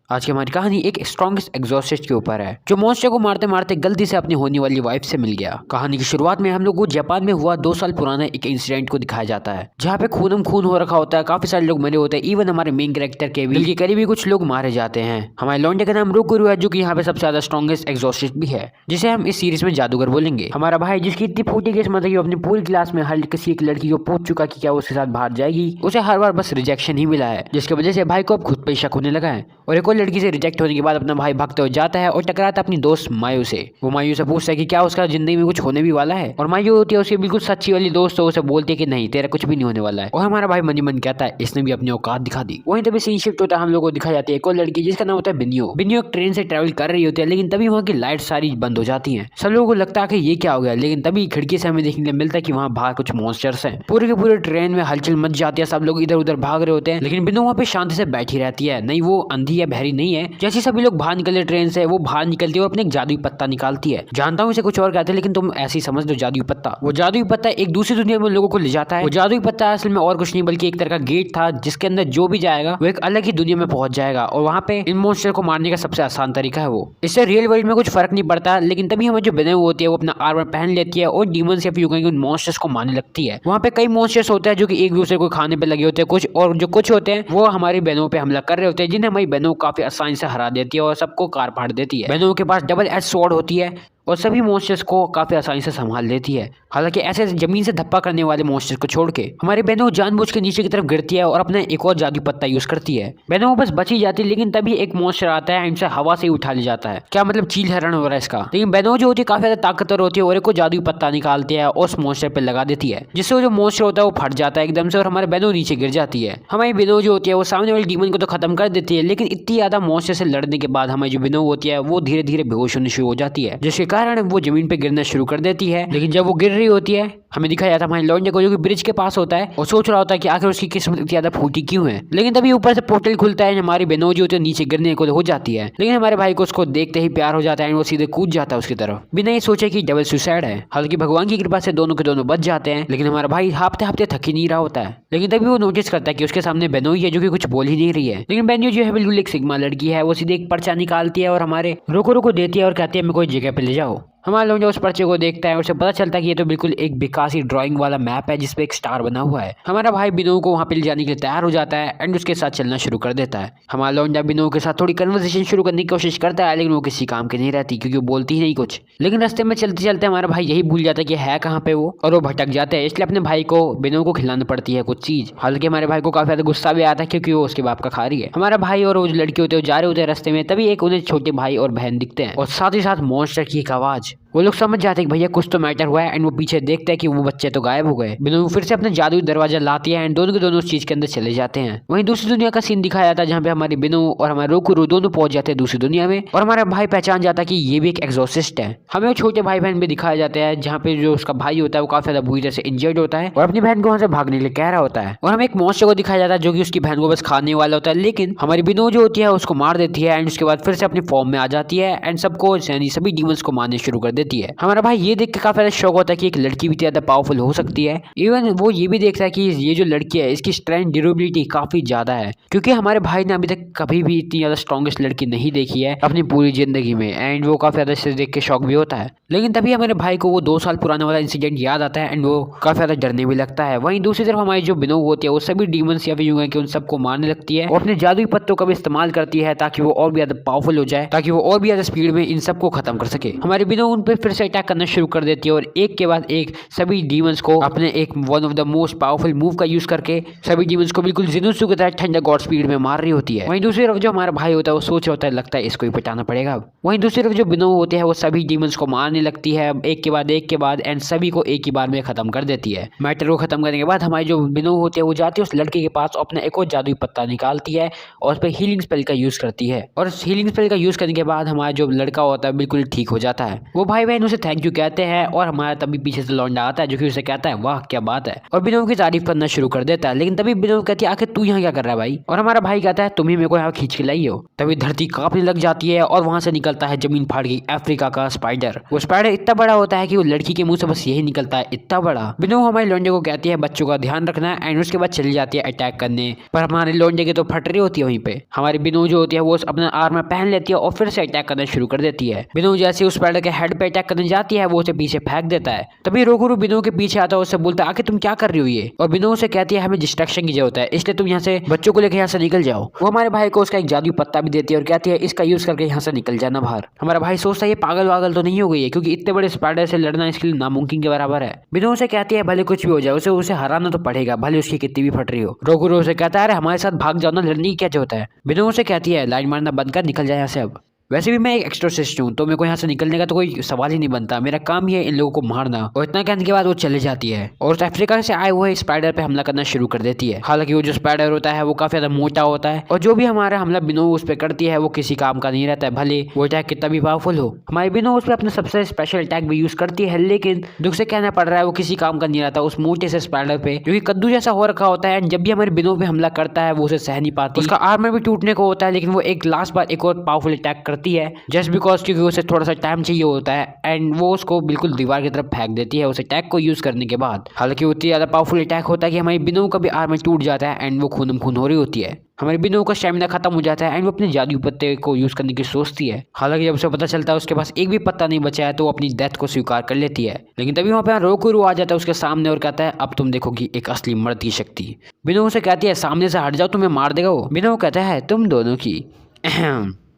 आज की हमारी कहानी एक स्ट्रॉन्गेस्ट एग्जॉर्सिस्ट के ऊपर है जो मॉन्स्टर को मारते मारते गलती से अपनी होने वाली वाइफ से मिल गया। कहानी की शुरुआत में हम लोग को जापान में हुआ 2 साल पुराना एक इंसिडेंट को दिखाया जाता है जहाँ पे खूनम खून हो रखा होता है, काफी सारे लोग मरे होते हैं, इवन हमारे मेन कैरेक्टर के भी दिल के करीबी कुछ लोग मारे जाते हैं। हमारे लौंडे का नाम रोकुरु है जो कि यहाँ पे सबसे ज्यादा स्ट्रॉन्गेस्ट एग्जॉर्सिस्ट भी है, जिसे हम इस सीरीज में जादूगर बोलेंगे। हमारा भाई जिसकी इतनी फूटी किस्मत है कि अपनी पूरी क्लास में हर किसी एक लड़की को पूछ चुका कि क्या उसके साथ बाहर जाएगी, उसे हर बार बस रिजेक्शन ही मिला है, जिसकी वजह से भाई को अब खुद पे शक होने लगा है। और एक और लड़की से रिजेक्ट होने के बाद अपना भाई भागते हुए जाता है और टकराता अपनी दोस्त मायू से। वो मायू से पूछता है कि क्या उसका जिंदगी में कुछ होने भी वाला है, और मायू होती है उसकी बिल्कुल सच्ची वाली दोस्त, तो उसे बोलती है कि नहीं तेरा कुछ भी नहीं होने वाला है। और हमारा भाई मन ही मन कहता है इसने भी अपनी औकात दिखा दी। वहीं तभी सीन शिफ्ट होता है, हम लोग को दिखाई जाती है एक और लड़की जिसका नाम होता है बिनियो। बिनियो एक ट्रेन से ट्रेवल कर रही होती है, लेकिन तभी वहाँ की लाइट सारी बंद हो जाती है। सब लोगों को लगता है कि ये क्या हो गया, लेकिन तभी खिड़की से हमें देखने को मिलता है कि वहाँ बाहर कुछ मॉन्स्टर्स हैं। पूरे के पूरे ट्रेन में हलचल मच जाती है, सब लोग इधर उधर भाग रहे होते हैं, लेकिन बिनो वहाँ पे शांति से बैठी रहती है। नहीं वो अंधी या बहरी नहीं है। जैसे सभी लोग बाहर निकले ट्रेन से, वो बाहर निकलती है और अपने एक जादुई पत्ता निकालती है। जानता हूँ इसे कुछ और कहते हैं, लेकिन तुम ऐसे ही समझ लो जादुई पत्ता। वो जादुई पत्ता एक दूसरी दुनिया में लोगों को ले जाता है। वो जादुई पत्ता असल में और कुछ नहीं बल्कि एक तरह का गेट था जिसके अंदर जो भी जाएगा वो एक अलग ही दुनिया में पहुंच जाएगा, और वहाँ पे इन मॉन्स्टर को मारने का सबसे आसान तरीका है वो। इससे रियल वर्ल्ड में कुछ फर्क नहीं पड़ता, लेकिन तभी हमें जो बिने होती है वो अपना आर्मर पहन लेती है और डीमंस या फिर उन मॉन्स्टर्स को मारने लगती है। वहाँ पे कई मॉन्स्टर्स होते हैं जो कि एक दूसरे को खाने पे लगे होते हैं कुछ, और जो कुछ होते हैं वो हमारी बहनों पे हमला कर रहे होते हैं, जिन्हें हमारी बहनों काफी आसानी से हरा देती है और सबको काट फाड़ देती है। बहनों के पास डबल एज स्वॉर्ड होती है और सभी मॉन्स्टर्स को काफी आसानी से संभाल लेती है। हालांकि ऐसे जमीन से धप्पा करने वाले मॉन्स्टर्स को छोड़ के हमारी बहनों जानबूझ के नीचे की तरफ गिरती है और अपना एक और जादू पत्ता यूज करती है। बहनों बस बची जाती है, लेकिन तभी एक मॉन्स्टर आता है, इनसे हवा से ही उठा ले जाता है। क्या मतलब चील हरण हो रहा है इसका। लेकिन बहनों जो होती है काफी ज्यादा ताकतवर होती है और एक जादू पत्ता निकालती है और उस मॉन्स्टर पे लगा देती है, जिससे जो मॉन्स्टर होता है वो फट जाता है एकदम से और हमारे बहनों नीचे गिर जाती है। हमारी बहनों जो होती है वो सामने वाले डीमन को तो खत्म कर देती है, लेकिन इतनी ज्यादा मॉन्स्टर से लड़ने के बाद हमारी जो बहनों होती है वो धीरे धीरे बेहोश होनी शुरू हो जाती है, जिसके कारण वो जमीन पे गिरना शुरू कर देती है। लेकिन जब वो गिर रही होती है हमें दिखाया जाता है हमारे लौंडे को जो कि ब्रिज के पास होता है और सोच रहा होता है कि आखिर उसकी किस्मत इतनी ज्यादा फूटी क्यों है। लेकिन तभी ऊपर से पोर्टल खुलता है, हमारी बहनों जो होती है नीचे गिरने को हो जाती है, लेकिन हमारे भाई को उसको देखते ही प्यार हो जाता है और वो सीधे कूद जाता है उसकी तरफ बिना ये सोचे कि डबल सुसाइड है। हालांकि भगवान की कृपा से दोनों के दोनों बच जाते हैं, लेकिन हमारा भाई हाफते हाफते थक ही नहीं रहा होता है। लेकिन तभी वो नोटिस करता है कि उसके सामने बेनोई है जो कि कुछ बोल ही नहीं रही है। लेकिन बेनोई जो है बिल्कुल एक सिग्मा लड़की है, वो सीधे एक पर्चा निकालती है और हमारे रोको को देती है और कहती है मैं कोई जगह पे ले जाओ। हमारा लोग जो उस पर्चे को देखता है उसे पता चलता है कि ये तो बिल्कुल एक बेकासी ड्राइंग वाला मैप है जिसपे एक स्टार बना हुआ है। हमारा भाई बिनो को वहाँ पे ले जाने के लिए तैयार हो जाता है एंड उसके साथ चलना शुरू कर देता है। हमारा लौंडा बिनो के साथ थोड़ी कन्वर्सेशन शुरू करने की कोशिश करता है, लेकिन वो किसी काम की नहीं रहती क्योंकि वो बोलती ही नहीं कुछ। लेकिन रास्ते में चलते चलते हमारा भाई यही भूल जाता है कि है कहाँ पे वो, और वो भटक जाता है, इसलिए अपने भाई को बिनो को खिलानी पड़ती है कुछ चीज। हालांकि हमारे भाई को काफी ज्यादा गुस्सा भी आता है क्योंकि वो उसके बाप का खा रही है। हमारा भाई और वो जो लड़की होते हैं जा रहे होते हैं रास्ते में, तभी एक उन्हें छोटे भाई और बहन दिखते हैं और साथ ही साथ मॉन्स्टर की एक आवाज। वो लोग समझ जाते हैं कि भैया कुछ तो मैटर हुआ है एंड वो पीछे देखते हैं कि वो बच्चे तो गायब हो गए। बिनो फिर से अपना जादुई दरवाजा लाती है एंड दोनों के दोनों उस चीज के अंदर चले जाते हैं। वहीं दूसरी दुनिया का सीन दिखाया जाता है जहाँ पे हमारे बिनो और हमारे रोकुरो दोनों पहुंच जाते हैं दूसरी दुनिया में, और हमारा भाई पहचान जाता है कि ये भी एक एग्जॉर्सिस्ट है। हमें वो छोटे भाई बहन भी दिखाया जाते हैं जहाँ पे जो उसका भाई होता है वो काफी ज्यादा बुरी तरह से इंजर्ड होता है और अपनी बहन को वहां से भागने के लिए कह रहा होता है। और हमें एक मॉन्स्टर को दिखाया जाता है जो कि उसकी बहन को बस खाने वाला होता है, लेकिन हमारी बिनो जो होती है उसको मार देती है एंड उसके बाद फिर से अपनी फॉर्म में आ जाती है एंड सबको सभी डीमंस को मारने शुरू कर देती है। हमारा भाई ये देख के काफी ज्यादा शौक होता है कि एक लड़की भी ज्यादा पावरफुल हो सकती है। इवन वो ये भी देखता है कि ये जो लड़की है इसकी स्ट्रेंथ ड्यूरेबिलिटी काफी ज्यादा है, क्योंकि हमारे भाई ने अभी तक कभी भी इतनी ज्यादा स्ट्रॉन्गेस्ट लड़की नहीं देखी है अपनी पूरी जिंदगी में, एंड वो काफी ज्यादा इसे देख के शौक भी होता है। लेकिन तभी हमारे भाई को वो 2 साल पुराना वाला इंसिडेंट याद आता है एंड वो काफी ज्यादा डरने भी लगता है। वहीं दूसरी तरफ हमारी जो बिनो होती है वो सभी डीमंस या फिर यूं कि उन सबको मारने लगती है और अपने जादुई पत्तों का भी इस्तेमाल करती है ताकि वो और भी ज्यादा पावरफुल हो जाए, ताकि वो और भी ज्यादा स्पीड में इन सबको खत्म कर सके। हमारी बिनो उन पर फिर से अटैक करना शुरू कर देती है और एक के बाद एक सभी डीमंस को अपने एक one of the most powerful move का यूज करके सभी डीमंस को बिल्कुल जिनुत्सु की तरह ठंडा गॉड स्पीड में मार रही होती है। वहीं दूसरी तरफ जो हमारा भाई होता है वो सोच रहा होता है लगता है इसको ही पिटाना पड़ेगा। वहीं दूसरी तरफ जो बिनो होते हैं वो सभी डीमंस को मारने लगती है एक के बाद एंड सभी को एक ही बार में खत्म कर देती है। मैटर को खत्म करने के बाद हमारी जो बिनो होती है वो जाती है उस लड़के के पास, अपना एक और जादुई पत्ता निकालती है और उस पर हीलिंग स्पेल का यूज करती है, और हीलिंग स्पेल का यूज करने के बाद हमारा जो लड़का होता है बिल्कुल ठीक हो जाता है। वो भाई भाई बहन उसे थैंक यू कहते हैं और हमारा तभी पीछे से लौंडा आता है जो कि उसे कहता है वाह क्या बात है, और बिनो की तारीफ करना शुरू कर देता है। लेकिन तभी बिनो कहती है आखिर तू यहाँ क्या कर रहा है भाई, और हमारा भाई कहता है तुम ही मेरे को यहाँ खींच के लाई हो। तभी धरती कांपने लग जाती है और वहां से निकलता है जमीन फाड़ के अफ्रीका का स्पाइडर। वो स्पाइडर इतना बड़ा होता है कि वो लड़की के मुंह से बस यही निकलता है, इतना बड़ा। बिनो हमारे लौंडे को कहती है बच्चों का ध्यान रखना है एंड उसके बाद चली जाती है अटैक करने, पर हमारे लौंडे की तो फट रही होती है वहीं पे। हमारी बिनो जो होती है वो अपना आर्मर पहन लेती है और फिर से अटैक करना शुरू कर देती है। बिनो जैसे उस स्पाइडर के हेड पे अटैक करने जाती है वो उसे पीछे फेंक देता है। तभी रोकुरु बिनो के पीछे आता है, उससे बोलता है आखिर तुम क्या कर रही हो ये, और बिनो उसे कहती है हमें डिस्ट्रैक्शन की जरूरत है इसलिए तुम यहाँ से बच्चों को लेकर यहाँ से निकल जाओ। वो हमारे भाई को उसका एक जादुई पत्ता भी देती है और कहती है इसका यूज करके यहाँ से निकल जाना बाहर। हमारा भाई सोचता है ये पागल वागल तो नहीं हो गई है, क्योंकि इतने बड़े स्पाइडर से लड़ना इसके लिए नामुमकिन के बराबर है। बिनो उसे कहती है भले कुछ भी हो जाए उसे हराना तो पड़ेगा, भले उसकी कितनी भी फट रही हो। रोकुरु उसे कहता है अरे हमारे साथ भाग जाओ ना, लड़ने की क्या जरूरत है। बिनो उसे कहती है लाइन मारना बंद कर, निकल जाए यहाँ से अब। वैसे भी मैं एक एक्सोर्सिस्ट हूँ तो मेरे को यहाँ से निकलने का तो कोई सवाल ही नहीं बनता, मेरा काम ही है इन लोगों को मारना। और इतना कहने के बाद वो चले जाती है और उस अफ्रीका से आए हुए स्पाइडर पे हमला करना शुरू कर देती है। हालांकि वो जो स्पाइडर होता है वो काफी ज्यादा मोटा होता है और जो भी हमारा हमला बिनो उस पर करती है वो किसी काम का नहीं रहता है, भले वो अटैक कितना भी पावरफुल हो। हमारी बिनो उस पर अपना सबसे स्पेशल अटैक भी यूज करती है, लेकिन दुख से कहना पड़ रहा है वो किसी काम का नहीं रहता उस मोटे से स्पाइडर पे जो कि कद्दू जैसा हो रखा होता है। जब भी हमारी बिनो पे हमला करता है वो उसे सह नहीं पाती, उसका आर्मर भी टूटने को होता है, लेकिन वो एक लास्ट बार एक और पावरफुल अटैक करती है जस्ट बिकॉज, क्योंकि उसे थोड़ा सा टाइम चाहिए होता है एंड वो उसको बिल्कुल दीवार की तरफ फेंक देती है उस अटैक को यूज करने के बाद। हालांकि उतनी ज्यादा पावरफुल अटैक होता है कि हमारी बिनो का भी आर्मर टूट जाता है एंड वो खून खून हो रही होती है। हमारी बिनो का स्टेमिना खत्म हो जाता है एंड वो अपने जादुई पत्ते को यूज करने की सोचती है। हालांकि जब उसे पता चलता है उसके पास एक भी पत्ता नहीं बचा है तो वो अपनी डेथ को स्वीकार कर लेती है। लेकिन तभी वहाँ पे रोकुरु आ जाता है उसके सामने और कहता है अब तुम देखोगी एक असली मर्द की शक्ति। बिनो उसे कहती है सामने से हट जाओ तुम्हें मार देगा वो। बिनो कहता है तुम दोनों की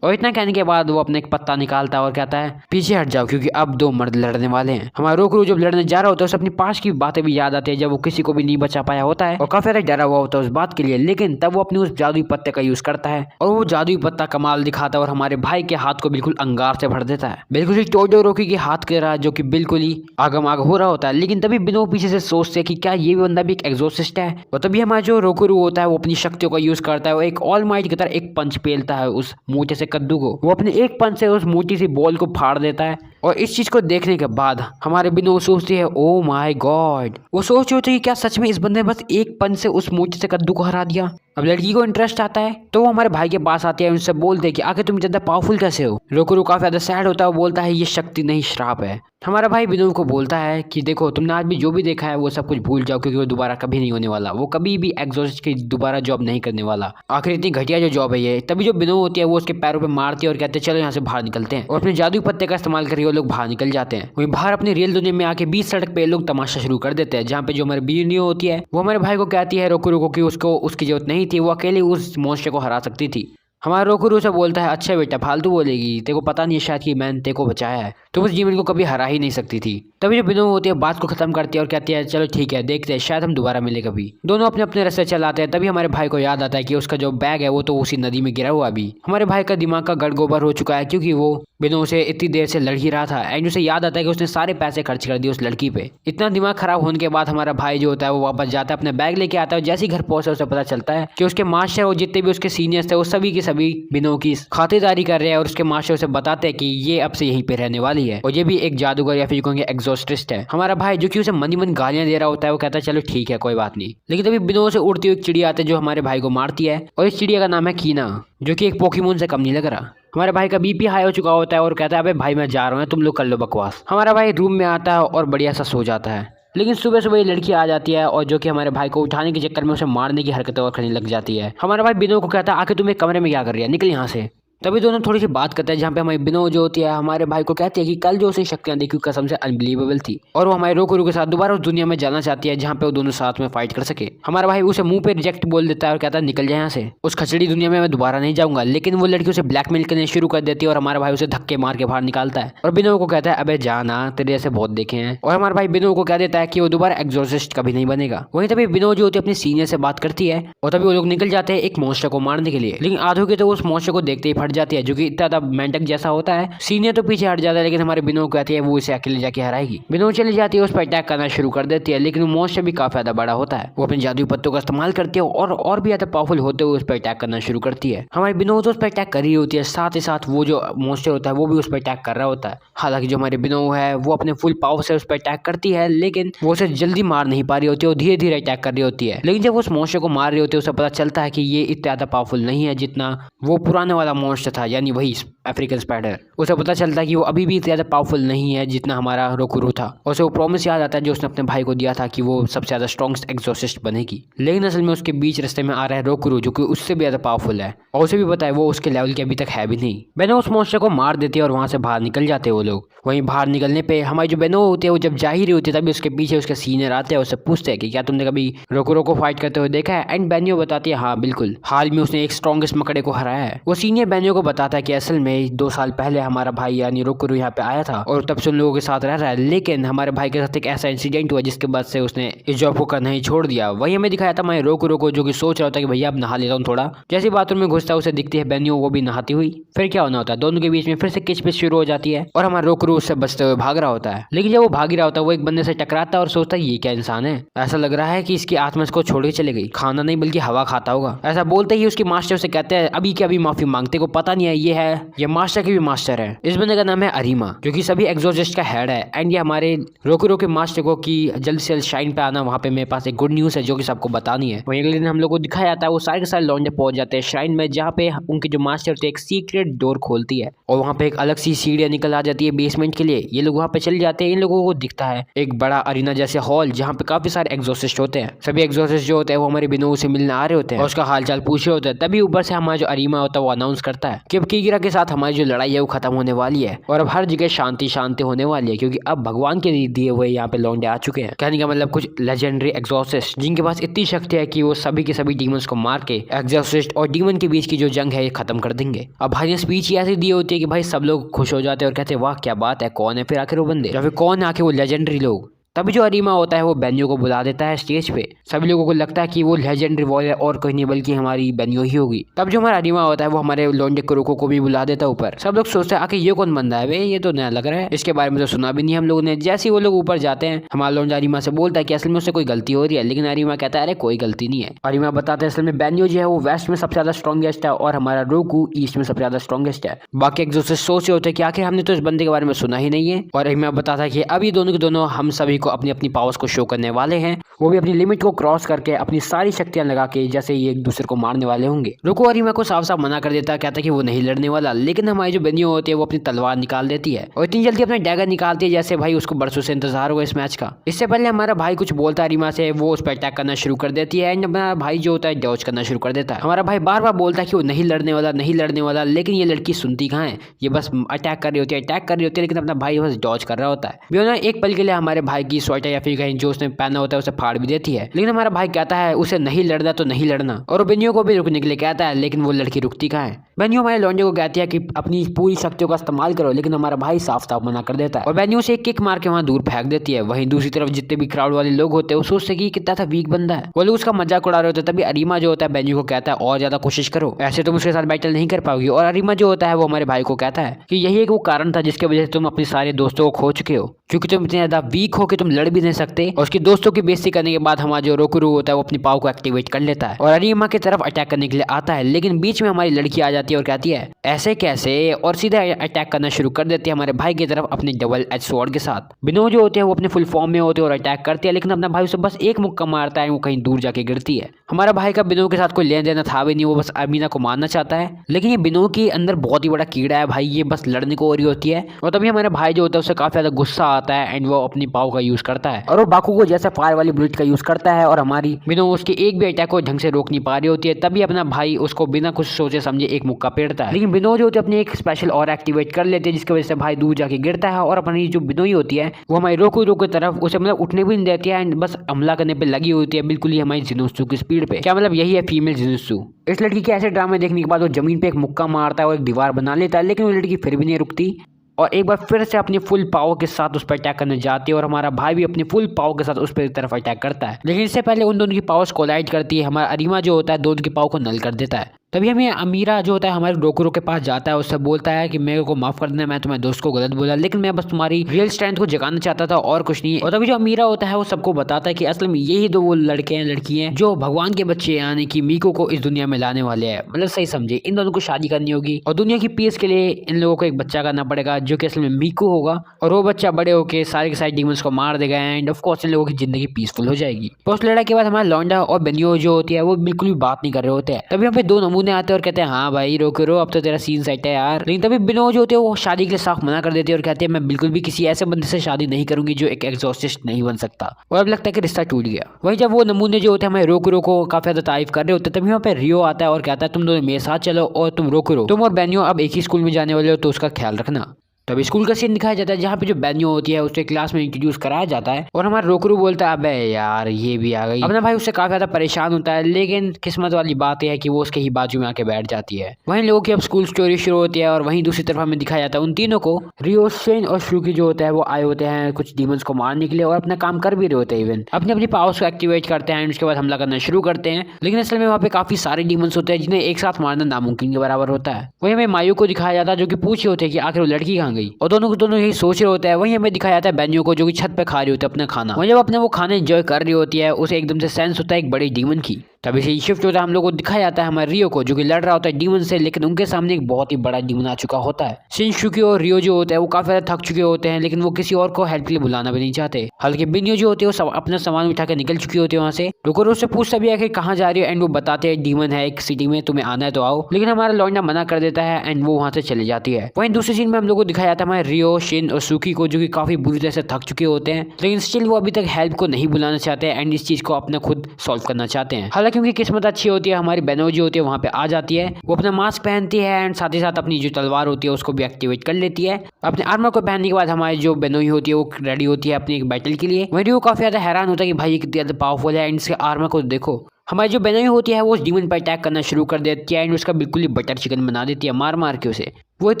और इतना कहने के बाद वो अपने एक पत्ता निकालता है और कहता है पीछे हट जाओ क्योंकि अब दो मर्द लड़ने वाले हैं। हमारा रोकुरु जब लड़ने जा रहा होता है उसे अपनी पास की बातें भी याद आती है जब वो किसी को भी नहीं बचा पाया होता है और काफी ज्यादा डरा हुआ होता है उस बात के लिए। लेकिन तब वो अपने उस जादुई पत्ते का यूज करता है और वो जादुई पत्ता कमाल दिखाता है और हमारे भाई के हाथ को बिल्कुल अंगार से भर देता है, बिल्कुल ही टोडोरोकी के हाथ के रहा जो कि बिल्कुल ही आगम आग हो रहा होता है। लेकिन तभी बिनो पीछे से सोचते है कि क्या ये बंदा भी एक एक्सोर्सिस्ट है, और तभी हमारा जो रोकुरु होता है वो अपनी शक्तियों का यूज करता है, वो एक ऑल माइट की तरह एक पंच पेलता है उस मोटे से कद्दू को। वो अपने एक पंच से उस मोटी सी बॉल को फाड़ देता है और इस चीज को देखने के बाद हमारे बिनो सोचती है ओ माय गॉड। वो सोच रही होती है कि क्या सच में इस बंदे ने बस एक पंच से उस मोटे से कद्दू को हरा दिया। अब लड़की को इंटरेस्ट आता है तो वो हमारे भाई के पास आती है, उनसे बोलते हैं कि आखिर तुम ज्यादा पावरफुल कैसे हो। रोकुरु काफी ज्यादा सैड होता है, वो बोलता है ये शक्ति नहीं श्राप है। हमारा भाई बिनो को बोलता है कि देखो तुमने आज भी जो भी देखा है वो सब कुछ भूल जाओ क्योंकि वो दोबारा कभी नहीं होने वाला, वो कभी भी एक्सोर्सिस्ट की दोबारा जॉब नहीं करने वाला। आखिर इतनी घटिया जो जॉब है ये। तभी जो बिनो होती है वो उसके पैरों पे मारती है और कहते हैं चलो यहाँ से बाहर निकलते हैं, और अपने जादुई पत्ते का इस्तेमाल करके वो लोग बाहर निकल जाते हैं। वहीं बाहर अपनी रियल दुनिया में आके बीच सड़क पे लोग तमाशा शुरू कर देते हैं, जहाँ पे जो हमारी बिनो होती है वो हमारे भाई को कहती है रोकुरु को कि उसको उसकी जरूरत नहीं थी, वो अकेले उस मॉन्स्टर को हरा सकती थी। हमारा रोकुरु से बोलता है अच्छा बेटा फालतू बोलेगी, तेरे को पता नहीं है शायद कि मैंने तेरे को बचाया है, तो उस जीवन को कभी हरा ही नहीं सकती थी। तभी जो बिनो होती है बात को खत्म करती है और कहती है चलो ठीक है देखते हैं शायद हम दोबारा मिले कभी। दोनों अपने अपने रास्ते चलाते हैं। तभी हमारे भाई को याद आता है कि उसका जो बैग है वो तो उसी नदी में गिरा हुआ अभी। हमारे भाई का दिमाग का गड़गोबर हो चुका है क्योंकि वो बिनो से इतनी देर से लड़ ही रहा था एंड उसे याद आता है कि उसने सारे पैसे खर्च कर दिए उस लड़की पे। इतना दिमाग खराब होने के बाद हमारा भाई जो होता है वो वापस जाता है, अपना बैग लेके आता है। जैसे ही घर पहुंचता है उसे पता चलता है कि उसके मास्टर और जितने भी उसके सीनियर्स थे वो सभी के सभी बिनो की खातिरदारी कर रहे हैं और उसके मास्टर उसे बताते हैं कि ये अब से यहीं पे रहने वाली है और ये भी एक जादूगर या फिर कहेंगे एक्सोर्सिस्ट है। हमारा भाई जो कि उसे मन ही मन गालियां दे रहा होता है वो कहता है चलो ठीक है कोई बात नहीं। लेकिन तभी बिनो से उड़ती हुई एक चिड़िया आती है जो हमारे भाई को मारती है और इस चिड़िया का नाम है कीना, जो कि एक पोकेमोन से कम नहीं लग रहा। हमारे भाई का बीपी हाई हो चुका होता है और कहता है अबे भाई मैं जा रहा हूँ तुम लोग कर लो बकवास। हमारा भाई रूम में आता है और बढ़िया सा सो जाता है। लेकिन सुबह सुबह ये लड़की आ जाती है और जो कि हमारे भाई को उठाने के चक्कर में उसे मारने की हरकतें और करने लग जाती है। हमारा भाई बिनो को कहता है आखिर तुम एक कमरे में क्या कर रही है, निकल यहाँ से। तभी दोनों थोड़ी सी बात करते हैं जहाँ पे हमारी बिनो जो होती है हमारे भाई को कहती है कि कल जो उसे शक्तियाँ देखी कसम से अनबिलीवेबल थी और वो हमारे रोकुरु के साथ दोबारा उस दुनिया में जाना चाहती है जहाँ पे वो दोनों साथ में फाइट कर सके। हमारा भाई उसे मुंह पे रिजेक्ट बोल देता है और कहता है निकल जाए यहाँ से, उस खचड़ी दुनिया में मैं दोबारा नहीं जाऊंगा। लेकिन वो लड़की उसे ब्लैकमेल करने शुरू कर देती है और हमारा भाई उसे धक्के मार के बाहर निकालता है और बिनो को कहता है अबे जाना तेरे ऐसे बहुत देखे हैं, और हमारा भाई बिनो को कह देता है कि वो दोबारा एक्सोर्सिस्ट कभी नहीं बनेगा। वहीं तभी बिनो जो होती है अपने सीनियर से बात करती है और तभी वो लोग निकल जाते हैं एक मॉन्स्टर को मारने के लिए। लेकिन आधो के तो उस मॉन्स्टर को देखते ही फट हट जाती है, जो कि इतना ज्यादा मेंढक जैसा होता है। सीनियर तो पीछे हट जाता है, लेकिन हमारे बिनो कहती है वो इसे अकेले जाके हराएगी। बिनो चली जाती है, उस पर अटैक करना शुरू कर देती है, लेकिन वो मॉन्स्टर भी काफी ज्यादा बड़ा होता है। वो अपने जादुई पत्तों का इस्तेमाल करती है और भी ज्यादा पावरफुल होते हुए उस पर अटैक करना शुरू करती है। हमारी बिनो तो उस पर अटैक कर रही होती है, साथ ही साथ वो जो मॉन्स्टर होता है वो भी उस पर अटैक कर रहा होता है। हालांकि जो हमारी बिनो है वो अपने फुल पावर से उस पर अटैक करती है, लेकिन वो उसे जल्दी मार नहीं पा रही होती है, वो धीरे धीरे अटैक कर रही होती है। लेकिन जब उस मॉन्स्टर को मार रही होती है उसे पता चलता है कि ये इतना ज्यादा पावरफुल नहीं है जितना वो पुराने वाला मॉन्स्टर था, यानी वही अफ्रीकन स्पाइडर। उसे पता चलता है कि वो अभी भी इतना ज्यादा पावरफुल नहीं है जितना हमारा रोकुरो था। और उसे वो प्रॉमिस याद आता है जो उसने अपने भाई को दिया था कि वो सबसे ज्यादा स्ट्रॉन्गेस्ट एग्जॉसिस्ट बनेगी। लेकिन असल में उसके बीच रास्ते में आ रहा है रोकुरो, जो कि उससे भी ज्यादा पावरफुल है, और उसे भी पता है वो उसके लेवल के अभी तक है भी नहीं। बेनो उस मॉन्स्टर को मार देती है और वहां से बाहर निकल जाते हैं वो लोग। वहीं बाहर निकलने पे हमारी जो बेनो होती है वो जब जा ही रही होती है, तभी उसके पीछे उसके सीनियर आते हैं, उससे पूछते हैं कि क्या तुमने कभी रोकुरो को फाइट करते हुए देखा है। एंड बेनियो बताती है हाँ बिल्कुल, हाल में उसने एक स्ट्रॉन्गेस्ट मकड़े को हराया है। वो सीनियर बेनियो को बताता है कि असल में 2 साल पहले हमारा भाई यानी रोकुरो यहाँ पे आया था और तब से उन लोगों के साथ रह रहा है, लेकिन हमारे भाई के साथ एक ऐसा इंसिडेंट हुआ जिसके बाद से उसने इस जॉब को करना ही छोड़ दिया। वही हमें दिखाया था हमारे रोकुरो को, जो कि सोच रहा होता है कि भैया अब नहा लेता हूँ थोड़ा। जैसे बाथरूम में घुसता है उसे दिखती है बेनियो वो भी नहाती हुई। फिर क्या होना होता है, दोनों के बीच में फिर से किचपिच शुरू हो जाती है और हमारा रोकुरो उससे बचते हुए भाग रहा होता है। लेकिन जब वो भाग रहा होता है वो एक बंदे से टकराता है और सोचता है ये क्या इंसान है, ऐसा लग रहा है कि इसकी आत्मा इसको छोड़ के चली गई, खाना नहीं बल्कि हवा खाता होगा। ऐसा बोलते ही उसकी मास्टर से कहते हैं अभी के अभी माफी मांगते को पता नहीं है ये मास्टर के भी मास्टर है। इस बंदे का नाम है अरीमा, जो कि सभी एग्जॉसिस्ट का हेड है। एंड ये हमारे रोकुरो के मास्टर को कि जल्द से जल्द शाइन पे आना, वहाँ पे मेरे पास एक गुड न्यूज है जो कि सबको बतानी है। वहीं अगले दिन हम लोग को दिखाया जाता है वो सारे के सारे लौंडे पहुंच जाते हैं श्राइन में, जहाँ पे उनके जो मास्टर होते हैं एक सीक्रेट डोर खोलती है और वहाँ पे एक अलग सी सीढ़ियाँ निकल आ जाती है बेसमेंट के लिए। ये लोग वहाँ पे चले जाते हैं। इन लोगों को दिखता है एक बड़ा अरीना जैसे हॉल, जहाँ पे काफी सारे एग्जॉसिस्ट होते हैं। सभी एग्जॉसिस्ट जो होते हैं वो हमारे बिनो से मिलने आ रहे होते हैं और उसका हालचाल पूछ रहे होते हैं। तभी ऊपर से हमारा जो अरीमा होता है वो अनाउंस करता है कि अब कीगिरा के साथ हमारी जो लड़ाई है वो खत्म होने वाली है और अब हर जगह शांति शांति होने वाली है, क्योंकि अब भगवान के दिए हुए यहाँ पे लौंडे आ चुके हैं। कहने का मतलब कुछ लेजेंडरी एग्जॉसिस्ट जिनके पास इतनी शक्ति है कि वो सभी के सभी डीमंस को मार के एग्जॉसिस्ट और डीमन के बीच की जो जंग है ये खत्म कर देंगे। अब भाई ने स्पीच ऐसी दी होती है कि भाई सब लोग खुश हो जाते हैं और कहते हैं वाह क्या बात है, कौन है फिर आखिर वो बंदे, या फिर कौन है आखिर वो लेजेंडरी लोग। तभी जो अरीमा होता है वो बेनियो को बुला देता है स्टेज पे। सभी लोगों को लगता है कि वो लेजेंडरी वॉरियर और कोई नहीं बल्कि हमारी बेनियो ही होगी। तब जो हमारा अरीमा होता है वो हमारे लौंडे कुरुको को भी बुला देता है ऊपर। सब लोग सोचते हैं आखिर ये कौन बंदा है, ये तो नया लग रहा है, इसके बारे में तो सुना भी नहीं हम लोगों ने। जैसे ही वो लोग ऊपर जाते हैं हमारा लौंडा अरीमा से बोलता है कि असल में उससे कोई गलती हो रही है, लेकिन अरीमा कहता है अरे कोई गलती नहीं है। अरीमा बताते हैं असल में बेनियो जो है वो वेस्ट में सबसे ज्यादा स्ट्रॉन्गेस्ट है और हमारा रोकू ईस्ट में सबसे ज्यादा स्ट्रॉन्गेस्ट है। बाकी एग्जॉसिस्ट सोच रहे होते हैं कि आखिर हमने तो इस बंदे के बारे में सुना ही नहीं है। और अरीमा बताता है कि अब ये दोनों के दोनों हम सभी को अपनी अपनी पावर्स को शो करने वाले हैं, वो भी अपनी लिमिट को क्रॉस करके अपनी सारी शक्तियां लगा के जैसे ये एक दूसरे को मारने वाले होंगे। रोको अरीमा को साफ साफ मना कर देता है, कहता है कि वो नहीं लड़ने वाला। लेकिन हमारी जो बेनियो होती है वो अपनी तलवार निकाल देती है और इतनी जल्दी अपने डैगर निकालती है जैसे भाई उसको बरसों से इंतजार होगा इस मैच का। इससे पहले हमारा भाई कुछ बोलता है अरीमा से, वो उस पर अटैक करना शुरू कर देती है एंड हमारा भाई जो होता है डॉज करना शुरू कर देता है। हमारा भाई बार बार बोलता है कि वो नहीं लड़ने वाला नहीं लड़ने वाला, लेकिन ये लड़की सुनती कहाँ है, ये बस अटैक कर रही होती है लेकिन अपना भाई बस डॉज कर रहा होता है। बियोना एक पल के लिए हमारे भाई की स्वेटर या फिर कहीं जो उसने पहना होता है उसे फाड़ भी देती है, लेकिन हमारा भाई कहता है उसे नहीं लड़ना तो नहीं लड़ना और वो बेनियो को भी रुकने के लिए कहता है, लेकिन वो लड़की रुकती कहाँ है। बेनियो हमारे लौंडे को कहती है कि अपनी पूरी शक्तियों का इस्तेमाल करो, लेकिन हमारा भाई साफ साफ मना कर देता है और बेनियो से एक किक मार के वहां दूर फेंक देती है। वहीं दूसरी तरफ जितने भी क्राउड वाले लोग होते हैं वो सोचते कि कितना था वीक बंदा है, वो लोग उसका मजाक उड़ा रहे होते हैं। तभी अरीमा जो होता है बेनियो को कहता है और ज्यादा कोशिश करो, ऐसे तुम उसके साथ बैटल नहीं कर पाओगी। और अरीमा जो होता है वो हमारे भाई को कहता है कि यही एक वो कारण था जिसकी वजह से तुम अपने सारे दोस्तों को खो चुके हो, क्योंकि तुम इतने ज्यादा वीक हो कि तुम लड़ भी नहीं सकते। और उसके दोस्तों की बेइज्जती करने के बाद हमारा जो रोकुरो होता है वो अपनी पावर को एक्टिवेट कर लेता है और अरीमा की तरफ अटैक करने के लिए आता है, लेकिन बीच में हमारी लड़की आ जाती है और कहती है ऐसे कैसे, और सीधा अटैक करना शुरू कर देती है हमारे भाई की तरफ अपने डबल एज स्वॉर्ड के साथ। बिनो जो होते हैं वो अपने फुल फॉर्म में होते हैं और अटैक करते हैं, लेकिन अपना भाई उसे बस एक मुक्का मारता है, वो कहीं दूर जाके गिरती है। हमारा भाई का बिनो के साथ कोई लेन देना था भी नहीं, वो बस अमीना को मारना चाहता है, लेकिन ये बिनो के अंदर बहुत ही बड़ा कीड़ा है भाई, ये बस लड़ने को हो रही होती है। और तभी हमारे भाई जो होता है उसे काफी ज्यादा गुस्सा आता है एंड वो अपनी पावर का यूज करता है और वो बाकू को जैसे फायर वाली बुलेट का यूज करता है और हमारी बिनो उसके एक भी अटैक को ढंग से रोक नहीं पा रही होती है। तभी अपना भाई उसको बिना कुछ सोचे समझे एक मुक्का पेड़ता है, लेकिन बिनो जो होती है अपनी एक स्पेशल और एक्टिवेट कर लेते हैं जिसकी वजह से भाई दूर जाके गिरता है और अपनी जो बिनोई होती है वो हमारी रोकू की तरफ उसे मतलब उठने भी नहीं देती है एंड बस हमला करने पे लगी होती है, बिल्कुल ही हमारी जिनोत्सु की स्पीड पे। क्या मतलब यही है फीमेल जिनोत्सु। इस लड़की के ऐसे ड्रामे देखने के बाद वो जमीन पे एक मुक्का मारता है और एक दीवार बना लेता है, लेकिन वो लड़की फिर भी नहीं रुकती और एक बार फिर से अपनी फुल पावर के साथ उस पर अटैक करने जाती है और हमारा भाई भी अपनी फुल पावर के साथ उस पर तरफ अटैक करता है, लेकिन इससे पहले उन दोनों की पावर्स कोलाइड करती है। हमारा अरीमा जो होता है दोनों की पावर को नल कर देता है तभी हमें अमीरा जो होता है हमारे रोकुरो के पास जाता है, उससे बोलता है कि मेरे को माफ कर देना, मैं तुम्हारे दोस्त को गलत बोला, लेकिन मैं बस तुम्हारी रियल स्ट्रेंथ को जगाना चाहता था और कुछ नहीं। और तभी जो अमीरा होता है वो सबको बताता है कि असल में यही दो वो लड़के हैं लड़की हैं जो भगवान के बच्चे यानी कि मीको को इस दुनिया में लाने वाले हैं। मतलब सही समझे, इन दोनों को शादी करनी होगी और दुनिया की पीस के लिए इन लोगों को एक बच्चा करना पड़ेगा जो कि असल में मीको होगा, और वो बच्चा बड़े होकर सारे के सारे डीमंस को मार देगा एंड ऑफ कोर्स इन लोगों की जिंदगी पीसफुल हो जाएगी। पोस्ट लड़ाई के बाद हमारा लौंडा और बेनियो जो होती है वो बिल्कुल भी बात नहीं कर रहे होते हैं। तभी यहाँ पे दो नमूने आते हैं और कहते हैं हाँ भाई रोको रो, अब तो तेरा सीन सेट है यार। लेकिन तभी बिनो जो होते हैं वो शादी के लिए साफ मना कर देते हैं और कहते हैं मैं बिल्कुल भी किसी ऐसे बंदे से शादी नहीं करूंगी जो एक एग्जॉस्टिस्ट नहीं बन सकता। और अब लगता है कि रिश्ता टूट गया। वहीं जब वो नमूने जो होते हैं हमें रोकुरो को काफी ज्यादा तारीफ कर रहे होते हैं, तभी वहाँ पे रियो आता है और कहता है तुम दोनों मेरे साथ चलो और तुम रोकुरो, तुम और बेनियो अब एक ही स्कूल में जाने वाले हो तो उसका ख्याल रखना। तब स्कूल का सीन दिखाया जाता है जहाँ पे जो बेनियो होती है उसे क्लास में इंट्रोड्यूस कराया जाता है और हमारा रोकुरो बोलता है अबे यार ये भी आ गई। अपना भाई उससे काफी ज्यादा परेशान होता है, लेकिन किस्मत वाली बात यह है कि वो उसके ही बाजू में आके बैठ जाती है। वहीं लोगों की अब स्कूल स्टोरी शुरू होती है और वहीं दूसरी तरफ हमें दिखाया जाता है उन तीनों को, रियो, शिन और शुकी जो होता है वो आए होते हैं कुछ डीमंस को मारने के लिए और अपना काम कर भी रहे होते हैं, इवन अपनी अपनी पावर्स को एक्टिवेट करते हैं, उसके बाद हमला करना शुरू करते हैं। लेकिन असल में वहाँ पे काफी सारे डीमंस होते हैं जिन्हें एक साथ मारना नामुमकिन के बराबर होता है। वहीं हमें मायू को दिखाया जाता है जो कि पूछ रहे होते हैं कि आखिर वो लड़की कहाँ गई, और दोनों यही सोच रहे होते हैं। वहीं हमें दिखाया जाता है बेनियो को जो कि छत पे खा रही होती है अपना खाना। वहीं जब अपने वो खाना एंजॉय कर रही होती है उसे एकदम से सेंस होता है एक बड़ी डीमन की। तभी से शिफ्ट होता है, हम लोग को दिखाया जाता है हमारे रियो को जो कि लड़ रहा होता है डीमन से, लेकिन उनके सामने एक बहुत ही बड़ा डीमन आ चुका होता है। शिनशुकी और रियो जो होते हैं वो काफी ज्यादा थक चुके होते हैं, लेकिन वो किसी और को हेल्प के लिए बुलाना भी नहीं चाहते। हल्के बिनियो जो होती है वो अपना सामान उठा के निकल चुकी होती है वहाँ से। रोकुरो से पूछता भी है कि कहाँ जा रही हो, एंड वो बताते हैं डीमन है एक सिटी में, तुम्हें आना है तो आओ, लेकिन हमारा लौंडा मना कर देता है एंड वो वहाँ से चली जाती है। वहीं दूसरी सीन में हम लोग को दिखाया जाता है हमारे रियो, शिन और सुकी को जो कि काफी बुरी तरह से थक चुके होते हैं, लेकिन स्टिल वो अभी तक हेल्प को नहीं बुलाना चाहते हैं एंड इस चीज को अपना खुद सॉल्व करना चाहते हैं। हालांकि उनकी किस्मत अच्छी होती है, हमारी बेनो जो होती है वहाँ पे आ जाती है, वो अपना मास्क पहनती है एंड साथ ही साथ अपनी जो तलवार होती है उसको भी एक्टिवेट कर लेती है। अपने आर्मर को पहनने के बाद हमारी जो बेनोई होती है वो रेडी होती है अपनी एक बैटल के लिए। वहीं वो काफी ज्यादा हैरान होता है कि भाई कितनी ज्यादा पावरफुल है एंड इसके आर्मर को देखो। हमारी जो बेनोई होती है वो उस डीमन पर अटैक करना शुरू कर देती है एंड उसका बिल्कुल ही बटर चिकन बना देती है मार मार के उसे। वो इतनी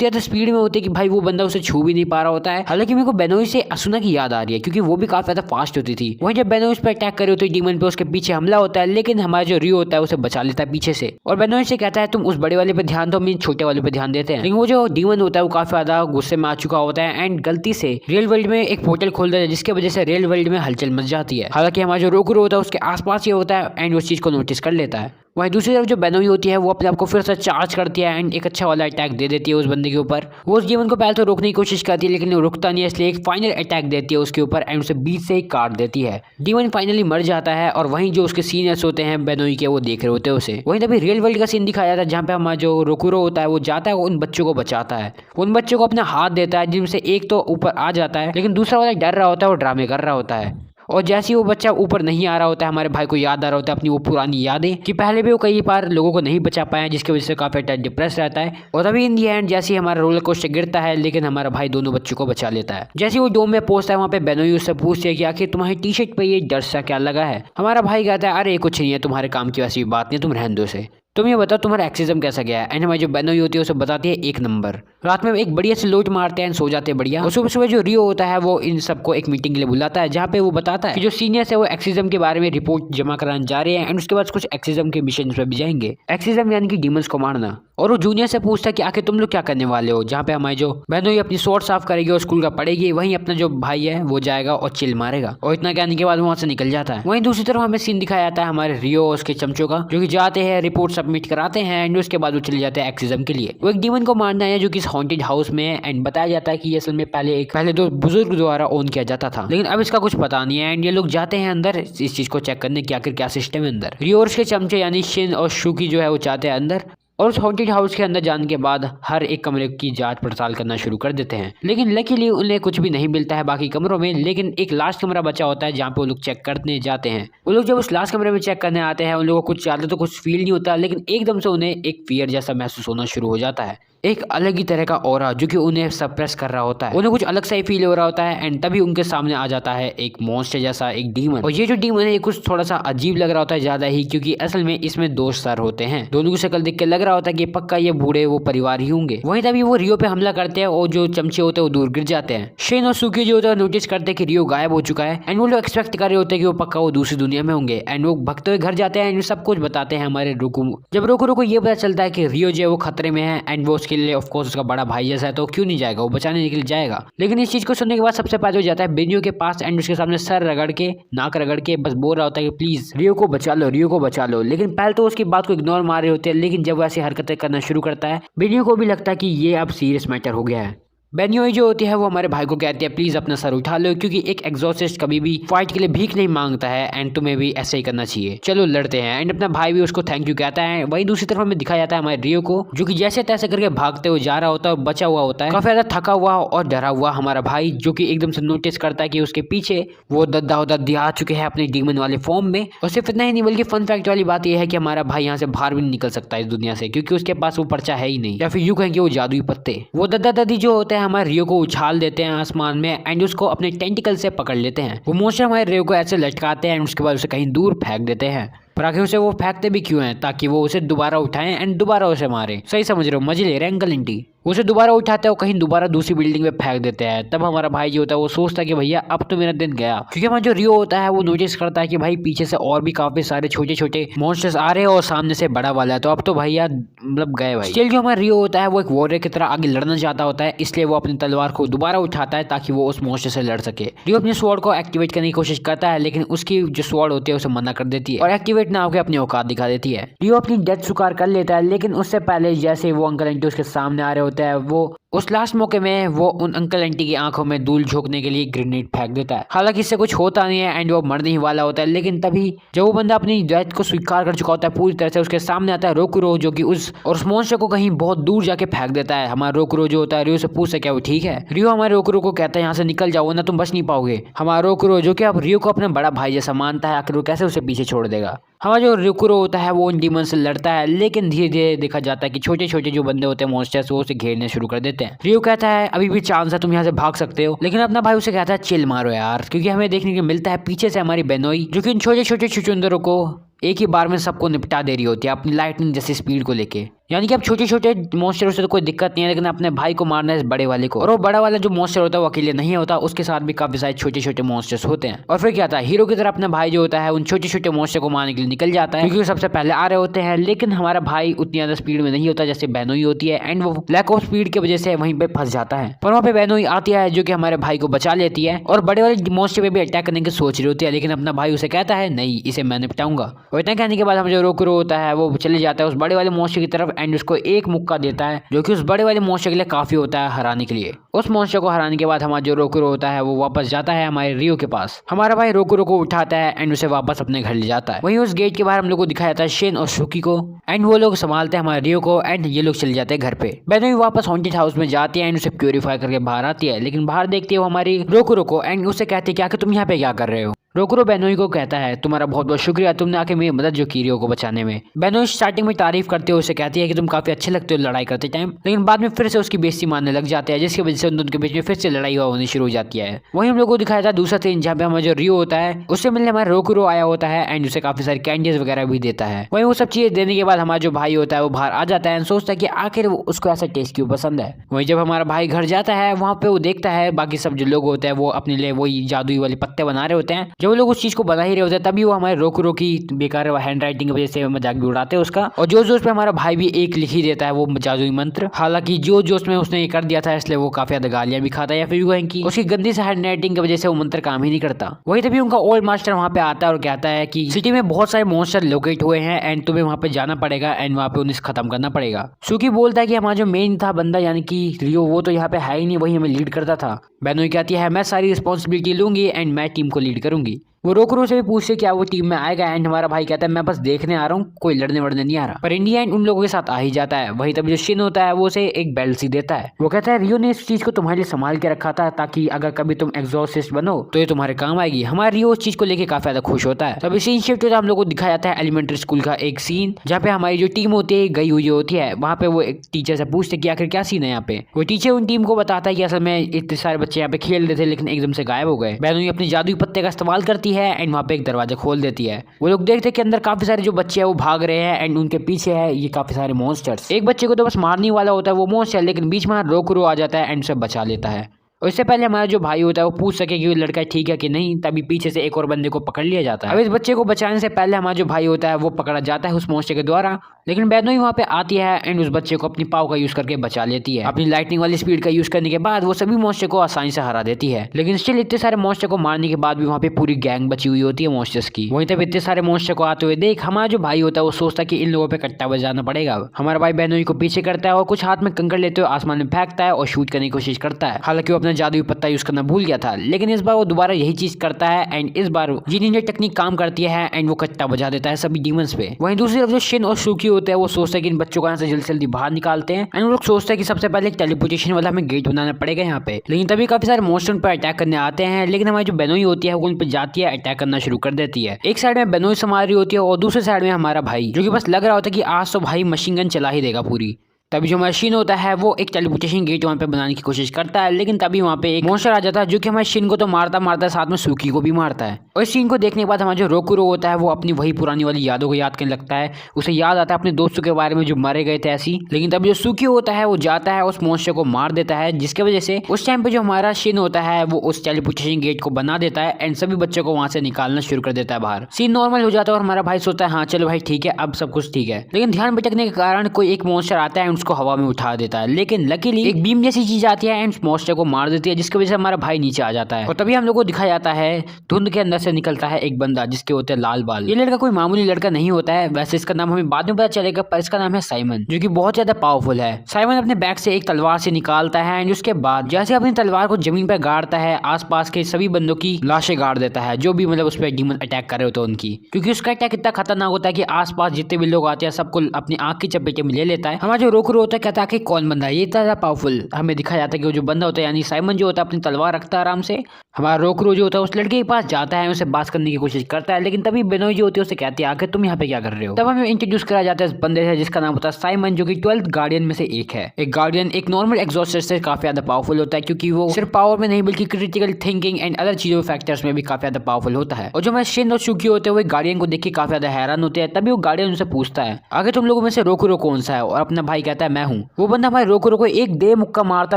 ज़्यादा स्पीड में होती है कि भाई वो बंदा उसे छू भी नहीं पा रहा होता है। हालांकि मेरे को बेनोई से असुना की याद आ रही है क्योंकि वो भी काफी ज्यादा फास्ट होती थी। वहीं जब बेनोई उस पर अटैक करे होते डीमन पे, उसके पीछे हमला होता है, लेकिन हमारा जो रियो होता है उसे बचा लेता है पीछे से और बेनोई से कहता है तुम उस बड़े वाले पे ध्यान दो, हम छोटे वाले पे ध्यान देते हैं। लेकिन वो जो डीमन होता है वो काफी ज्यादा गुस्से में आ चुका होता है एंड गलती से रियल वर्ल्ड में एक पोर्टल खोल देता है जिसकी वजह से रियल वर्ल्ड में हलचल मच जाती है। हालांकि हमारा जो रोकुरो होता है उसके आसपास ही होता है एंड उस चीज को नोटिस कर लेता है। वहीं दूसरी तरफ जो बेनोई होती है वो अपने आप को फिर से चार्ज करती है एंड एक अच्छा वाला अटैक दे देती है उस बंदे के ऊपर। वो उस डीमन को पहले तो रोकने की कोशिश करती है लेकिन वो रुकता नहीं है, इसलिए एक फाइनल अटैक देती है उसके ऊपर एंड उसे बीच से ही काट देती है। डीमन फाइनली मर जाता है और वहीं जो उसके सीनियर्स होते हैं बेनोई के वो देख रहे होते हैं उसे। वहीं तभी रियल वर्ल्ड का सीन दिखाया जाता है जहाँ पे हमारा जो रोकुरो होता है वो जाता है उन बच्चों को बचाता है, उन बच्चों को अपना हाथ देता है जिनमें से एक तो ऊपर आ जाता है लेकिन दूसरा वाला डर रहा होता है, वो ड्रामे कर रहा होता है। और जैसे ही वो बच्चा ऊपर नहीं आ रहा होता है हमारे भाई को याद आ रहा होता है अपनी वो पुरानी यादें कि पहले भी वो कई बार लोगों को नहीं बचा पाया जिसकी वजह से काफी डिप्रेस रहता है। और तभी इन दी एंड जैसे ही हमारा रोलर कोस्टर गिरता है लेकिन हमारा भाई दोनों बच्चों को बचा लेता है। जैसे वो डोम में पहुंचता है वहाँ पे बेनोई उससे पूछते है कि आखिर तुम्हारी टी शर्ट पे ये डर सा क्या लगा है। हमारा भाई कहता है अरे कुछ नहीं है, तुम्हारे काम की वैसी बात नहीं, तुम रहने दो से, तुम ये बताओ तुम्हारा एक्सिज्म कैसा गया है। एंड हमारी जो बेनोई होती है उसे बताती है 1 नंबर। रात में एक बढ़िया से लोट मारते हैं, सो जाते हैं बढ़िया। और सुबह सुबह जो रियो होता है वो इन सबको एक मीटिंग के लिए बुलाता है जहाँ पे वो बताता है कि जो सीनियर्स है वो एक्सिज्म के बारे में रिपोर्ट जमा कराने जा रहे हैं एंड उसके बाद कुछ एक्सिज्म के मिशन पे भी जाएंगे। एक्सिज्म यानी कि डीमंस को मारना। और वो जूनियर से पूछता है कि आखिर तुम लोग क्या करने वाले हो, जहाँ पे हमारी जो बेनोई अपनी स्वॉर्ड साफ करेगी और स्कूल का पढ़ेगी, वहीं अपना जो भाई है वो जाएगा और चिल मारेगा। और इतना कहने के बाद वहाँ से निकल जाता है। वहीं दूसरी तरफ हमें सीन दिखाया जाता है हमारे रियो और उसके चमचों का जो कि जाते हैं रिपोर्ट सबमिट कराते हैं एंड उसके बाद वो चले जाते हैं एक्सिज्म के लिए। वो एक डीमन को मारना है जो कि इस हॉन्टेड हाउस में है एंड बताया जाता है कि ये असल में पहले तो बुजुर्ग द्वारा ओन किया जाता था, लेकिन अब इसका कुछ पता नहीं है एंड ये लोग जाते हैं अंदर इस चीज को चेक करने की आखिर क्या सिस्टम है अंदर। रियो और उसके चमचे यानी शिन और शुकी जो है वो चाहते हैं अंदर और उस हॉन्टेड हाउस के अंदर जाने के बाद हर एक कमरे की जांच पड़ताल करना शुरू कर देते हैं। लेकिन लकीली उन्हें कुछ भी नहीं मिलता है बाकी कमरों में, लेकिन एक लास्ट कमरा बचा होता है जहाँ पे वो लोग चेक करने जाते हैं। वो लोग जब उस लास्ट कमरे में चेक करने आते हैं उन लोगों को कुछ ज़्यादा तो कुछ फील नहीं होता, लेकिन एकदम से उन्हें एक फियर जैसा महसूस होना शुरू हो जाता है, एक अलग ही तरह का ऑरा जो कि उन्हें सप्रेस कर रहा होता है। उन्हें कुछ अलग सा ही फील हो रहा होता है एंड तभी उनके सामने आ जाता है एक मॉन्स्टर जैसा एक डीमन। और ये जो डीमन है ये कुछ थोड़ा सा अजीब लग रहा होता है ज्यादा ही, क्योंकि असल में इसमें 2 सर होते हैं। दोनों की शक्ल देख के लग लग रहा होता है कि पक्का ये बूढ़े वो परिवार ही होंगे। वहीं तभी वो रियो पे हमला करते हैं और जो चमचे होते हैं वो दूर गिर जाते हैं। शेन और सुकी जो होता है नोटिस करते हैं कि रियो गायब हो चुका है एंड वो लोग एक्सपेक्ट कर रहे होते हैं कि वो पक्का वो दूसरी दुनिया में होंगे एंड वो भगते हुए घर जाते हैं एंड सब कुछ बताते हैं हमारे रोकू। जब रोकू को ये पता चलता है कि रियो जो है वो खतरे में है एंड वो उसके लिए ऑफकोर्स उसका बड़ा भाई जैसा है तो क्यों नहीं जाएगा, वो बचाने के लिए जाएगा। लेकिन इस चीज को सुनने के बाद सबसे पहले हो जाता है बेनियो के पास एंड उसके सामने सर रगड़ के नाक रगड़ के बस बोल रहा होता है कि प्लीज रियो को बचा लो, रियो को बचा लो। लेकिन पहले तो उसकी बात को इग्नोर मार रहे होते हैं, लेकिन जब वो ऐसी हरकतें करना शुरू करता है बेनियो को भी लगता है कि ये अब सीरियस मैटर हो गया है। बेनियोई जो होती है वो हमारे भाई को कहती है प्लीज अपना सर उठा लो, क्योंकि एक एग्जॉसिस्ट कभी भी फाइट के लिए भीख नहीं मांगता है एंड तुम्हें भी ऐसा ही करना चाहिए, चलो लड़ते हैं। एंड अपना भाई भी उसको थैंक यू कहता है। वहीं दूसरी तरफ हमें दिखाया जाता है हमारे रियो को जो कि जैसे तैसे करके भागते हुए जा रहा होता है और बचा हुआ होता है, काफी ज्यादा थका हुआ और डरा हुआ हमारा भाई, जो कि एकदम से नोटिस करता है कि उसके पीछे वो दद्दा उद्दी आ चुके हैं अपने डीमन वाले फॉर्म में। और सिर्फ इतना ही नहीं बल्कि फन फैक्ट वाली बात यह है कि हमारा भाई यहाँ से बाहर भी नहीं निकल सकता इस दुनिया से, क्योंकि उसके पास वो पर्चा है ही नहीं, या फिर यूं कहेंगे वो जादुई पत्ते। वो दद्दा दादी जो होते हैं हमारे रियो को उछाल देते हैं आसमान में एंड उसको अपने टेंटिकल से पकड़ लेते हैं। वो मोस्टर हमारे रियो को ऐसे लटकाते हैं एंड उसके बाद उसे कहीं दूर फेंक देते हैं। पर आखिर उसे वो फेंकते भी क्यों हैं? ताकि वो उसे दोबारा उठाएं एंड दोबारा उसे मारे। सही समझ रहे हो, मजे ले रहे हैं अंकल आंटी। उसे दोबारा उठाते हैं और कहीं दोबारा दूसरी बिल्डिंग में फेंक देते हैं। तब हमारा भाई जो होता है वो सोचता है कि भैया अब तो मेरा दिन गया, क्योंकि हमारा जो रियो होता है वो नोटिस करता है कि भाई पीछे से और भी काफी सारे छोटे छोटे मॉन्स्टर्स आ रहे हैं और सामने से बड़ा वाला है, तो अब तो भैया मतलब गए भाई। स्टिल जो हमारा रियो होता है वो एक वॉरियर की तरह आगे लड़ना चाहता होता है, इसलिए वो अपनी तलवार को दोबारा उठाता है ताकि वो उस मॉन्स्टर से लड़ सके। रियो अपने स्वॉर्ड को एक्टिवेट करने की कोशिश करता है, लेकिन उसकी जो स्वॉर्ड होती है उसे मना कर देती है और एक्टिवेट ना होकर अपनी औकात दिखा देती है। रियो अपनी डेथ स्वीकार कर लेता है, लेकिन उससे पहले जैसे वो अंकल आंटी उसके सामने आ रहे होते हैं, वो उस लास्ट मौके में वो उन अंकल आंटी की आंखों में धूल झोंकने के लिए ग्रेनेड फेंक देता है। हालांकि इससे कुछ होता नहीं है एंड वो मरने ही वाला होता है, लेकिन तभी जब वो बंदा अपनी डेथ को स्वीकार कर चुका होता है पूरी तरह से, उसके सामने आता है रोकुरो, जो कि उस मॉन्स्टर को कहीं बहुत दूर जाके फेंक देता है। हमारा रोकुरो जो होता है रियो से पूछता है क्या वो ठीक है। रियो हमारे रोकुरो को कहता है यहाँ से निकल जाओ ना तुम बच नहीं पाओगे। हमारा रोकुरो जो कि अब रियो को अपना बड़ा भाई जैसा मानता है, आखिर वो कैसे उसे पीछे छोड़ देगा। हमारा जो रोकुरो होता है वो उन डीमन से लड़ता है, लेकिन धीरे धीरे देखा जाता है कि छोटे छोटे जो बंदे होते हैं मॉन्स्टर्स वो उसे घेरने शुरू कर देते हैं। रियो कहता है अभी भी चांस है, तुम यहाँ से भाग सकते हो, लेकिन अपना भाई उसे कहता है चिल मारो यार, क्योंकि हमें देखने को मिलता है पीछे से हमारी बेनोई जो कि इन छोटे छोटे चुचुंदरों को एक ही बार में सबको निपटा दे रही होती है अपनी लाइटनिंग जैसी स्पीड को लेके। यानी कि अब छोटे छोटे मॉन्स्टर से तो कोई दिक्कत नहीं है, लेकिन अपने भाई को मारना है इस बड़े वाले को। और वो बड़ा वाला जो मॉन्स्टर होता है वो अकेले नहीं होता, उसके साथ भी काफी सारे छोटे छोटे मॉन्स्टर्स होते हैं। और फिर क्या था, हीरो की तरह अपना भाई जो होता है उन छोटे छोटे मॉन्स्टर को मारने के लिए निकल जाता है, क्योंकि वो सबसे पहले आ रहे होते हैं। लेकिन हमारा भाई उतनी ज्यादा स्पीड में नहीं होता जैसे बेनोई होती है एंड वो लैक ऑफ स्पीड की वजह से वहीं पे फंस जाता है। पर वहाँ पे बेनोई आती है जो कि हमारे भाई को बचा लेती है और बड़े वाले मॉन्स्टर पे भी अटैक करने की सोच रही होती है, लेकिन अपना भाई उसे कहता है नहीं, इसे मैं निपटाऊंगा। और इतना कहने के बाद हम जो रोकुरो होता है वो चले जाता है उस बड़े वाले मॉन्स्टर की तरफ एंड उसको एक मुक्का देता है, जो कि उस बड़े वाले मॉन्स्टर के लिए काफी होता है हराने के लिए। उस मॉन्स्टर को हराने के बाद हमारा जो रोकुरो होता है वो वापस जाता है हमारे रियो के पास। हमारा भाई रोकुरो को उठाता है एंड उसे वापस अपने घर ले जाता है। वहीं उस गेट के बाहर हम लोग को दिखाया जाता है शेन और सुकी को एंड वो लोग संभालते हैं हमारे रियो को एंड ये लोग चले जाते हैं घर पे। बेनोई वापस हॉन्टेड हाउस में जाती है एंड उसे प्यूरिफाई करके बाहर आती है, लेकिन बाहर देखती है वो हमारी रोकुरो को एंड उसे कहती है क्या कि तुम यहाँ पे क्या कर रहे हो। रोकुरो बेनोई को कहता है तुम्हारा बहुत बहुत शुक्रिया, तुमने आके मेरी मदद जो की रियो को बचाने में। बेनोई स्टार्टिंग में तारीफ करते हुए उसे कहती है कि तुम काफी अच्छे लगते हो लड़ाई करते टाइम, लेकिन बाद में फिर से उसकी बेइज्जती मारने लग जाते हैं, जिसकी वजह से उन दोनों के बीच में फिर से लड़ाई होनी शुरू हो जाती है। वहीं हम लोग को दिखाया था दूसरा सीन जहाँ पे हमारा जो रियो होता है उससे मिलने हमारा रोकुरो आया होता है एंड उसे काफी सारी कैंडीज वगैरह भी देता है। वहीं वो सब चीजें देने के बाद हमारा जो भाई होता है वो बाहर आ जाता है एंड सोचता है कि आखिर उसको ऐसा टेस्ट क्यों पसंद है। वहीं जब हमारा भाई घर जाता है वहाँ पे वो देखता है बाकी सब जो लोग होते हैं वो अपने लिए वही जादुई वाले पत्ते बना रहे होते हैं। जब वो लोग उस चीज को बना ही रहे होते हैं तभी वो हमारे रोकुरो की बेकार हैंड राइटिंग की वजह से मजाक भी उड़ाते हैं उसका, और जोश जोश पे हमारा भाई भी एक लिख ही देता है वो जादुई मंत्र। हालांकि जोश जोश में उसने ये कर दिया था इसलिए वो काफी ज्यादा गालियां भी खाता है, या फिर कि उसकी गंदी से हैंड राइटिंग की वजह से वो मंत्र काम ही नहीं करता। वही तभी उनका ओल्ड मास्टर वहाँ पे आता है और कहता है कि सिटी में बहुत सारे मॉन्स्टर लोकेट हुए हैं एंड तुम्हें वहाँ पे जाना पड़ेगा एंड वहाँ पे उन्हें खत्म करना पड़ेगा। सुकी बोलता है कि हमारा जो मेन था बंदा यानी कि रियो वो तो यहाँ पे है ही नहीं, वही हमें लीड करता था। बेनोई कहती है मैं सारी रिस्पॉन्सिबिलिटी लूंगी एंड मैं टीम को लीड करूंगी। वो रोकुरो से भी पूछते क्या वो टीम में आएगा एंड हमारा भाई कहता है मैं बस देखने आ रहा हूँ, कोई लड़ने वड़ने नहीं आ रहा। पर इंडिया एंड उन लोगों के साथ आ ही जाता है। वही तभी जो शिन होता है वो उसे एक बेल्ट सी देता है। वो कहता है रियो ने इस चीज को तुम्हारे लिए संभाल के रखा था ताकि अगर कभी तुम एग्जॉसिस्ट बनो तो ये तुम्हारे काम आएगी। हमारा रियो उस चीज को लेकर काफी ज्यादा खुश होता है। तभी सीन शिफ्ट होता है, हम लोग को दिखाया जाता है एलिमेंट्री स्कूल का एक सीन जहाँ पे हमारी जो टीम होती है गई हुई होती है। वहाँ पे वो एक टीचर से पूछते कि आखिर क्या सीन है यहाँ पे। वो टीचर उन टीम को बताता है कि असल में इतने सारे बच्चे यहाँ पे खेल रहे थे लेकिन एकदम से गायब हो गए। बेनोई अपनी जादुई पत्ते का इस्तेमाल करती है एंड वहाँ पे एक दरवाजा खोल देती है। वो लोग देखते हैं कि अंदर काफी सारे जो बच्चे हैं वो भाग रहे हैं एंड उनके पीछे है ये काफी सारे मॉन्स्टर्स। एक बच्चे को तो बस मारने वाला होता है वो मॉन्स्टर, लेकिन बीच में रोकुरो आ जाता है एंड उसे बचा लेता है। और इससे पहले हमारा जो भाई होता है वो पूछ सके कि वो लड़का ठीक है कि नहीं, तभी पीछे से एक और बंदे को पकड़ लिया जाता है। अब इस बच्चे को बचाने से पहले हमारा जो भाई होता है वो पकड़ा जाता है उस मॉन्स्टर के द्वारा, लेकिन बेनोई वहाँ पे आती है एंड उस बच्चे को अपनी पाव का यूज करके बचा लेती है। अपनी लाइटनिंग वाली स्पीड का यूज करने के बाद वो सभी मॉन्स्टर को आसानी से हरा देती है। लेकिन स्टिल इतने सारे मॉन्स्टर को मारने के बाद भी वहाँ पे पूरी गैंग बची हुई होती है मॉन्स्टर्स की। वहीं तब इतने सारे मॉन्स्टर को आते हुए देख हमारा जो भाई होता है वो सोचता है कि इन लोगों पे कट्टा बजाना पड़ेगा। हमारा भाई बेनोई को पीछे करता है और कुछ हाथ में कंकड़ लेते हुए आसमान में फेंकता है और शूट करने की कोशिश करता है। हालांकि वो अपना जादुई पत्ता यूज करना भूल गया था, लेकिन इस बार वो दोबारा यही चीज करता है एंड इस बार ये निंजा टेक्निक काम करती है एंड वो कट्टा बजा देता है सभी डीमंस पे। वहीं दूसरी तरफ जो शिन और सुकी होते हैं वो सोचते हैं कि इन बच्चों को यहाँ से जल्दी जल्दी बाहर निकालते हैं एंड वो लोग सोचते हैं कि सबसे पहले टेलीपोर्टेशन वाला हमें गेट बनाना पड़ेगा यहाँ पे। लेकिन तभी काफी सारे मॉन्स्टर पर अटैक करने आते हैं, लेकिन हमारी जो बेनोई होती है वो उन पर जाती है, अटैक करना शुरू कर देती है। एक साइड में बेनोई संभाल रही होती है और दूसरे साइड में हमारा भाई, जो कि बस लग रहा होता है कि आज तो भाई मशीन गन चला ही देगा पूरी। तभी जो हमारा शिन होता है वो एक टेलीपोर्टेशन गेट वहाँ पे बनाने की कोशिश करता है, लेकिन तभी वहाँ पे एक मॉन्स्टर आ जाता है जो कि हमारे शिन को तो मारता मारता साथ में सुकी को भी मारता है। और इस सीन को देखने के बाद हमारा जो रोकुरो होता है वो अपनी वही पुरानी वाली यादों को याद करने लगता है। उसे याद आता है अपने दोस्तों के बारे में जो मारे गए थे ऐसी। लेकिन तभी जो सुकी होता है वो जाता है उस मॉन्स्टर को मार देता है, जिसकी वजह से उस टाइम पे जो हमारा शिन होता है वो उस टेलीपोर्टेशन गेट को बना देता है एंड सभी बच्चों को वहां से निकालना शुरू कर देता है बाहर। सीन नॉर्मल हो जाता है और हमारा भाई सोचता है हाँ चलो भाई ठीक है अब सब कुछ ठीक है। लेकिन ध्यान भटकने के कारण कोई एक मॉन्स्टर आता है उसको हवा में उठा देता है, लेकिन लकीली एक बीम जैसी चीज आती है एंड मॉन्स्टर को मार देती है, जिसकी वजह से हमारा भाई नीचे आ जाता है। और तभी हम लोग को दिखाया जाता है धुंध के अंदर से निकलता है एक बंदा जिसके होते हैं लाल बाल। ये लड़का कोई मामूली लड़का नहीं होता है, वैसे इसका नाम हमें बाद में पता चलेगा, पर इसका नाम है साइमन, जो कि बहुत ज्यादा पावरफुल है। साइमन अपने बैग से एक तलवार से निकालता है एंड उसके बाद जैसे अपनी तलवार को जमीन पर गाड़ता है आसपास के सभी बंदों की लाशें गाड़ देता है, जो भी मतलब उस पर डीमन अटैक कर रहे होते हैं उनकी। क्योंकि उसका अटैक इतना खतरनाक होता है कि आसपास जितने भी लोग आते हैं सबको अपनी आंख की चपेटे में ले लेता है। हमारा जो रोकुरो होता है कहता है कि कौन बंदा है ये इतना पावरफुल। हमें दिखाया जाता है कि वो जो बंदा होता है यानी साइमन जो होता है अपनी तलवार रखता है आराम से। हमारा रोकुरो जो होता है उस लड़के के पास जाता है, उसे बात करने की कोशिश करता है, लेकिन तभी बेनोई जो होती है उसे कहती है आखिर तुम यहाँ पे क्या कर रहे हो। तब हमें इंट्रोड्यूस करा जाता है इस बंदे से जिसका नाम होता है साइमन, जो कि 12th गार्डियन में से एक है। एक गार्डियन एक नॉर्मल एग्जॉस्टर से काफी ज्यादा पावरफुल होता है, क्योंकि वो सिर्फ पावर में नहीं बल्कि क्रिटिकल थिंकिंग एंड अदर चीजों फैक्टर्स में भी काफी ज्यादा पावरफुल होता है। और जो हमारे शिन और सुकी होते हैं वो गार्डियन को देख के काफी ज्यादा हैरान होते हैं। तभी वो गार्डियन उनसे पूछता है आगे तुम लोगों में से रोकुरो कौन सा है, और अपना भाई कहता है मैं हूँ। वो बंदा हमारे रोकुरो को एक दे मुक्का मारता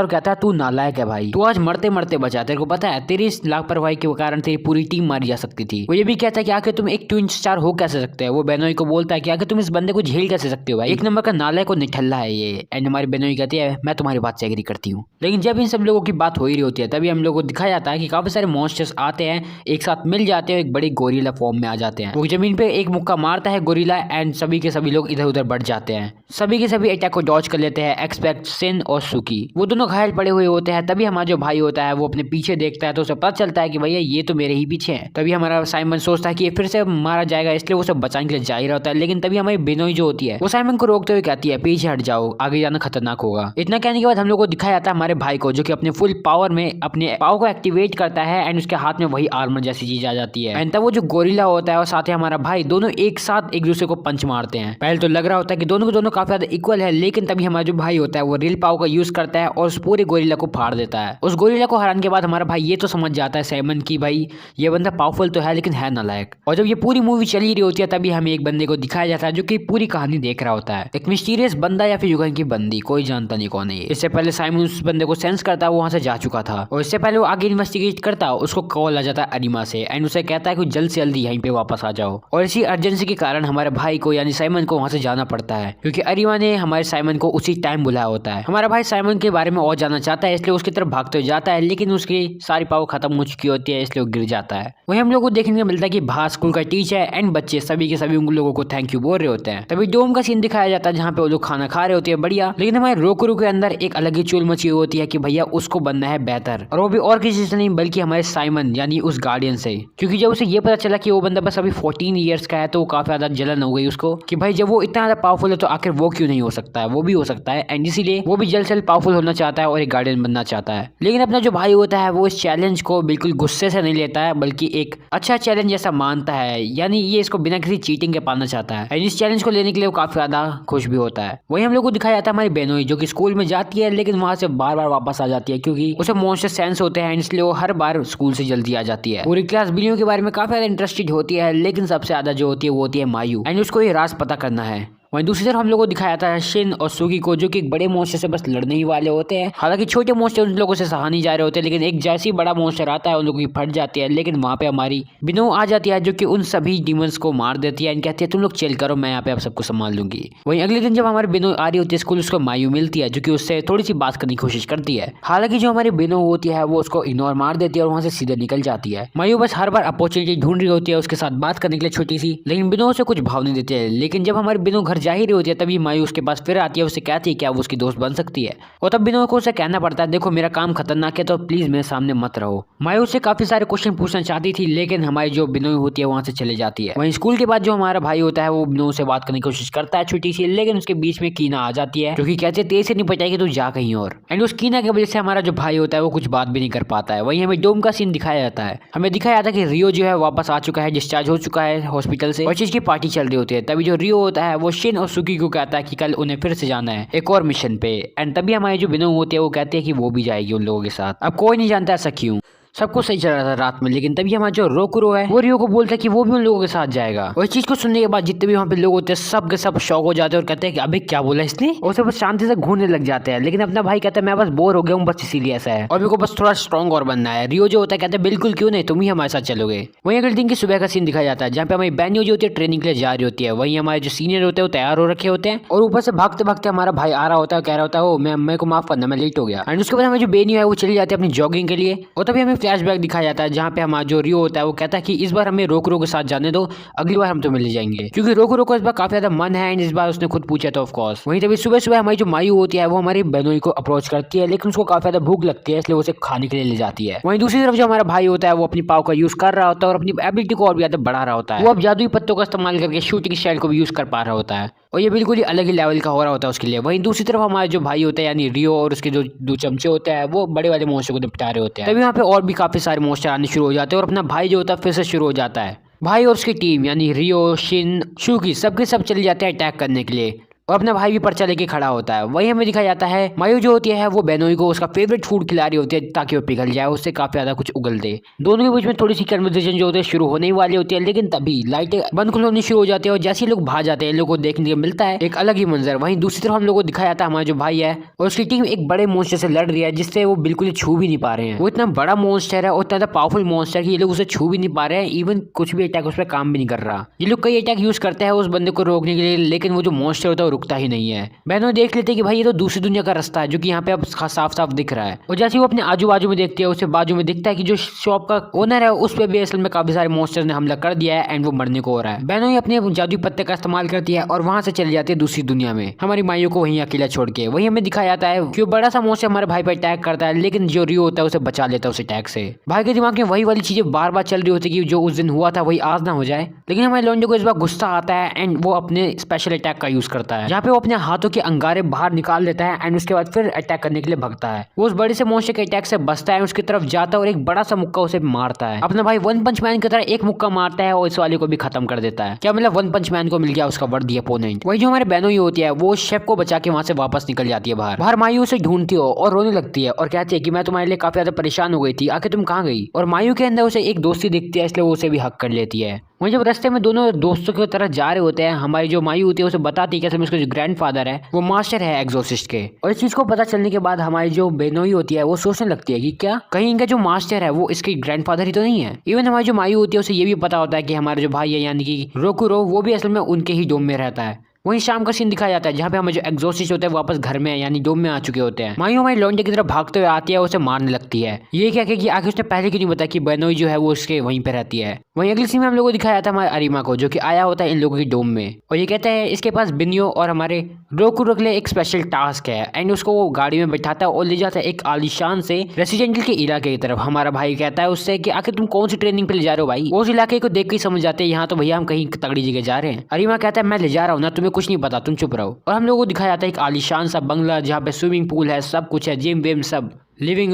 और कहता है तू नालायक है भाई, तू आज मरते मरते बचा, तेरे को पता है तेरी इस लापरवाही के कारण तेरी पूरी टीम मारी जा सकती थी। वो ये भी कहता है कि आखिर तुम एक ट्विन स्टार हो कैसे सकते हो। वो बेनोई को बोलता है कि आखिर तुम इस बंदे को झेल कैसे सकते हो भाई, एक नंबर का नालायक और निठल्ला है ये। एंड हमारी बेनोई कहती है मैं तुम्हारी बात से एग्री करती हूँ। लेकिन जब इन सब लोगों की बात हो ही रही होती है तभी हम लोगों को दिखाया जाता है कि काफी सारे मॉन्स्टर्स आते हैं, एक साथ मिल जाते हैं, एक बड़ी गोरिल्ला फॉर्म में आ जाते हैं। वो जमीन पे एक मुक्का मारता है गोरिल्ला एंड सभी के सभी लोग इधर उधर बढ़ जाते हैं। सभी के सभी अटैक को डॉज कर लेते हैं एक्सपेक्ट शिन और सुकी। वो दोनों घायल पड़े हुए होते हैं। तभी हमारा जो भाई होता है वो अपने पीछे देखता है तो उसे पता चलता है कि भैया ये तो मेरे ही पीछे है। तभी हमारा साइमन सोचता है कि ये फिर से मारा जाएगा, इसलिए वो सब बचाने के लिए जा ही रहा होता है। लेकिन तभी हमारी बेनोई जो होती है वो साइमन को रोकते हुए कहती है पीछे हट जाओ, आगे जाना खतरनाक होगा। इतना कहने के बाद हम लोग को दिखाया जाता है हमारे भाई को, जो कि अपने फुल पावर में अपने पावर को एक्टिवेट करता है एंड उसके हाथ में वही आर्मर जैसी चीज आ जाती है। एंड तब वो जो गोरिल्ला होता है और साथ ही हमारा भाई दोनों एक साथ एक दूसरे को पंच मारते हैं। पहले तो लग रहा होता है कि दोनों को दोनों काफी ज्यादा इक्वल है, लेकिन तभी हमारा जो भाई होता है वो रियल पावर का यूज करता है और उस पूरे गोरिल्ला को फाड़ देता है। उस गोरिल्ला को हराने के बाद हमारा भाई ये तो समझ जाता है साइमन की भाई ये बंदा पावरफुल तो है लेकिन है नालायक। और जब ये पूरी मूवी चली रही होती है तभी हमें एक बंदे को दिखाया जाता है जो कि पूरी कहानी देख रहा होता है। एक मिस्टीरियस बंदा या फिर युगन की बंदी, कोई जानता नहीं कौन है ये। इससे पहले साइमन उस बंदे को सेंस करता है, वो वहां से जा चुका था। और इससे पहले वो आगे इन्वेस्टिगेट करता, उसको कॉल आ जाता है अरिमा से एंड उसे कहता है कि जल्द से जल्दी यहीं पे वापस आ जाओ। और इसी अर्जेंसी के कारण हमारे भाई को यानी साइमन को वहां से जाना पड़ता है, क्योंकि अरिमा ने हमारे साइमन को उसी टाइम बुलाया होता है। हमारा भाई साइमन के बारे में और जानना चाहता है, इसलिए उसकी तरफ भागते हुए जाता है, लेकिन उसकी सारी पावर खत्म हो चुकी होती है, इसलिए वो गिर जाता है। वहीं हम लोग को देखने को मिलता है कि बाहर स्कूल का टीचर एंड बच्चे सभी के सभी उन लोगों को थैंक यू बोल रहे होते हैं। तभी डोम का सीन दिखाया जाता है जहाँ पे वो लोग खाना खा रहे होते हैं बढ़िया, लेकिन हमारे रोकुरो के अंदर एक अलग ही चूल मची होती है कि भैया उसको बनना है बेहतर, और वो भी और किसी से नहीं बल्कि हमारे साइमन यानी उस गार्डियन से। क्योंकि जब उसे ये पता चला कि वो बंदा बस अभी 14 ईयर्स का है तो वो काफी ज्यादा जलन हो गई उसको कि भाई जब वो इतना ज्यादा पावरफुल है तो आखिर वो क्यों नहीं हो सकता है, वो भी हो सकता है, एंड इसीलिए वो भी जल्द से जल्द पावरफुल होना चाहता है और एक गार्डियन बनना चाहता है। लेकिन अपना जो भाई होता है वो इस चैलेंज को बिल्कुल गुस्से से नहीं लेता है, बल्कि एक अच्छा चैलेंज जैसा मानता है, यानी ये इसको बिना किसी चीटिंग के पाना चाहता है। एंड इस चैलेंज को लेने के लिए वो काफी ज्यादा खुश भी होता है। वही हम लोग को दिखाया जाता है हमारी बेनोई, जो कि स्कूल में जाती है लेकिन वहां से बार बार वापस आ जाती है क्योंकि उसे मॉन्स्टर सेंस होते हैं, इसलिए वो हर बार स्कूल से जल्दी आ जाती है। पूरी क्लास बिलियों के बारे में काफी ज्यादा इंटरेस्टेड होती है, लेकिन सबसे ज्यादा जो होती है वो होती है मायू, एंड उसको ये राज पता करना है। वहीं दूसरी तरफ हम लोगों को दिखाया जाता है शिन और सुगी को, जो कि एक बड़े मॉन्स्टर से बस लड़ने ही वाले होते हैं। हालांकि छोटे मॉन्स्टर उन लोगों से सहा नहीं जा रहे होते, लेकिन एक जैसी बड़ा मॉन्स्टर आता है उन लोगों की फट जाती है। लेकिन वहां पे हमारी बिनो आ जाती है, जो कि उन सभी डीमंस को मार देती है एंड कहती है तुम लोग चिल करो, मैं यहाँ पे आप सबको संभाल लूंगी। वहीं अगले दिन जब हमारी बिनो आ रही होती है स्कूल, उसको मायू मिलती है जो कि उससे थोड़ी सी बात करने की कोशिश करती है। हालांकि जो हमारी बिनो होती है वो उसको इग्नोर मार देती है और वहां से सीधे निकल जाती है। मायू बस हर बार अपॉर्चुनिटी ढूंढ रही होती है उसके साथ बात करने के लिए छोटी सी, लेकिन बिनो उसे कुछ भाव नहीं देती है। लेकिन जब हमारी बिनो घर जा ही रही होती है तभी मायू उसके पास फिर आती है, उससे कहती है क्या वो उसकी दोस्त बन सकती है। और तब बिनो को उसे कहना पड़ता है देखो मेरा काम खतरनाक है तो प्लीज मेरे सामने मत रहो। मायू उससे काफी सारे क्वेश्चन पूछना चाहती थी, लेकिन हमारी जो बिनो होती है वहां से चले जाती है। वहीं स्कूल के बाद जो हमारा भाई होता है वो बिनो से बात करने की कोशिश करता है छोटी सी, लेकिन उसके बीच में कीना आ जाती है जो कि कहते हैं तेज से नहीं बचाएगी तो जा कहीं और। एंड उस कीना की वजह से हमारा जो भाई होता है वो कुछ बात भी नहीं कर पाता है। वहीं हमें डोम का सीन दिखाया जाता है। हमें दिखाया जाता है कि रियो जो है वापस आ चुका है, डिस्चार्ज हो चुका है हॉस्पिटल से, और चीज की पार्टी चल रही होती है। तभी जो रियो होता है वो शिन और सुकी को कहता है कि कल उन्हें फिर से जाना है एक और मिशन पे। एंड तभी हमारी जो बिनो होती है वो कहती है कि वो भी जाएगी उन लोगों के साथ। अब कोई नहीं जानता ऐसा क्यों, सब कुछ सही चल रहा था रात में, लेकिन तभी हमारा जो रोकुरो है वो रियो को बोलता है कि वो भी उन लोगों के साथ जाएगा। और इस चीज को सुनने के बाद जितने भी वहाँ पे लोग होते हैं सब के सब शॉक हो जाते हैं और कहते हैं कि अबे क्या बोला इसने, और सब बस शांति से घूरने लग जाते हैं। लेकिन अपना भाई कहता है मैं बस बोर हो गया हूँ बस इसीलिए ऐसा है और मेरे को बस थोड़ा स्ट्रॉन्ग और बनना है। रियो जो होता है कहता है बिल्कुल क्यों नहीं, तुम ही हमारे साथ चलोगे। वहीं अगले दिन की सुबह का सीन दिखाया जाता है जहाँ पे हमारी बहनियों जो होती है ट्रेनिंग के लिए जा रही होती है। वहीं हमारे जो सीनियर होते हैं वो तैयार हो रखे होते हैं और ऊपर से भागते भागते हमारा भाई आ रहा होता है, कह रहा होता है ओ मैं मेरे को माफ करना मैं लेट हो गया। एंड उसके बाद हमारी जो बहनियों है वो चली जाती है अपनी जॉगिंग के लिए। और तभी हमें फ्लैशबैक दिखाया जाता है जहाँ पे हमारा जो रियो होता है वो कहता है कि इस बार हमें रोकुरो के साथ जाने दो, अगली बार हम तुम्हें ले जाएंगे, क्योंकि रोकुरो को इस बार काफी ज्यादा मन है एंड इस बार उसने खुद पूछा था ऑफ कोर्स। वहीं तभी सुबह सुबह हमारी जो मायू होती है वो हमारी बहनोई को अप्रोच करती है, लेकिन उसको काफी ज्यादा भूख लगती है इसलिए वो उसे खाने के लिए ले जाती है। वहीं दूसरी तरफ जो हमारा भाई होता है वो अपनी पाव का यूज कर रहा होता है और अपनी एबिलिटी को और भी ज्यादा बढ़ा रहा होता है। वो अब जादुई पत्तों का इस्तेमाल करके शूटिंग स्टाइल को भी यूज कर पा रहा होता है और ये बिल्कुल ही अलग ही लेवल का हो रहा होता है उसके लिए। वहीं दूसरी तरफ हमारे जो भाई होता है यानी रियो और उसके जो दो चमचे होते हैं वो बड़े वाले मॉन्स्टर को निपटा रहे होते हैं। तभी वहाँ पे और भी काफी सारे मॉन्स्टर आने शुरू हो जाते हैं और अपना भाई जो होता है फिर से शुरू हो जाता है। भाई और उसकी टीम यानी रियो, शिन, शुकी सबके सब चले जाते हैं अटैक करने के लिए और अपना भाई भी पर्चा लेके खड़ा होता है। वही हमें दिखाया जाता है मायू जो होती है वो बेनोई को उसका फेवरेट फूड खिला रही होती है ताकि वो पिघल जाए, उससे काफी ज्यादा कुछ उगल दे। दोनों के बीच में थोड़ी सी कन्वर्सेशन जो होती है शुरू होने ही वाली होती है, लेकिन तभी लाइटें बंद खुल होनी शुरू हो जाती है और जैसे ही लोग भाग जाते हैं लोगों को देखने को मिलता है एक अलग ही मंजर। वहीं दूसरी तरफ हम लोग को दिखाया जाता है हमारा जो भाई है और उसकी टीम एक बड़े मॉन्स्टर से लड़ रही है जिससे वो बिल्कुल छू भी नहीं पा रहे हैं। वो इतना बड़ा मॉन्स्टर है और इतना ज्यादा पावरफुल मॉन्स्टर कि ये लोग उसे छू भी नहीं पा रहे हैं, इवन कुछ भी अटैक उस पर काम भी नहीं कर रहा। ये लोग कई अटैक यूज करते हैं उस बंदे को रोकने के लिए, लेकिन वो जो मॉन्स्टर होता है वो रुकता ही नहीं है। बहनों देख लेते कि भाई ये तो दूसरी दुनिया का रास्ता है जो कि यहाँ पे अब साफ साफ दिख रहा है। और जैसे वो अपने आजू बाजू में देखती है उससे बाजू में दिखता है कि जो शॉप का ओनर है उस पर भी असल में काफी सारे मॉन्स्टर्स ने हमला कर दिया है एंड वो मरने को हो रहा है। बहनों ही अपने जादुई पत्ते का इस्तेमाल करती है और वहां से चली जाती है दूसरी दुनिया में हमारी माइयों को वहीं अकेला छोड़ के। वही हमें दिखाया जाता है कि बड़ा सा मॉन्स्टर हमारे भाई पर अटैक करता है, लेकिन जो रियो होता है उसे बचा लेता है उस अटैक से। भाई के दिमाग में वही वाली चीजें बार बार चल रही होती है कि जो उस दिन हुआ था वही आज ना हो जाए। लेकिन हमारे लौंडे को इस बार गुस्सा आता है एंड वो अपने स्पेशल अटैक का यूज करता है जहाँ पे वो अपने हाथों के अंगारे बाहर निकाल देता है एंड उसके बाद फिर अटैक करने के लिए भगता है। वो उस बड़े से मॉन्स्टर के अटैक से बचता है, उसकी तरफ जाता है और एक बड़ा सा मुक्का उसे मारता है। अपना भाई वन पंच मैन की तरह एक मुक्का मारता है और इस वाले को भी खत्म कर देता है। क्या मतलब वन पंच मैन को मिल गया उसका वर्दी अपोनेंट। वही जो हमारे बहनों ही होती है वो शेफ को बचा के वहां से वापस निकल जाती है बाहर मायू उसे ढूंढती हो और रोने लगती है और कहती है कि मैं तुम्हारे लिए काफी ज्यादा परेशान हो गई थी, आखिर तुम कहाँ गई। और मायू के अंदर उसे एक दोस्ती दिखती है इसलिए वो उसे भी हक कर लेती है। वहीं जब रास्ते में दोनों दोस्तों की तरफ जा रहे होते हैं हमारी जो मायू होती है उसे बताती है कि उसका जो ग्रैंडफादर है वो मास्टर है एग्जॉर्सिस्ट के। और इस चीज को पता चलने के बाद हमारी जो बेनोई होती है वो सोचने लगती है कि क्या कहीं इनका जो मास्टर है वो इसके ग्रैंडफादर ही तो नहीं है। इवन हमारी जो मायू होती है उसे ये भी पता होता है कि हमारा जो भाई है यानी कि रोकुरो वो भी असल में उनके ही डोम में रहता है। वहीं शाम का सीन दिखाया जाता है जहाँ पे हमें जो एग्जॉर्सिस्ट होते हैं वापस घर में यानी डोम में आ चुके होते हैं। मायू हमारी लौंडे की तरफ भागते हुए आती है, उसे मारने लगती है। ये क्या कि आखिर उसने पहले क्यों नहीं बताया कि बेनोई जो है वो उसके वहीं पे रहती है। वहीं अगली सीन में हम लोगों को दिखाया था हमारे अरीमा को, जो कि आया होता है इन लोगों की डोम में, और ये कहता है इसके पास बिनियो और हमारे रोकुरो के लिए एक स्पेशल टास्क है। एंड उसको वो गाड़ी में बैठाता है और ले जाता है एक आलीशान से रेसिडेंटल के इलाके की तरफ। हमारा भाई कहता है उससे कि आखिर तुम कौन सी ट्रेनिंग पे ले जा रहे हो भाई। वो उस इलाके को देख के समझ जाते हैं यहाँ तो भैया हम कहीं तगड़ी जगह जा रहे हैं। अरीमा कहता है मैं ले जा रहा हूँ ना, तुम्हें कुछ नहीं पता, तुम चुप रहो। और हम लोगों को दिखाया जाता है एक आलीशान सा बंगला जहाँ पे स्विमिंग पूल है, सब कुछ है, जिम विम सब, लिविंग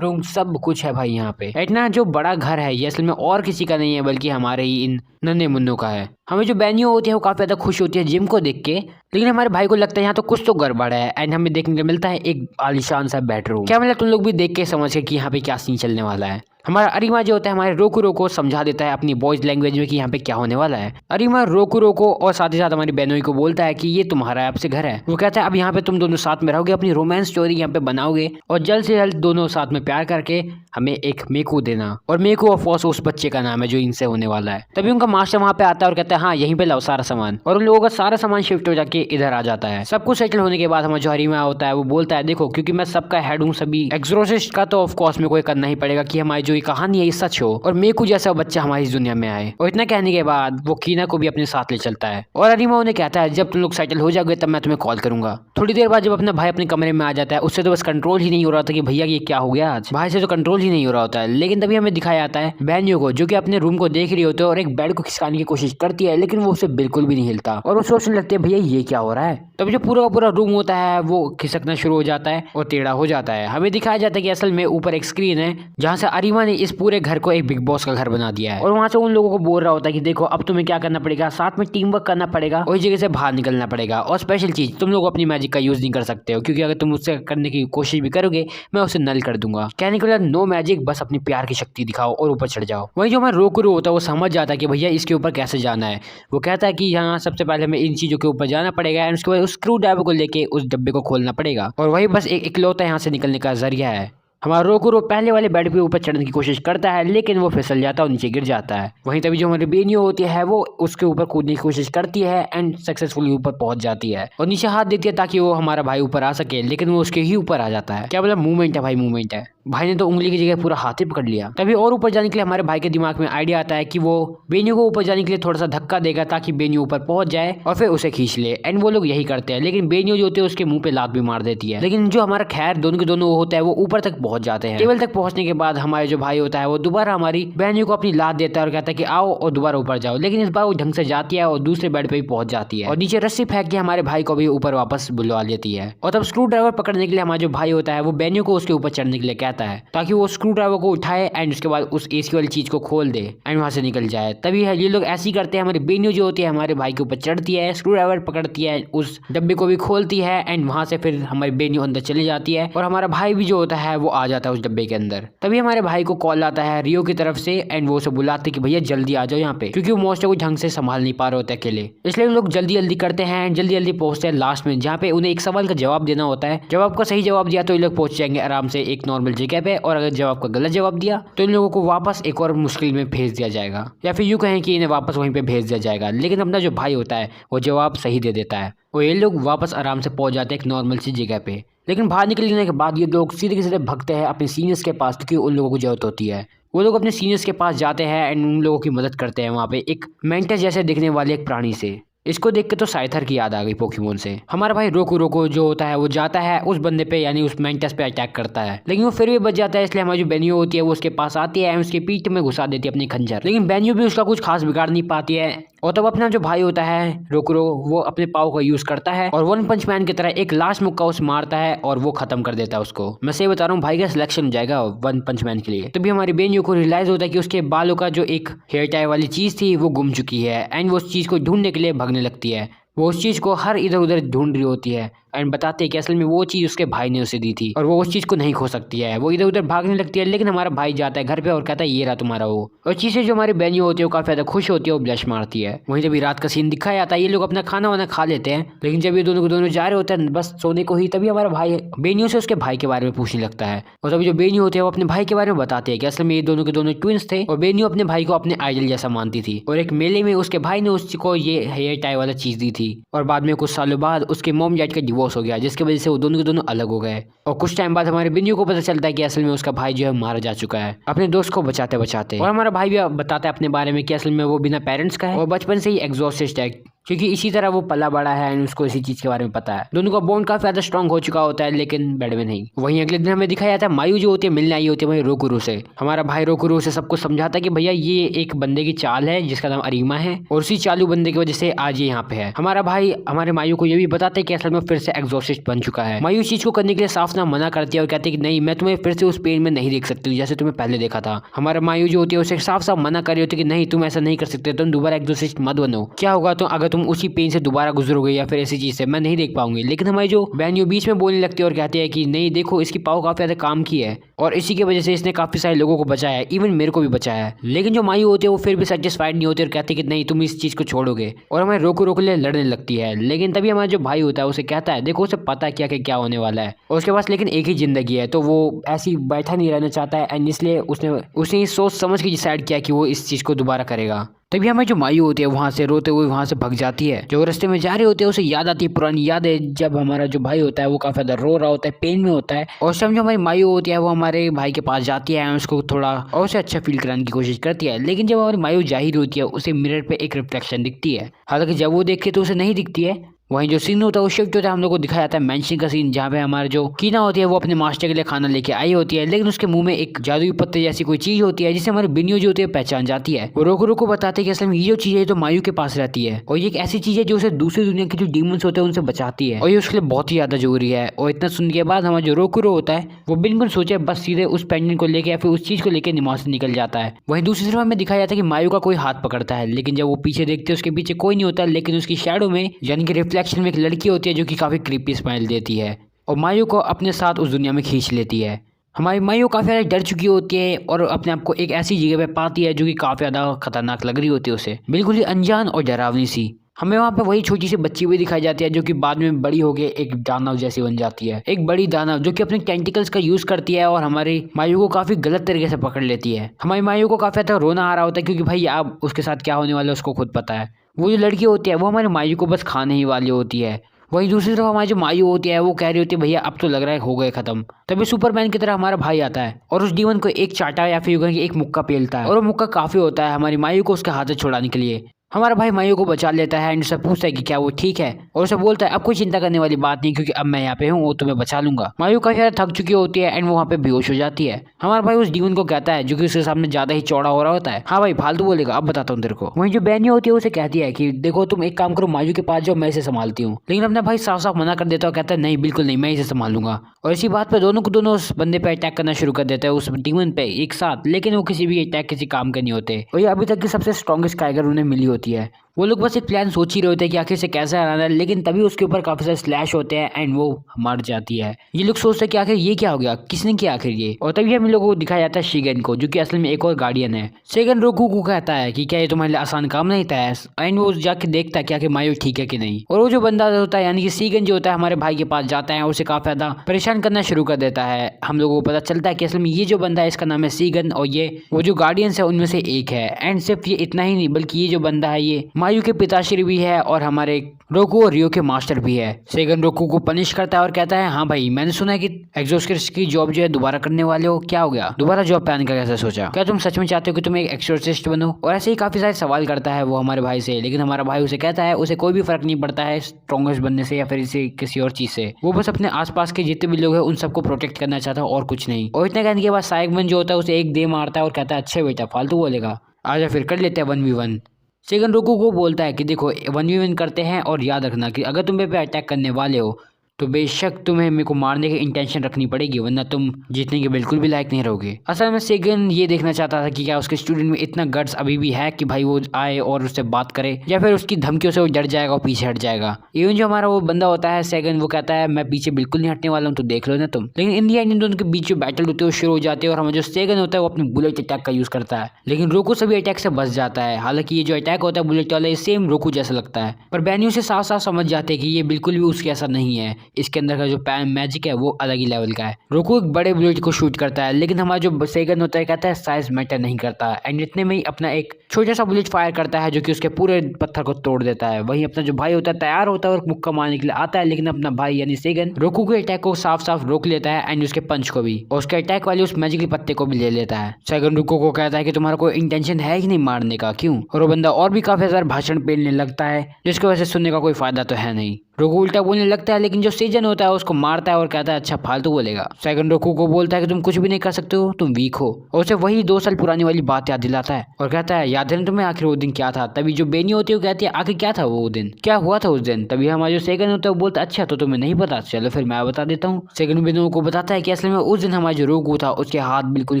रूम सब कुछ है भाई। यहाँ पे इतना जो बड़ा घर है ये असल में और किसी का नहीं है बल्कि हमारे ही इन नन्हे मुन्नों का है। हमें जो बेनियो होती है वो काफी ज्यादा खुश होती है जिम को देख के, लेकिन हमारे भाई को लगता है यहाँ तो कुछ तो गड़बड़ है। एंड हमें देखने को मिलता है एक आलीशान सा बेडरूम। क्या मतलब तुम लोग भी देख के समझ के कि यहाँ पे क्या सीन चलने वाला है। हमारा अरीमा जो होता है हमारे रोकुरो को समझा देता है अपनी बॉयज लैंग्वेज में कि यहाँ पे क्या होने वाला है। अरीमा रोकुरो को और साथ ही साथ हमारी बेनोई को बोलता है कि ये तुम्हारा आपसे घर है। वो कहता है अब यहाँ पे तुम दोनों साथ में रहोगे, अपनी रोमांस स्टोरी यहाँ पे बनाओगे और जल्द से जल्द दोनों साथ में प्यार करके हमें एक मेकू देना। और मेकू ऑफ कोर्स उस बच्चे का नाम है जो इनसे होने वाला है। तभी उनका मास्टर वहाँ पे आता है और कहता है हाँ यहीं पे लाओ सारा सामान, और उन लोगों का सारा सामान शिफ्ट हो जाके इधर आ जाता है। सब कुछ सेटल होने के बाद हमारा जो अरीमा होता है वो बोलता है देखो क्योंकि मैं सबका हेड हूँ सभी एक्सोर्सिस्ट का, तो ऑफ कोर्स में कोई करना ही पड़ेगा कि हमारी जो ये कहानी है ये सच हो और मेकू जैसा बच्चा हमारी इस दुनिया में आए। और इतना कहने के बाद वो कीना को भी अपने साथ ले चलता है और अरीमा उन्हें कहता है जब तुम लोग सेटल हो जाओगे तब मैं तुम्हें कॉल करूंगा। थोड़ी देर बाद जब अपना भाई अपने कमरे में आ जाता है उससे तो बस कंट्रोल ही नहीं हो रहा था कि भैया ये क्या हो गया आज, भाई से तो कंट्रोल ही नहीं हो रहा होता है। लेकिन तभी हमें दिखाया जाता है बेनियो को जो कि अपने रूम को देख रही होती है और एक बेड को खिसकाने की कोशिश करती है, लेकिन वो उसे बिल्कुल भी नहीं हिलता और वो सोचने लगती है भैया ये क्या हो रहा है। तभी जो पूरा का पूरा रूम होता है वो खिसकना शुरू हो जाता है और टेढ़ा हो जाता है। हमें दिखाया जाता है कि असल में ऊपर एक स्क्रीन है जहाँ से अरीमा ने इस पूरे घर को एक बिग बॉस का घर बना दिया है और वहाँ से उन लोगों को बोल रहा होता है कि देखो अब तुम्हें क्या करना पड़ेगा, साथ में टीम वर्क करना पड़ेगा और इस जगह से बाहर निकलना पड़ेगा। और स्पेशल चीज तुम लोग अपनी मैजिक का यूज नहीं कर सकते हो क्योंकि अगर तुम उससे करने की कोशिश भी करोगे मैं उसे नल कर दूंगा। कहने के लिए नो मैजिक, बस अपनी प्यार की शक्ति दिखाओ और ऊपर चढ़ जाओ। वही जो हमारा रोकुरो होता है वो समझ जाता है कि भैया इसके ऊपर कैसे जाना है। वो कहता है कि यहाँ सबसे पहले हमें इन चीजों के ऊपर जाना पड़ेगा एंड उसके बाद उस स्क्रू ड्राइवर को लेके उस डब्बे को खोलना पड़ेगा और वही बस एक इकलौता यहाँ से निकलने का जरिया है। हमारा रोकुरो पहले वाले बेड पे ऊपर चढ़ने की कोशिश करता है लेकिन वो फिसल जाता है और नीचे गिर जाता है। वहीं तभी जो हमारी बेनियो होती है वो उसके ऊपर कूदने की कोशिश करती है एंड सक्सेसफुली ऊपर पहुंच जाती है और नीचे हाथ देती है ताकि वो हमारा भाई ऊपर आ सके, लेकिन वो उसके ही ऊपर आ जाता है। क्या मतलब मूवमेंट है भाई, मूवमेंट है। भाई ने तो उंगली की जगह पूरा हाथ ही पकड़ लिया। तभी और ऊपर जाने के लिए हमारे भाई के दिमाग में आइडिया आता है कि वो बेनियो को ऊपर जाने के लिए थोड़ा सा धक्का देगा ताकि बेनियो ऊपर पहुंच जाए और फिर उसे खींच ले। एंड वो लोग यही करते हैं लेकिन बेनियो जो होती है उसके मुंह पे लात भी मार देती है। लेकिन जो हमारा खैर दोनों के दोनों होता है वो ऊपर तक पहुंच जाते हैं। टेबल तक पहुंचने के बाद हमारे जो भाई होता है वो दोबारा हमारी बेनियो को अपनी लात देता है और कहता है कि आओ और दोबारा ऊपर जाओ, लेकिन इस बार वो ढंग से जाती है और दूसरे बेड पे भी पहुंच जाती है और नीचे रस्सी फेंक के हमारे भाई को भी ऊपर वापस बुलवा लेती है। और तब स्क्रू ड्राइवर पकड़ने के लिए हमारा जो भाई होता है वो बेनियो को उसके ऊपर चढ़ने के लिए कहता है ताकि वो स्क्रू ड्राइवर को उठाए एंड उसके बाद उस एसी वाली चीज को खोल दे एंड वहां से निकल जाए। तभी है ये लोग ऐसे ही करते हैं। हमारी बेनियो जो होती है हमारे भाई के ऊपर चढ़ती है, स्क्रू ड्राइवर पकड़ती है, उस डब्बे को भी खोलती है एंड वहां से फिर हमारी बेनियो अंदर चली जाती है और हमारा भाई भी जो होता है वो आ जाता है उस डब्बे के अंदर। तभी हमारे भाई को कॉल आता है रियो की तरफ से एंड वो उसे बुलाते कि भैया जल्दी आ जाओ यहाँ पे, क्योंकि वो मोस्टर को ढंग से संभाल नहीं पा रहे होते अकेले। इसलिए लोग जल्दी जल्दी करते हैं एंड जल्दी जल्दी पहुंचते हैं लास्ट में जहाँ पे उन्हें एक सवाल का जवाब देना होता है। जवाब का सही जवाब दिया तो ये लोग पहुंच जाएंगे आराम से एक नॉर्मल जगह पे, और अगर जवाब का गलत जवाब दिया तो इन लोगों को वापस एक और मुश्किल में भेज दिया जाएगा, या फिर यूँ कहें कि इन्हें वापस वहीं पे भेज दिया जाएगा। लेकिन अपना जो भाई होता है वो जवाब सही दे देता है और ये लोग वापस आराम से पहुंच जाते हैं एक नॉर्मल सी जगह पे। लेकिन बाहर निकलने के बाद ये लोग सीधे सीधे भगते हैं अपने सीनियर्स के पास क्योंकि उन लोगों को जरूरत होती है। वो लोग अपने सीनियर्स के पास जाते हैं एंड उन लोगों की मदद करते हैं वहाँ पे एक मेंटस जैसे दिखने वाले एक प्राणी से। इसको देख के तो साइथर की याद आ गई पोकेमोन से। हमारा भाई रोको जो होता है वो जाता है उस बंदे पे यानी उस मेंटस पे अटैक करता है, लेकिन वो फिर भी बच जाता है। इसलिए हमारी जो बेनियो होती है वो उसके पास आती है, उसके पीठ में घुसा देती है अपनी खंजर, लेकिन बेनियो भी उसका कुछ खास बिगाड़ नहीं पाती है। और तब अपना जो भाई होता है रोकुरो वो अपने पाव का यूज करता है और वन पंच मैन की तरह एक लास्ट मुक्का उसे मारता है और वो खत्म कर देता है उसको। मैं सही बता रहा हूँ, भाई का सिलेक्शन हो जाएगा वन पंच मैन के लिए। तभी हमारी बेनियो को रियलाइज होता है कि उसके बालों का जो एक हेयर टाई वाली चीज थी वो गुम चुकी है एंड वो उस चीज को ढूंढने के लिए भागने लगती है। वो उस चीज को हर इधर उधर ढूंढ रही होती है एंड बताते हैं कि असल में वो चीज उसके भाई ने उसे दी थी और वो उस चीज को नहीं खो सकती है। वो इधर उधर भागने लगती है, लेकिन हमारा भाई जाता है घर पे और कहता है ये रहा तुम्हारा वो। और चीजें जो हमारी बेनियो होती है वो काफी ज्यादा खुश होती है और ब्लश मारती है। वहीं जब रात का सीन दिखाया जाता है ये लोग अपना खाना वाना खा लेते हैं, लेकिन जब ये दोनों को दोनों जा रहे होते हैं बस सोने को ही, तभी हमारा भाई बेनियो से उसके भाई के बारे में पूछने लगता है। और तभी जो बेनियो होते हैं वो अपने भाई के बारे में बताते हैं कि असल में ये दोनों के दोनों ट्विंस थे और बेनियो अपने भाई को अपने आइडल जैसा मानती थी और एक मेले में उसके भाई ने उसको ये हेयर टाई वाला चीज दी थी और बाद में कुछ सालों बाद उसके मॉम डैड का डिवोर्स डिवोर्स हो गया, जिसकी वजह से वो दोनों के दोनों अलग हो गए। और कुछ टाइम बाद हमारे बिन्नी को पता चलता है कि असल में उसका भाई जो है मारा जा चुका है अपने दोस्त को बचाते बचाते। और हमारा भाई भी बताता है अपने बारे में कि असल में वो बिना पेरेंट्स का है और बचपन से ही एग्जॉस्टेड है, क्योंकि इसी तरह वो पला बड़ा है एंड उसको इसी चीज के बारे में पता है। दोनों का बॉन्ड काफी ज्यादा स्ट्रॉन्ग हो चुका होता है, लेकिन बेड में नहीं। वहीं अगले दिन हमें दिखाया जाता है मायू जो होती है मिलने आई होती है वही रोकुरो से। हमारा भाई रोकुरो से सबको समझाता है कि भैया ये एक बंदे की चाल है जिसका नाम अरीमा है और उसी चालू बंदे की वजह से आज ये यहाँ पे है। हमारा भाई हमारे मायू को ये भी बताता है कि असल में फिर से एग्जॉस्टेड बन चुका है। मायू इस चीज को करने के लिए साफ ना मना करती है और कहती है कि नहीं, मैं तुम्हें फिर से उस पेन में नहीं देख सकती जैसे तुम्हें पहले देखा था। हमारा मायू जो होती है उसे साफ साफ मना कर रही होती है कि नहीं, तुम ऐसा नहीं कर सकते, तुम दोबारा एग्जॉस्टेड मत बनो। क्या होगा तो अगर तुम उसी पेन से दोबारा गुजरोगे या फिर ऐसी चीज से, मैं नहीं देख पाऊंगी। लेकिन हमारी जो बहन बीच में बोलने लगती है और कहती है कि नहीं देखो, इसकी पाव काफी ज्यादा काम की है और इसी की वजह से इसने काफी सारे लोगों को बचाया है, इवन मेरे को भी बचाया है। लेकिन जो मायू होती है वो फिर भी सेटिस्फाइड नहीं होती और कहती है कि नहीं, तुम इस चीज को छोड़ोगे और हमें रोको रोको ले लड़ने लगती है। लेकिन तभी हमारा जो भाई होता है उसे कहता है देखो, उसे पता क्या कि क्या होने वाला है और उसके पास लेकिन एक ही जिंदगी है, तो वो ऐसी बैठा नहीं रहना चाहता है एंड इसलिए उसने सोच समझ के डिसाइड किया कि वो इस चीज को दोबारा करेगा। तभी हमें जो मायू होती है वहाँ से रोते हुए वहाँ से भग जाती है। जो रास्ते में जा रहे होते हैं उसे याद आती है पुरानी यादें, जब हमारा जो भाई होता है वो काफी ज्यादा रो रहा होता है, पेन में होता है। और समझो हमारी मायू होती है वो हमारे भाई के पास जाती है, उसको थोड़ा और उसे अच्छा फील कराने की कोशिश करती है। लेकिन जब हमारी मायू जाहिर होती है उसे मिरर पे एक रिफ्लेक्शन दिखती है, हालांकि जब वो देखे तो उसे नहीं दिखती है। वहीं जो सीन होता है वो शिफ्ट होता है, हम लोग को दिखाया जाता है मेंशन का सीन, जहाँ पे हमारे जो कीना होती है वो अपने मास्टर के लिए खाना लेके आई होती है, लेकिन उसके मुंह में एक जादुई पत्ते जैसी कोई चीज होती है जिसे हमारी बिनियो जो होती है पहचान जाती है। वो रोको रोको बताते हैं कि असल में ये जो चीज है तो मायू के पास रहती है और ये एक ऐसी चीज है जो उसे दूसरी दुनिया के जो डीमंस होते हैं उनसे बचाती है और ये उसके लिए बहुत ही ज्यादा जरूरी है। और इतना सुनने के बाद हमारा जो रोकुरो होता है वो बिल्कुल सोचे बस सीधे उस पेंडेंट को लेके या फिर उस चीज को लेकर निमाज से निकल जाता है। वहीं दूसरी तरफ हमें दिखाया जाता है कि मायू का कोई हाथ पकड़ता है, लेकिन जब वो पीछे देखते हैं उसके पीछे कोई नहीं होता, लेकिन उसकी शैडो में यानी कि रिफ्लेक्शन में एक लड़की होती है जो कि काफी क्रीपी स्माइल देती है और मायू को अपने साथ उस दुनिया में खींच लेती है। हमारी मायू काफी ज्यादा डर चुकी होती है और अपने आप को एक ऐसी जगह पे पाती है जो कि काफी ज्यादा खतरनाक लग रही होती है उसे, बिल्कुल ही अनजान और डरावनी सी। हमें वहाँ पे वही छोटी सी बच्ची भी दिखाई जाती है जो कि बाद में बड़ी होकर एक दानव जैसी बन जाती है, एक बड़ी दानव जो कि अपने टेंटिकल्स का यूज करती है और हमारी मायू को काफी गलत तरीके से पकड़ लेती है। हमारी मायू को काफी ज्यादा रोना आ रहा होता है क्योंकि भाई अब उसके साथ क्या होने वाला है उसको खुद पता है। वो जो लड़की होती है वो हमारी मायू को बस खाने ही वाली होती है। वहीं दूसरी तरफ हमारी जो मायू होती है वो कह रही होती है भैया अब तो लग रहा है हो गए खत्म। तभी सुपरमैन की तरह हमारा भाई आता है और उस डीमन को एक चाटा या फिर एक मुक्का पेलता है और वो मुक्का काफी होता है हमारी मायू को उसके हाथ से छुड़ाने के लिए। हमारा भाई मायू को बचा लेता है एंड उससे पूछता है कि क्या वो ठीक है और उसे बोलता है अब कोई चिंता करने वाली बात नहीं क्योंकि अब मैं यहाँ पे हूँ, वो तुम्हें बचा लूंगा। मायू काफी ज्यादा थक चुकी होती है एंड वो वहाँ पे बेहोश हो जाती है। हमारा भाई उस डीमन को कहता है जो कि उसके सामने ज्यादा ही चौड़ा हो रहा होता है, हाँ भाई फालतू बोलेगा, अब बताता हूँ तेरे को। वहीं जो बहनी होती है उसे कहती है कि देखो तुम एक काम करो, मायू के पास जाओ, मैं इसे संभालती हूँ। लेकिन अपना भाई साफ साफ मना कर देता है और कहता है नहीं बिल्कुल नहीं, मैं इसे संभालूंगा। और इसी बात पर दोनों को दोनों उस बंदे पे अटैक करना शुरू कर देता है, उस डीमन पे एक साथ। लेकिन वो किसी भी अटैक किसी काम के नहीं होते और ये अभी तक की सबसे स्ट्रॉन्गेस्ट टाइगर उन्हें मिली होती है। वो लोग बस एक प्लान सोच ही रहे होते हैं कि आखिर से कैसे हराना है, लेकिन तभी उसके ऊपर काफी सारे स्लैश होते हैं एंड वो मर जाती है। ये लोग सोचते हैं कि आखिर ये क्या हो गया, किसने किया आखिर ये। और तभी हम लोगों को दिखाया जाता है शिगन को जो कि असल में एक और गार्डियन है। शिगन रोकू को कहता है कि क्या ये तुम्हारे लिए आसान काम नहीं था एंड वो जाके देखता है कि आखिर मायू ठीक है कि नहीं। और वो जो बंदा होता है यानी कि शिगन जो होता है हमारे भाई के पास जाता है और उसे काफी ज्यादा परेशान करना शुरू कर देता है। हम लोगों को पता चलता है कि असल में ये जो बंदा है इसका नाम है शिगन और ये वो जो गार्डियंस है उनमें से एक है। एंड सिर्फ ये इतना ही नहीं बल्कि ये जो बंदा है ये मायू के पिताश्री भी है और हमारे रोकू और रियो के मास्टर भी है। सेगन रोकू को पनिश करता है और कहता है हाँ भाई मैंने सुना है कि एक्सोर्सिस्ट की जॉब जो है दोबारा करने वाले हो, क्या हो गया, दोबारा जॉब पे आने का कैसे सोचा, क्या तुम सच में चाहते हो कि तुम एक एक्सोर्सिस्ट बनो। और ऐसे ही काफी सारे सवाल करता है वो हमारे भाई से, लेकिन हमारा भाई उसे कहता है उसे कोई भी फर्क नहीं पड़ता है स्ट्रॉन्गेस्ट बनने से या फिर इसे किसी और चीज से, वो बस अपने आसपास के जितने भी लोग हैं उन सबको प्रोटेक्ट करना चाहता है और कुछ नहीं। और इतना कहने के बाद साइगमन जो होता है उसे एक दे मारता है और कहता है अच्छा बेटा फालतू बोलेगा, आजा फिर कर लेते हैं 1v1। सेगन रोकू को बोलता है कि देखो 1v1 करते हैं और याद रखना कि अगर तुम मेरे पे अटैक करने वाले हो तो बेशक तुम्हें मेरे को मारने की इंटेंशन रखनी पड़ेगी, वरना तुम जीतने के बिल्कुल भी लायक नहीं रहोगे। असल में सेगन ये देखना चाहता था कि क्या उसके स्टूडेंट में इतना गट्स अभी भी है कि भाई वो आए और उससे बात करे या फिर उसकी धमकियों से वो डर जाएगा और पीछे हट जाएगा। इवन जो हमारा वो बंदा होता है सेगन वो कहता है मैं पीछे बिल्कुल नहीं हटने वाला हूँ, तो देख लो ना तुम। लेकिन इन दी एंड इन दोनों के बीच जो बैटल होती है वो शुरू हो जाती है और हमारा जो सेगन होता है वो अपने बुलेट अटैक का यूज करता है, लेकिन रोकू सभी अटैक से बच जाता है। हालांकि ये जो अटैक होता है बुलेट वाला ये सेम रोकू जैसा लगता है, पर बैनियो से साफ साफ समझ जाते हैं कि ये बिल्कुल भी उसके ऐसा नहीं है, इसके अंदर का जो मैजिक है वो अलग ही लेवल का है। रोकू एक बड़े बुलेट को शूट करता है, लेकिन हमारा जो सेगन होता है कहता है साइज मैटर नहीं करता, एंड इतने में ही अपना एक छोटा सा बुलेट फायर करता है जो कि उसके पूरे पत्थर को तोड़ देता है। वहीं अपना जो भाई होता है तैयार होता है और मुक्का मारने के लिए आता है, लेकिन अपना भाई यानी सेगन रोकू के अटैक को साफ साफ रोक लेता है एंड उसके पंच को भी, और उसके अटैक वाले उस मैजिकल पत्ते को भी ले लेता है। सेगन रोकू को कहता है कि तुम्हारा कोई इंटेंशन है ही नहीं मारने का, क्यों? और वो बंदा और भी काफी सारे भाषण पेलने लगता है जिसकी वजह से सुनने का कोई फायदा तो है नहीं। रोकू उल्टा बोलने लगता है, लेकिन जो सेजन होता है उसको मारता है और कहता है अच्छा फालतू बोलेगा। सेगन रोकू को बोलता है कि तुम कुछ भी नहीं कर सकते हो, तुम वीक हो, और उसे वही 2 साल पुरानी वाली बात याद दिलाता है और कहता है याद है ना तुम्हें आखिर वो दिन क्या था? तभी जो बेनी होती है वो कहती है आखिर क्या था वो दिन, क्या हुआ था उस दिन? तभी हमारा जो सेगन होता है वो बोलता है अच्छा तो तुम्हें नहीं पता, चलो फिर मैं बता देता हूँ। सेगन बेनों को बताता है कि असल में उस दिन हमारा जो रोकू था उसके हाथ बिल्कुल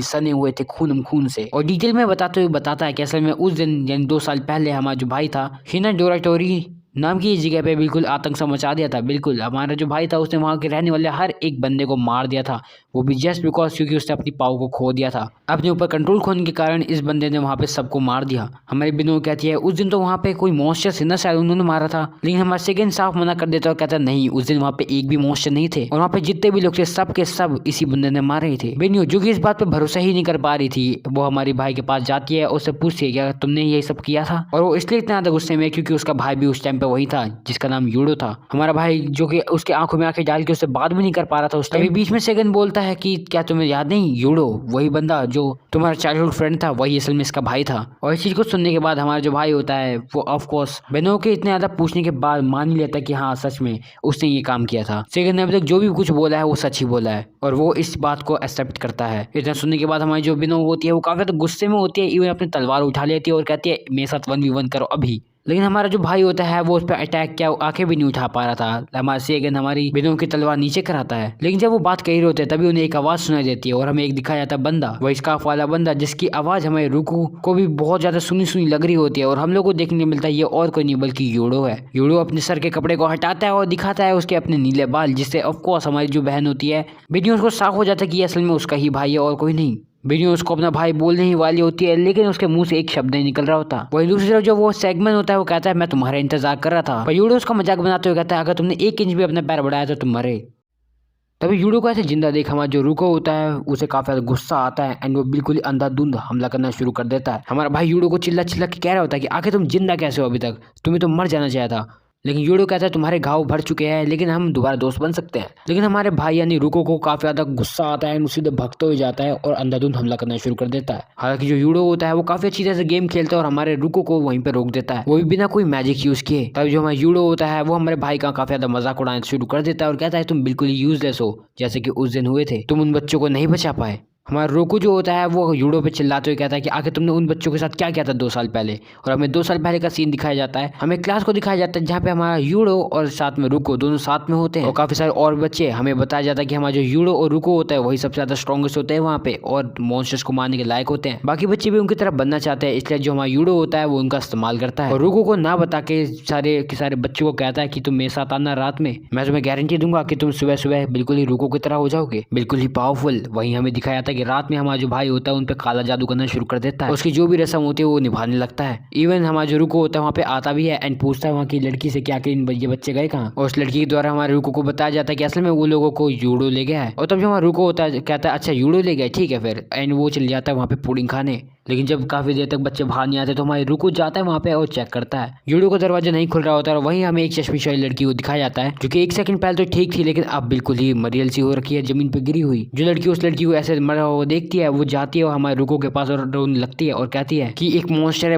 सने हुए थे खून से, और डिटेल में बताते हुए बताता है कि असल में उस दिन यानी 2 साल पहले हमारा जो भाई था हिना डोराटोरी नाम की इस जगह पे बिल्कुल आतंक सा मचा दिया था। बिल्कुल हमारा जो भाई था उसने वहाँ के रहने वाले हर एक बंदे को मार दिया था, वो भी जस्ट बिकॉज क्योंकि उसने अपनी पाव को खो दिया था। अपने ऊपर कंट्रोल खोने के कारण इस बंदे ने वहाँ पे सबको मार दिया। हमारी बिनो कहती है उस दिन तो वहाँ पे कोई मॉन्स्टर से ना शायद उन्होंने मारा था, लेकिन हमारा सेकंड साफ मना कर देता और कहता नहीं उस दिन वहाँ पे एक भी मॉन्स्टर नहीं थे, और वहाँ पे जितने भी लोग थे सब के सब इसी बंदे ने मारे ही थे। बेनियो जो कि इस बात पे भरोसा ही नहीं कर पा रही थी, वो हमारी भाई के पास जाती है और उससे पूछती है क्या तुमने यही सब किया था? और वो इसलिए इतना ज्यादा गुस्से में क्योंकि उसका भाई भी उस टाइम पे वही था जिसका नाम यूडो था। हमारा भाई जो कि उसके आंखों में आंखें डाल के उससे बात भी नहीं कर पा रहा था उस टाइम। बीच में सेगन बोलता है कि क्या तुम्हें याद नहीं, यूडो वही बंदा जो तुम्हारा चाइल्डहुड फ्रेंड था वही असल में इसका भाई था। और इस चीज को सुनने के बाद हमारा जो भाई होता है वो ऑफ कोर्स बेनो के इतने ज्यादा पूछने के बाद मान ही लेता है कि हाँ सच में उसने ये काम किया था। सेगन ने अभी तक जो भी कुछ बोला है वो सच ही बोला है और वो इस बात को एक्सेप्ट करता है। इतना सुनने के बाद हमारी जो बेनो होती है वो काफी गुस्से में होती है, इवन अपनी तलवार उठा लेती है और कहती है मेरे साथ 1v1 करो अभी। लेकिन हमारा जो भाई होता है वो उस पर अटैक किया, आंखें भी नहीं उठा पा रहा था। हमारे सेगन हमारी बिनो की तलवार नीचे कराता है, लेकिन जब वो बात कह रहे होते हैं तभी उन्हें एक आवाज सुनाई देती है और हमें एक दिखाया जाता है बंदा, वही स्कार्फ वाला बंदा जिसकी आवाज हमें रुकू को भी बहुत ज्यादा सुनी सुनी लग रही होती है। और हम लोग को देखने को मिलता है ये और कोई नहीं बल्कि यूडो है। यूडो अपने सर के कपड़े को हटाता है और दिखाता है उसके अपने नीले बाल, जिससे ऑफकोर्स हमारी जो बहन होती है बिनो उसको साफ हो जाता है कि असल में उसका ही भाई है और कोई नहीं। बिनी उसको अपना भाई बोलने ही वाली होती है, लेकिन उसके मुंह से एक शब्द नहीं निकल रहा होता। वहीं दूसरी तरफ जो वो सेगमेंट होता है वो कहता है मैं तुम्हारा इंतजार कर रहा था, पर यूडो उसका मजाक बनाते हुए कहता है अगर तुमने 1 इंच भी अपना पैर बढ़ाया तो तुम मरे। तभी यूडो को ऐसे जिंदा देख हमारा जो रुको होता है उसे काफी ज्यादा गुस्सा आता है एंड वो बिल्कुल अंधाधुंध हमला करना शुरू कर देता है। हमारा भाई यूडो को चिल्ला चिल्ला के कह रहा होता है कि आखिर तुम जिंदा कैसे हो, अभी तक तुम्हें तो मर जाना चाहिए था। लेकिन यूडो कहता है तुम्हारे घाव भर चुके हैं लेकिन हम दोबारा दोस्त बन सकते हैं। लेकिन हमारे भाई यानी रुको को काफी ज्यादा गुस्सा आता है, सीधे भगते हुए जाता है और अंधाधुंध हमला करना शुरू कर देता है। हालांकि जो यूडो होता है वो काफी अच्छी तरह से गेम खेलता है और हमारे रुको को वहीं पे रोक देता है, वो भी बिना कोई मैजिक यूज किए। तब जो हमारा यूडो होता है वो हमारे भाई का काफी ज्यादा मजाक उड़ाना शुरू कर देता है और कहता है तुम बिल्कुल ही यूजलेस हो, जैसे कि उस दिन हुए थे, तुम उन बच्चों को नहीं बचा पाए। हमारा रोकू जो होता है वो यूडो पे चिल्लाते हुए कहता है कि आखिर तुमने उन बच्चों के साथ क्या किया था 2 साल पहले। और हमें 2 साल पहले का सीन दिखाया जाता है, हमें क्लास को दिखाया जाता है जहाँ पे हमारा यूडो और साथ में रुको दोनों साथ में होते हैं और काफी सारे और बच्चे। हमें बताया जाता है कि हमारा जो यूडो और रुको होता है वही सबसे ज्यादा स्ट्रॉन्गेस्ट होते हैं वहाँ पे और मॉन्स्टर्स को मारने के लायक होते हैं। बाकी बच्चे भी उनकी तरफ बनना चाहते हैं, इसलिए जो हमारा यूडो होता है वो उनका इस्तेमाल करता है और रुको को ना बता के सारे बच्चों को कहता है कि तुम मेरे साथ आना रात में, मैं तुम्हें गारंटी दूंगा कि तुम सुबह सुबह बिल्कुल ही रुको की तरह हो जाओगे, बिल्कुल ही पावरफुल। वहीं हमें दिखाया जाता है कि रात में हमारा जो भाई होता है उन पे काला जादू करना शुरू कर देता है, उसकी जो भी रस्म होती है वो निभाने लगता है। इवन हमारा जो रुको होता है वहाँ पे आता भी है एंड पूछता है वहाँ की लड़की से क्या ये बच्चे गए कहाँ, और उस लड़की के द्वारा हमारे रुको को बताया जाता है कि असल में वो लोगों को यूडो ले गया है। और तब जो हमारा रुको होता है कहता है अच्छा यूडो ले गया ठीक है फिर, एंड वो चल जाता है वहाँ पे पुडिंग खाने। लेकिन जब काफी देर तक बच्चे बाहर नहीं आते तो हमारे रुको जाता है वहाँ पे और चेक करता है, यूडो का दरवाजा नहीं खुल रहा होता है और वहीं हमें एक चश्मिश वाली लड़की को दिखाया जाता है जो कि 1 सेकंड पहले तो ठीक थी लेकिन अब बिल्कुल ही मरियल सी हो रखी है, जमीन पे गिरी हुई। जो लड़की उस लड़की को ऐसे मरा हुआ देखती है वो जाती है और हमारे रुको के पास और रोने लगती है और कहती है कि एक मॉन्स्टर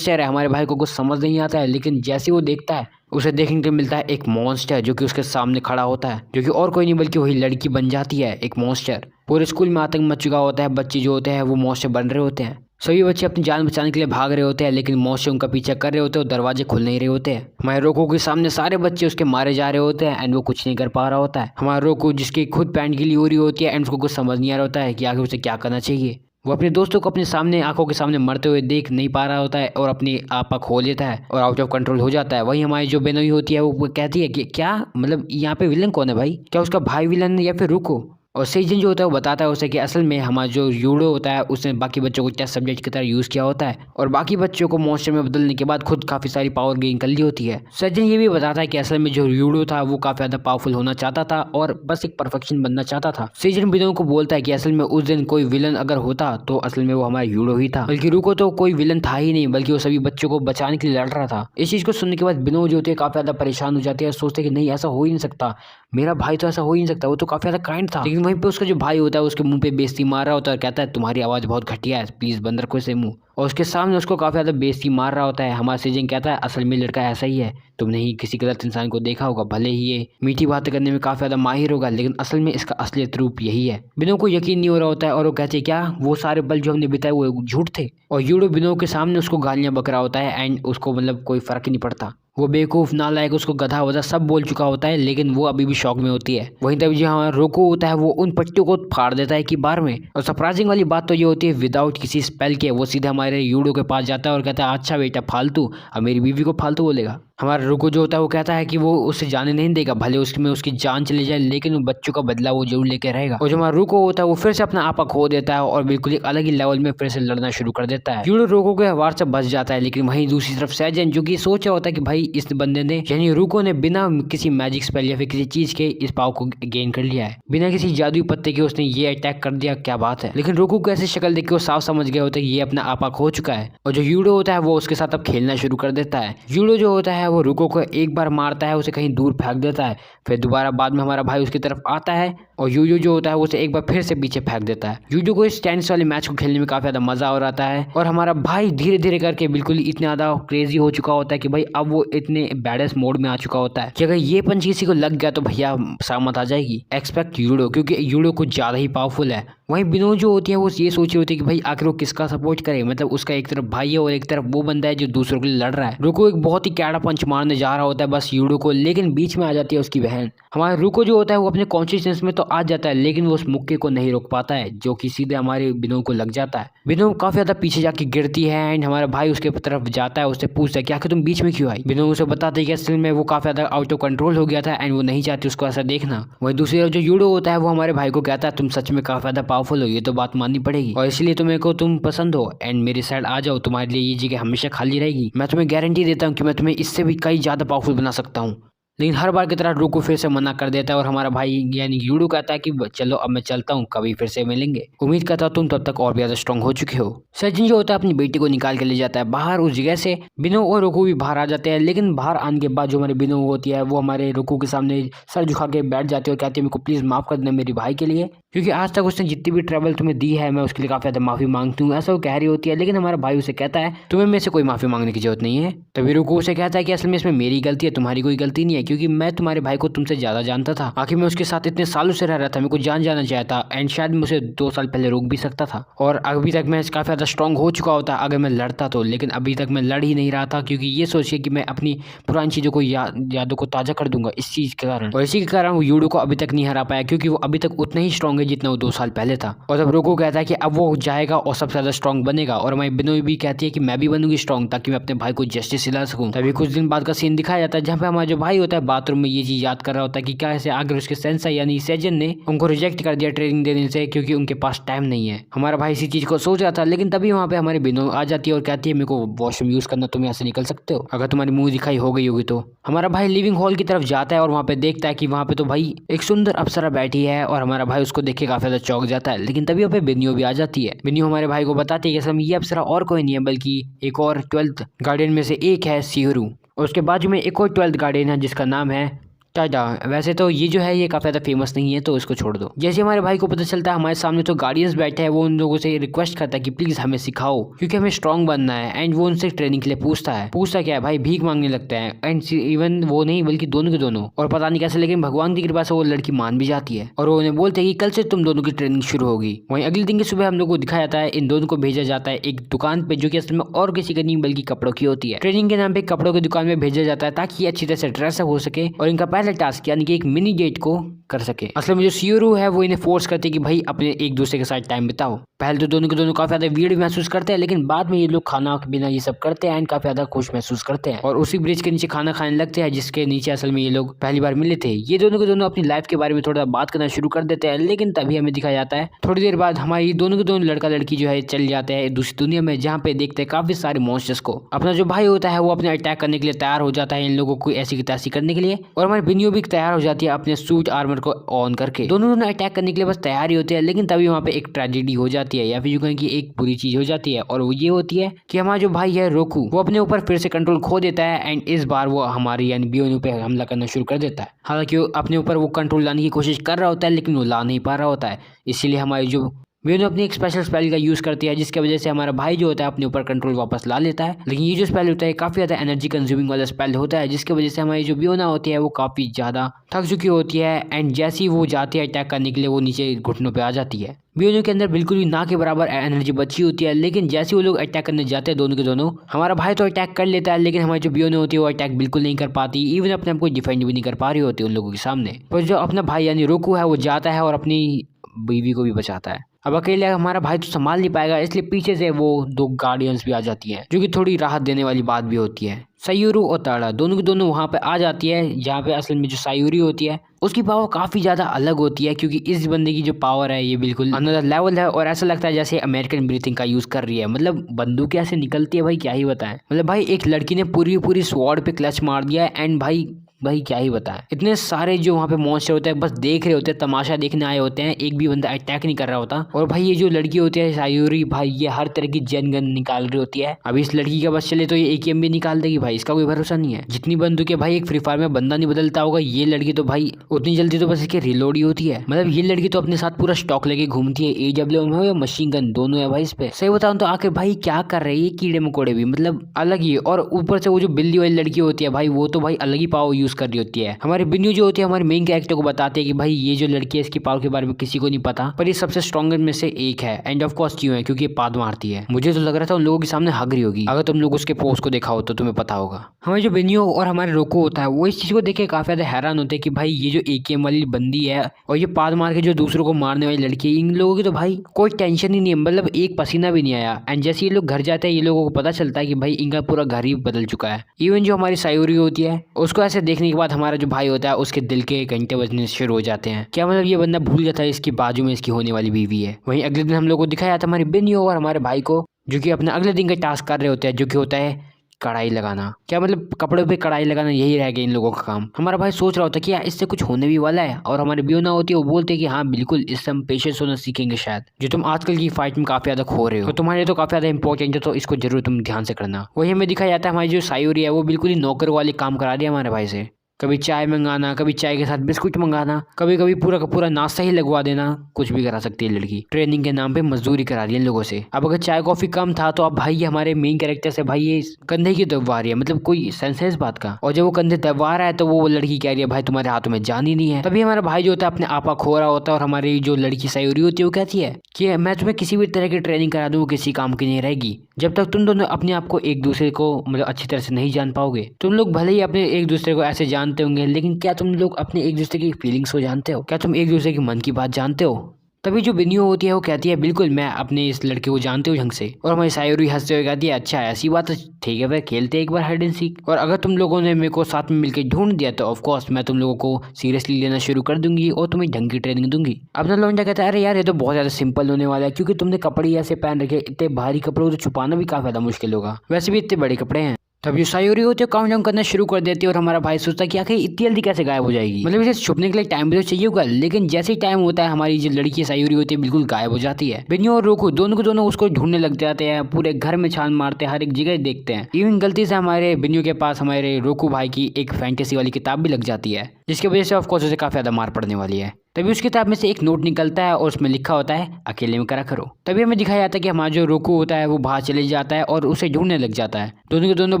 है। हमारे भाई को कुछ समझ नहीं आता है, लेकिन जैसे वो देखता है उसे देखने को मिलता है एक मॉन्स्टर जो कि उसके सामने खड़ा होता है, जो कि और कोई नहीं बल्कि वही लड़की बन जाती है एक मॉन्स्टर। पूरे स्कूल में आतंक मच चुका होता है, बच्चे जो होते हैं वो मॉन्स्टर बन रहे होते हैं, सभी बच्चे अपनी जान बचाने के लिए भाग रहे होते हैं लेकिन मॉन्स्टर उनका पीछा कर रहे होते हैं और दरवाजे खुल नहीं रहे होते हैं। हमारे रोको के सामने सारे बच्चे उसके मारे जा रहे होते हैं एंड वो कुछ नहीं कर पा रहा होता है। हमारा रोको जिसकी खुद पैंट गीली हो रही होती है एंड उसको कुछ समझ नहीं आ रहा होता है कि आगे उसे क्या करना चाहिए। वो अपने दोस्तों को अपने सामने आंखों के सामने मरते हुए देख नहीं पा रहा होता है और अपनी आपा खो लेता है और आउट ऑफ कंट्रोल हो जाता है। वहीं हमारी जो बेनोई होती है वो कहती है कि क्या मतलब यहाँ पे विलन कौन है भाई, क्या उसका भाई विलन या फिर रुको। और सेजन जो होता है वो बताता है उसे कि असल में हमारा जो यूडो होता है उसने बाकी बच्चों को टेस्ट सब्जेक्ट की तरह यूज किया होता है और बाकी बच्चों को मॉन्स्टर में बदलने के बाद खुद काफी सारी पावर गेन कर ली होती है। सेजन ये भी बताता है कि असल में जो यूडो था वो काफी ज्यादा पावरफुल होना चाहता था और बस एक परफेक्शन बनना चाहता था। सेजन बिनो को बोलता है कि असल में उस दिन कोई विलन अगर होता तो असल में वो हमारा यूडो ही था, बल्कि रुको तो कोई विलन था ही नहीं, बल्कि वो सभी बच्चों को बचाने के लिए लड़ रहा था। इस चीज को सुनने के बाद बिनो जो होते हैं काफी ज्यादा परेशान हो जाते हैं, सोचते कि नहीं ऐसा हो ही नहीं सकता, मेरा भाई तो ऐसा हो ही नहीं सकता, वो तो काफी ज्यादा काइंड था। लेकिन वहीं पे उसका जो भाई होता है उसके मुंह पे बेइज्जती मार रहा होता है और कहता है तुम्हारी आवाज बहुत घटिया है, प्लीज बंद रखो इसे मुंह। और उसके सामने उसको काफी ज्यादा बेइज्जती मार रहा होता है। हमारा सेजन कहता है असल में लड़का ऐसा ही है, तुमने ही किसी गलत इंसान को देखा होगा, भले ही ये मीठी बातें करने में काफी ज्यादा माहिर होगा लेकिन असल में इसका असलियत रूप यही है। बिनो को यकीन नहीं हो रहा होता है और वो कहते हैं क्या वो सारे पल जो हमने बिताए वो झूठ थे। और यूडो बिनो के सामने उसको गालियां बक रहा होता है एंड उसको मतलब कोई फर्क ही नहीं पड़ता, वो बेवकूफ नालायक उसको गधा वधा सब बोल चुका होता है लेकिन वो अभी भी शौक में होती है। वहीं तभी जो हमारा रोको होता है वो उन पट्टियों को फाड़ देता है कि बार में। और सरप्राइजिंग वाली बात तो ये होती है विदाउट किसी स्पेल के वो सीधे हमारे यूडो के पास जाता है और कहता है अच्छा बेटा फालतू, अब मेरी बीवी को फालतू बोलेगा। हमारा रुको जो होता है वो कहता है कि वो उसे जाने नहीं देगा, भले उसमें उसकी जान चली जाए लेकिन उन बच्चों का बदला वो जरूर लेके रहेगा। और जो हमारा रुको होता है वो फिर से अपना आपा खो देता है और बिल्कुल एक अलग ही लेवल में फिर से लड़ना शुरू कर देता है। यूडो रुको के वार से बच जाता है, लेकिन वहीं दूसरी तरफ सैजन जो कि सोच रहा होता है कि भाई इस बंदे ने यानी रुको ने बिना किसी मैजिक स्पेल या फिर किसी चीज के इस पाव को गेन कर लिया है, बिना किसी जादुई पत्ते के उसने ये अटैक कर दिया, क्या बात है। लेकिन रुको को ऐसी शक्ल देख के वो साफ समझ गए होते हैं कि ये अपना आपा खो चुका है। और जो यूडो होता है वो उसके साथ अब खेलना शुरू कर देता है। यूडो जो होता है वो रुको को एक बार मारता है, उसे कहीं दूर फेंक देता है, फिर दोबारा बाद में हमारा भाई उसकी तरफ आता है और यूजो जो होता है उसे एक बार फिर से पीछे फेंक देता है। यूजो को इस टेनिस वाले मैच को खेलने में काफी ज्यादा मजा आ रहा है और हमारा भाई धीरे धीरे करके बिल्कुल इतना ज्यादा क्रेजी हो चुका होता है कि भाई अब वो इतने बैडेस्ट मोड में आ चुका होता है कि अगर ये पंच किसी को लग गया तो भैया सामत आ जाएगी। एक्सपेक्ट यूडो, क्योंकि यूडो कुछ ज्यादा ही पावरफुल है। वहीं बिनो जो होती है वो ये सोच रही होती है कि भाई आखिर वो किसका सपोर्ट करे, मतलब उसका एक तरफ भाई है और एक तरफ वो बंदा है जो दूसरों के लिए लड़ रहा है। रुको एक बहुत ही कैड़ा पंच मारने जा रहा होता है बस यूडो को, लेकिन बीच में आ जाती है उसकी बहन। हमारा रुको जो होता है वो अपने कॉन्शियसनेस में तो आ जाता है लेकिन वो उस मुक्के को नहीं रोक पाता है जो कि सीधे हमारे बिनो को लग जाता है। बिनो काफी ज्यादा पीछे जाके गिरती है एंड हमारा भाई उसके तरफ जाता है, उससे पूछता है कि आखिर तुम बीच में क्यों आई। बिनो उसे बताते हैं कि असल में वो काफी ज्यादा आउट ऑफ कंट्रोल हो गया था एंड वो नहीं चाहती उसको ऐसा देखना। वहीं दूसरी तरफ जो यूडो होता है वो हमारे भाई को कहता है तुम सच में काफी ज्यादा पावरफुल हो, ये तो बात माननी पड़ेगी और इसलिए तुम्हें को तुम पसंद हो एंड मेरी साइड आ जाओ, तुम्हारे लिए ये जगह हमेशा खाली रहेगी। मैं तुम्हें गारंटी देता हूँ कि मैं तुम्हें इससे भी कई ज्यादा पावरफुल बना सकता हूँ। लेकिन हर बार की तरह रुको फिर से मना कर देता है और हमारा भाई यानी यूडो कहता है कि चलो अब मैं चलता हूँ, कभी फिर से मिलेंगे, उम्मीद करता हूँ तुम तब तक और भी ज्यादा स्ट्रांग हो चुके हो। सचिन जो होता है अपनी बेटी को निकाल के ले जाता है बाहर उस जगह से। बिनो और रुको भी बाहर आ जाते हैं, लेकिन बाहर आने के बाद जो हमारे बिनो होती है वो हमारे रुको के सामने सर झुका के बैठ जाती है और कहती है मेरे को प्लीज माफ कर देना मेरे भाई के लिए, क्योंकि आज तक उसने जितनी भी ट्रैवल तुम्हें दी है मैं उसके लिए काफी ज्यादा माफी मांगती हूँ, ऐसा वो कह रही होती है। लेकिन हमारा भाई उसे कहता है तुम्हें मेरे से कोई माफी मांगने की जरूरत नहीं है। तभी रुको उसे कहता है कि असल में इसमें मेरी गलती है, तुम्हारी कोई गलती नहीं है, क्योंकि मैं तुम्हारे भाई को तुमसे ज्यादा जानता था, आखिर मैं उसके साथ इतने सालों से रह रहा था, मेरे को जाना चाहता एंड शायद मुझे 2 साल पहले रोक भी सकता था और अभी तक मैं काफी ज्यादा स्ट्रांग हो चुका होता अगर मैं लड़ता तो, लेकिन अभी तक मैं लड़ ही नहीं रहा था क्योंकि ये सोचिए कि मैं अपनी पुरानी चीजों को यादों को ताजा कर दूंगा इस चीज के कारण। और इसी के कारण वो यूडो को अभी तक नहीं हरा पाया क्योंकि वो अभी तक उतना ही स्ट्रांग है जितना वो 2 साल पहले था। और तब रोको कहता है कि अब वो जाएगा और सबसे ज्यादा स्ट्रांग बनेगा और मैं बिनो भी कहती है कि मैं भी बनूंगी स्ट्रांग ताकि मैं अपने भाई को जस्टिस दिला सकूं। तभी कुछ दिन बाद का सीन दिखाया जाता है जहाँ पे हमारा जो भाई होता है बाथरूम में ये चीज याद कर रहा होता है कि क्या ऐसे आगे उसके सेंसाई यानी सेजन ने उनको रिजेक्ट कर दिया ट्रेनिंग देने से क्योंकि उनके पास टाइम नहीं है। हमारा भाई इसी चीज को सोच रहा था, लेकिन तभी वहाँ पे हमारे बिनो आ जाती है और कहती है मेरे को वॉशरूम यूज करना, तुम यहाँ से निकल सकते हो अगर तुम्हारी मुंह दिखाई हो गई होगी तो। हमारा भाई लिविंग हॉल की तरफ जाता है और वहाँ पे देखता है कि वहाँ पे तो भाई एक सुंदर अप्सरा बैठी है और हमारा भाई उसको देख के काफी ज्यादा चौंक जाता है। लेकिन तभी वहाँ पे बिनियो भी आ जाती है। बिनियो हमारे भाई को बताती है कि असल में ये अप्सरा और कोई नहीं है बल्कि एक और 12th गार्डियन में से एक है सीहरू, और उसके बाजू में एक और 12th गार्डियन है जिसका नाम है टाटा। वैसे तो ये जो है ये काफ़ी ज़्यादा फेमस नहीं है तो इसको छोड़ दो। जैसे हमारे भाई को पता चलता है हमारे सामने तो गार्डियंस बैठे हैं, वो उन लोगों से रिक्वेस्ट करता है कि प्लीज़ हमें सिखाओ क्योंकि हमें स्ट्रांग बनना है एंड वो उनसे ट्रेनिंग के लिए पूछता क्या है भाई, भीख मांगने लगता है एंड इवन वो नहीं बल्कि दोनों के दोनों, और पता नहीं कैसे लेकिन भगवान की कृपा से वो लड़की मान भी जाती है और वो उन्हें बोलते हैं कि कल से तुम दोनों की ट्रेनिंग शुरू होगी। वहीं अगले दिन की सुबह हम लोग को दिखाया जाता है इन दोनों को भेजा जाता है एक दुकान पे जो कि असल में और किसी की नहीं बल्कि कपड़ों की होती है। ट्रेनिंग के नाम पे कपड़ों की दुकान में भेजा जाता है ताकि अच्छी तरह से ड्रेसअप हो सके और इनका पहला वाला टास्क यानी कि एक मिनी डेट को कर सके। असल में जो सीओरू है वो इन्हें फोर्स करते हैं कि भाई अपने एक दूसरे के साथ टाइम बिताओ। पहले तो दोनों के दोनों काफी ज्यादा वीर्ड महसूस करते हैं, लेकिन बाद में ये लोग खाना पीना ये सब करते हैं एंड काफी ज्यादा खुश महसूस करते हैं और उसी ब्रिज के नीचे खाना खाने लगते हैं जिसके नीचे असल में ये लोग पहली बार मिले थे। ये दोनों के दोनों अपनी लाइफ के बारे में थोड़ा बात करना शुरू कर देते हैं, लेकिन तभी हमें दिखाया जाता है थोड़ी देर बाद हमारी दोनों के दोनों लड़का लड़की जो है चल जाते हैं दूसरी दुनिया में, जहाँ पे देखते हैं काफी सारे मॉन्स्टर्स को। अपना जो भाई होता है वो अपने अटैक करने के लिए तैयार हो जाता है इन लोगों को ऐसी की तैसी करने के लिए, और हमारी बिनियो भी तैयार हो जाती है अपने सूट आर्मर को ऑन करके। दोनों अटैक करने के लिए बस तैयार ही होते हैं, लेकिन तभी वहाँ पे एक ट्रेजेडी हो जाती है या फिर जो कहें कि एक बुरी चीज हो जाती है, और वो ये होती है कि हमारा जो भाई है रोकू वो अपने ऊपर फिर से कंट्रोल खो देता है एंड इस बार वो हमारी यानी बियोनो पे हमला करना शुरू कर देता है। हालांकि वो अपने ऊपर वो कंट्रोल लाने की कोशिश कर रहा होता है, लेकिन वो ला नहीं पा रहा होता है। इसीलिए हमारी जो बियोनो अपनी एक स्पेशल स्पेल का यूज करती है, जिसकी वजह से हमारा भाई जो होता है अपने ऊपर कंट्रोल वापस ला लेता है। लेकिन ये जो स्पेल होता है काफी ज्यादा एनर्जी कंज्यूमिंग वाला स्पेल होता है, जिसकी वजह से हमारी जो बियोना होती है वो काफी ज्यादा थक चुकी होती है एंड जैसे ही वो जाती है अटैक करने के लिए वो नीचे घुटनों पे आ जाती है। बियोनो के अंदर बिल्कुल भी ना के बराबर एनर्जी बची होती है, लेकिन जैसे वो लोग अटैक करने जाते हैं दोनों के दोनों, हमारा भाई तो अटैक कर लेता है, लेकिन हमारी जो बियोनो होती है वो अटैक बिल्कुल नहीं कर पाती, इवन अपने आप को डिफेंड भी नहीं कर पा रही होती उन लोगों के सामने। पर जो अपना भाई यानी रोकू है वो जाता है और अपनी बीवी को भी बचाता है। अब अकेले हमारा भाई तो संभाल नहीं पाएगा, इसलिए पीछे से वो दो गार्डियंस भी आ जाती है, जो कि थोड़ी राहत देने वाली बात भी होती है। सायूरू और ताड़ा दोनों के दोनों वहाँ पे आ जाती है, जहाँ पे असल में जो सायूरी होती है उसकी पावर काफ़ी ज़्यादा अलग होती है, क्योंकि इस बंदे की जो पावर है ये बिल्कुल अनदर लेवल है और ऐसा लगता है जैसे अमेरिकन ब्रीथिंग का यूज़ कर रही है। मतलब बंदूक ऐसे निकलती है भाई क्या ही बताएं। मतलब भाई एक लड़की ने पूरी स्वॉर्ड पे क्लच मार दिया है एंड भाई क्या ही बताएं। इतने सारे जो वहाँ पे मॉन्स्टर होते हैं बस देख रहे होते हैं, तमाशा देखने आए होते हैं, एक भी बंदा अटैक नहीं कर रहा होता। और भाई ये जो लड़की होती है सायूरी भाई ये हर तरह की जेन गन निकाल रही होती है। अब इस लड़की का बस चले तो ये AKM भी निकाल देगी भाई, इसका कोई भरोसा नहीं है। जितनी बंदूकें भाई एक फ्री फायर में बंदा नहीं बदलता होगा, ये लड़की तो भाई उतनी जल्दी तो बस इसकी रिलोड ही होती है। मतलब ये लड़की तो अपने साथ पूरा स्टॉक लेके घूमती है, AWM हो या मशीन गन दोनों है भाई इस पे। सही बताऊं तो आखिर भाई क्या कर रही है कीड़े मकोड़े भी मतलब अलग ही। और ऊपर से वो जो बिल्ली वाली लड़की होती है भाई वो तो भाई अलग ही पावर यूज कर रही होती है। हमारी बिन्नू जो होती है हमारे मेन कैरेक्टर को बताते हैं कि भाई ये जो लड़की है इसकी पावर के बारे में किसी को नहीं पता, पर ये सबसे स्ट्रॉन्गर में से एक है। एंड ऑफ कोर्स क्यों है, क्योंकि ये पाद मारती है। मुझे तो लग रहा था उन लोगों के सामने हग रही होगी, अगर तुम लोग उसके पोस्ट को देखा हो तो तुम्हें पता होगा। हमारे जो बिन्नू और हमारे रोको होता है वो इस चीज को देख के काफी ज्यादा हैरान होते हैं कि भाई ये जो AKM वाली बंदी है और ये पाद मार के जो दूसरों को मारने वाली लड़की है, इन लोगों की तो भाई कोई टेंशन ही नहीं है, मतलब एक पसीना भी नहीं आया। एंड जैसे ये लोग घर जाते हैं ये लोगों को पता चलता है कि भाई इनका पूरा घर ही बदल चुका है। इवन जो हमारी सायूरी होती है उसको ऐसे देखने के बाद हमारा जो भाई होता है उसके दिल के घंटे बजने शुरू हो जाते हैं। क्या मतलब ये बंदा भूल जाता है इसकी बाजू में इसकी होने वाली बीवी है। वहीं अगले दिन हम लोग को दिखाया जाता है हमारी बिन्नी और हमारे भाई को, जो कि अपने अगले दिन का टास्क कर रहे होते हैं, जो कि होता है कढ़ाई लगाना। क्या मतलब कपड़ों पे कढ़ाई लगाना, यही रह गया इन लोगों का काम। हमारा भाई सोच रहा होता है कि यार इससे कुछ होने भी वाला है, और हमारी बियोना होती है वो बोलते हैं कि हाँ बिल्कुल इससे हम पेशेंस होना सीखेंगे शायद, जो तुम आजकल की फाइट में काफी ज्यादा खो रहे हो, तो तुम्हारे लिए तो काफी ज्यादा इंपॉर्टेंट है, तो इसको जरूर तुम ध्यान से करना। वही हमें दिखाया जाता है हमारी जो सायूरी है वो बिल्कुल ही नौकर वाले काम करा रही है हमारे भाई से। कभी चाय मंगाना, कभी चाय के साथ बिस्कुट मंगाना, कभी कभी पूरा का पूरा नाश्ता ही लगवा देना, कुछ भी करा सकती है लड़की। ट्रेनिंग के नाम पे मजदूरी करा रही है लोगों से। अब अगर चाय कॉफी कम था तो अब भाई ये हमारे मेन कैरेक्टर से भाई ये कंधे की दबवा रही है, मतलब कोई सेंस है इस बात का। और जब वो कंधे दबवा रहा है तो वो लड़की कह रही है भाई तुम्हारे हाथों में जान ही नहीं है। तभी हमारा भाई जो होता है अपने आपा खो रहा होता है, और हमारी जो लड़की सायूरी होती है वो कहती है कि मैं तुम्हें किसी भी तरह की ट्रेनिंग करा दूँ, किसी काम की नहीं रहेगी जब तक तुम दोनों अपने आप को एक दूसरे को मतलब अच्छी तरह से नहीं जान पाओगे। तुम लोग भले ही अपने एक दूसरे को ऐसे जानते होंगे, लेकिन क्या तुम लोग अपने एक दूसरे की फीलिंग्स को जानते हो? क्या तुम एक दूसरे की मन की बात जानते हो? तभी जो बिनियो होती है वो कहती है बिल्कुल मैं अपने इस लड़के को जानती हूँ ढंग से। और हमारी सायूरी हंसते हुए कहती है अच्छा ऐसी बात है, ठीक है भाई खेलते एक बार हाइड एंड सीक, और अगर तुम लोगों ने मेरे को साथ में मिलकर ढूंढ दिया तो ऑफ कोर्स मैं तुम लोगों को सीरियसली लेना शुरू कर दूंगी और तुम्हें ढंग की ट्रेनिंग दूंगी। अपना लौंडा कहता है अरे यार ये तो बहुत ज्यादा सिंपल होने वाला है, क्योंकि तुमने कपड़े ऐसे पहन रखे, इतने भारी कपड़ों को तो छुपाना भी काफी ज्यादा मुश्किल होगा, वैसे भी इतने बड़े कपड़े हैं। तब जो सायूरी होती है काउंट डाउन करना शुरू कर देती है, और हमारा भाई सोचता है कि आखिर इतनी जल्दी कैसे गायब हो जाएगी, मतलब इसे छुपने के लिए टाइम भी तो चाहिए होगा। लेकिन जैसे ही टाइम होता है हमारी जो लड़की सायूरी होती है बिल्कुल गायब हो जाती है। बिन्नू और रोकू दोनों को दोनों उसको ढूंढने लग जाते हैं, पूरे घर में छान मारते हैं, हर एक जगह देखते हैं। इवन गलती से हमारे बिन्नू के पास हमारे रोकू भाई की एक फैंटेसी वाली किताब भी लग जाती है, जिसकी वजह से ऑफकोर्स उसे काफी ज्यादा मार पड़ने वाली है। तभी उसकी किताब में से एक नोट निकलता है और उसमें लिखा होता है अकेले में करा करो। तभी हमें दिखाया जाता है कि हमारा जो रोकू होता है वो बाहर चले जाता है और उसे ढूंढने लग जाता है। दोनों के दोनों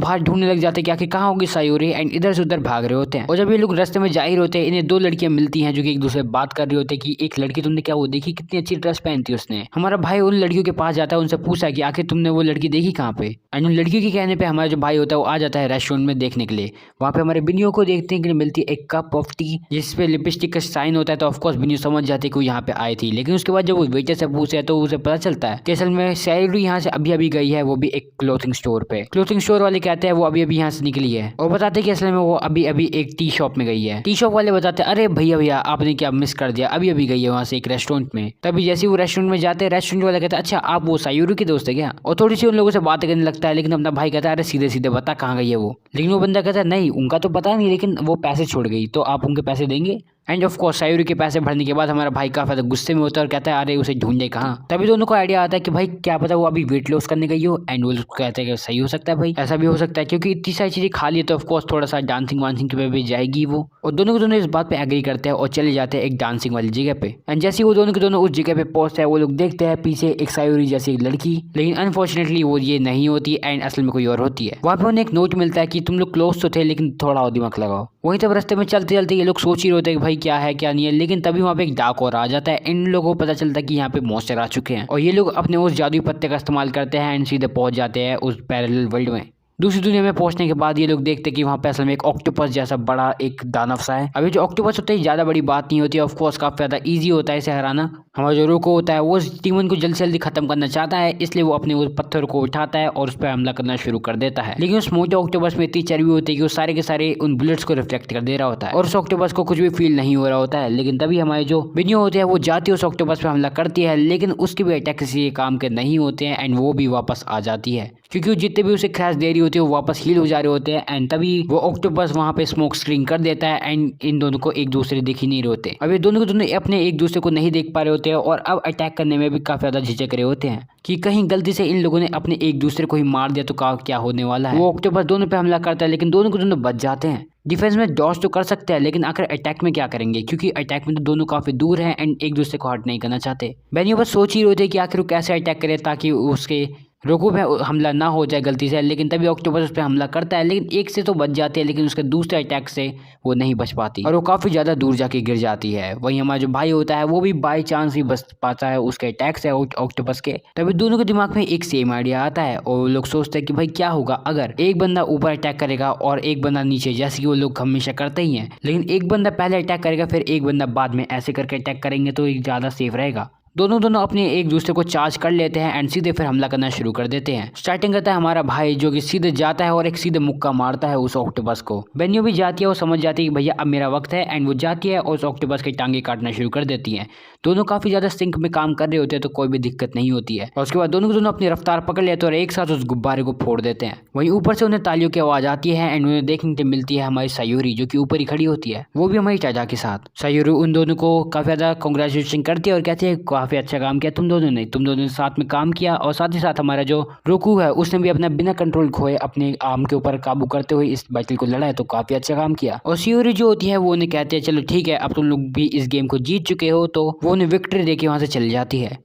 बाहर ढूंढने लग जाते हैं कि आखिर कहाँ होगी सायूरी, एंड इधर से उधर भाग रहे होते हैं। और जब ये लोग रास्ते में जा ही होते हैं, इन्हें दो लड़कियां मिलती हैं जो कि एक दूसरे से बात कर रही होती है कि एक लड़की तुमने क्या वो देखी, कितनी अच्छी ड्रेस पहनी थी उसने। हमारा भाई उन लड़कियों के पास जाता है, उनसे पूछा कि आखिर तुमने वो लड़की देखी कहाँ पे। एंड उन लड़कियों के कहने पे हमारा जो भाई होता है वो आ जाता है रेस्टोरेंट में देखने के लिए। वहाँ पे हमारे बिनियो को देखने के लिए मिलती है एक कप ऑफ टी जिसपे लिपस्टिक का साइन होता है। तो ऑफकोर्स बिनियो समझ जाते कि वो यहाँ पे आई थी, लेकिन उसके बाद जब वो वेटर से पूछे तो उसे पता चलता है कि असल में सायूरी यहाँ से अभी अभी गई है, वो भी एक क्लोथिंग स्टोर पे। क्लोथिंग स्टोर वाले कहते हैं वो अभी अभी यहाँ से निकली है और बताते हैं कि असल में वो अभी अभी एक टी शॉप में गई है। टी शॉप वाले बताते हैं अरे भैया भैया आपने क्या मिस कर दिया, अभी अभी गई है वहाँ से एक रेस्टोरेंट में। तभी जैसे वो रेस्टोरेंट में जाते हैं, रेस्टोरेंट वाला कहता है अच्छा आप वो सायूरी के दोस्त है क्या, और थोड़ी सी उन लोगों से बातें करने लगता है। लेकिन अपना भाई कहता है अरे सीधे सीधे बता कहाँ गई है वो। लेकिन वो बंदा कहता है नहीं उनका तो पता नहीं, लेकिन वो पैसे छोड़ गई तो आप उनके पैसे देंगे। एंड ऑफ कोर्स सायूरी के पैसे भरने के बाद हमारा भाई काफी ज्यादा गुस्से में होता है और कहता है अरे उसे ढूंढे कहाँ। तभी दोनों को आइडिया आता है कि भाई क्या पता वो अभी वेट लॉस करने गई हो। एंड वो कहते हैं कि सही हो सकता है भाई, ऐसा भी हो सकता है क्योंकि इतनी सारी चीजें खा ली है तो ऑफकोर्स थोड़ा सा डांसिंग वांसिंग पे भी जाएगी वो। और दोनों के दोनों इस बात पे एग्री करते हैं और चले जाते हैं एक डांसिंग वाली जगह पे। एंड जैसे ही वो दोनों के दोनों उस जगह पे पहुंचते हैं, वो लोग देखते हैं पीछे एक सायूरी जैसी एक लड़की, लेकिन अनफॉर्चुनेटली वो ये नहीं होती एंड असल में कोई और होती है। वहाँ पे उन्हें एक नोट मिलता है कि तुम लोग क्लोज तो थे लेकिन थोड़ा और दिमाग लगाओ। वहीं तब रास्ते में चलते चलते ये लोग सोच ही होते हैं कि भाई क्या है क्या नहीं है, लेकिन तभी वहाँ पे एक डाक और आ जाता है। इन लोगों को पता चलता है कि यहाँ पे मॉन्स्टर आ चुके हैं और ये लोग अपने उस जादुई पत्ते का इस्तेमाल करते हैं एंड सीधे पहुंच जाते हैं उस पैरेलल वर्ल्ड में। दूसरी दुनिया में पहुंचने के बाद ये लोग देखते हैं कि वहाँ पे असल में एक ऑक्टोपस जैसा बड़ा एक दानव सा है। अभी जो ऑक्टोपस होता है ज्यादा बड़ी बात नहीं होती है, ऑफकोर्स काफी ज्यादा इजी होता है इसे हराना। हमारा जो रोको होता है वो उस डीमन को जल्दी से जल्दी खत्म करना चाहता है, इसलिए वो अपने उस पत्थर को उठाता है और उस पर हमला करना शुरू कर देता है। लेकिन उस मोटे ऑक्टोपस में इतनी चर्बी होती है कि वो सारे के सारे उन बुलेट्स को रिफ्लेक्ट कर दे रहा होता है और उस ऑक्टोपस को कुछ भी फील नहीं हो रहा होता है। लेकिन तभी हमारे जो बिनियो होते हैं वो जाती है उस ऑक्टोपस पे हमला करती है, लेकिन उसके भी अटैक किसी काम के नहीं होते हैं एंड वो भी वापस आ जाती है क्योंकि वो जितने भी उसे क्रैश दे रही होती है वो वापस हील हो जा रहे होते हैं। एंड तभी वो ऑक्टोपस वहाँ पे स्मोक स्क्रीन कर देता है एंड इन दोनों को एक दूसरे दिख ही नहीं रहे होते। अब ये दोनों के दोनों अपने एक दूसरे को नहीं देख पा रहे होते हैं और अब अटैक करने में भी काफी ज्यादा झिझक रहे होते हैं कि कहीं गलती से इन लोगों ने अपने एक दूसरे को ही मार दिया तो क्या होने वाला है। वो ऑक्टोपस दोनों पे हमला करता है लेकिन दोनों के दोनों बच जाते हैं। डिफेंस में डॉज तो कर सकते हैं लेकिन आखिर अटैक में क्या करेंगे, क्योंकि अटैक में तो दोनों काफी दूर हैं एंड एक दूसरे को हर्ट नहीं करना चाहते। बेनियो बस सोच ही रहे थे कि आखिर वो कैसे अटैक करे ताकि उसके रोको पे हमला ना हो जाए गलती से। लेकिन तभी ऑक्टोपस उस पर हमला करता है, लेकिन एक से तो बच जाती है लेकिन उसके दूसरे अटैक से वो नहीं बच पाती और वो काफी ज्यादा दूर जाके गिर जाती है। वहीं हमारा जो भाई होता है वो भी बाय चांस ही बच पाता है उसके अटैक से ऑक्टोपस के। तभी दोनों के दिमाग में एक सेम आइडिया आता है और वो लोग सोचते हैं कि भाई क्या होगा अगर एक बंदा ऊपर अटैक करेगा और एक बंदा नीचे, जैसे कि वो लोग हमेशा करते ही हैं, लेकिन एक बंदा पहले अटैक करेगा फिर एक बंदा बाद में, ऐसे करके अटैक करेंगे तो एक ज्यादा सेफ रहेगा। दोनों अपने एक दूसरे को चार्ज कर लेते हैं एंड सीधे फिर हमला करना शुरू कर देते हैं। स्टार्टिंग करता है हमारा भाई जो कि सीधे जाता है और एक सीधे मुक्का मारता है उस ऑक्टोपस को। बेनियो भी जाती है और समझ जाती है कि भैया अब मेरा वक्त है एंड वो जाती है और उस ऑक्टोपस की टांगे काटना शुरू कर देती है। दोनों काफी ज्यादा सिंक में काम कर रहे होते हैं तो कोई भी दिक्कत नहीं होती है और उसके बाद दोनों अपनी रफ्तार पकड़ लेते हैं और एक साथ उस गुब्बारे को फोड़ देते हैं। वहीं ऊपर से उन्हें तालियों की आवाज आती है एंड उन्हें देखने को मिलती है हमारी सायूरी जो कि ऊपर ही खड़ी होती है, वो भी हमारी चाचा के साथ। सायूरी उन दोनों को काफी ज्यादा कांग्रेचुलेशन करती है और कहती है काफी अच्छा काम किया तुम दोनों ने साथ में काम किया और साथ ही साथ हमारा जो रोकू है उसने भी अपना बिना कंट्रोल खोए अपने आर्म के ऊपर काबू करते हुए इस बैटल को लड़ा है, तो काफी अच्छा काम किया। और सायूरी जो होती है वो उन्हें कहते हैं चलो ठीक है अब तुम लोग भी इस गेम को जीत चुके हो, तो वो उन्हें विक्ट्री देके वहां से चली जाती है।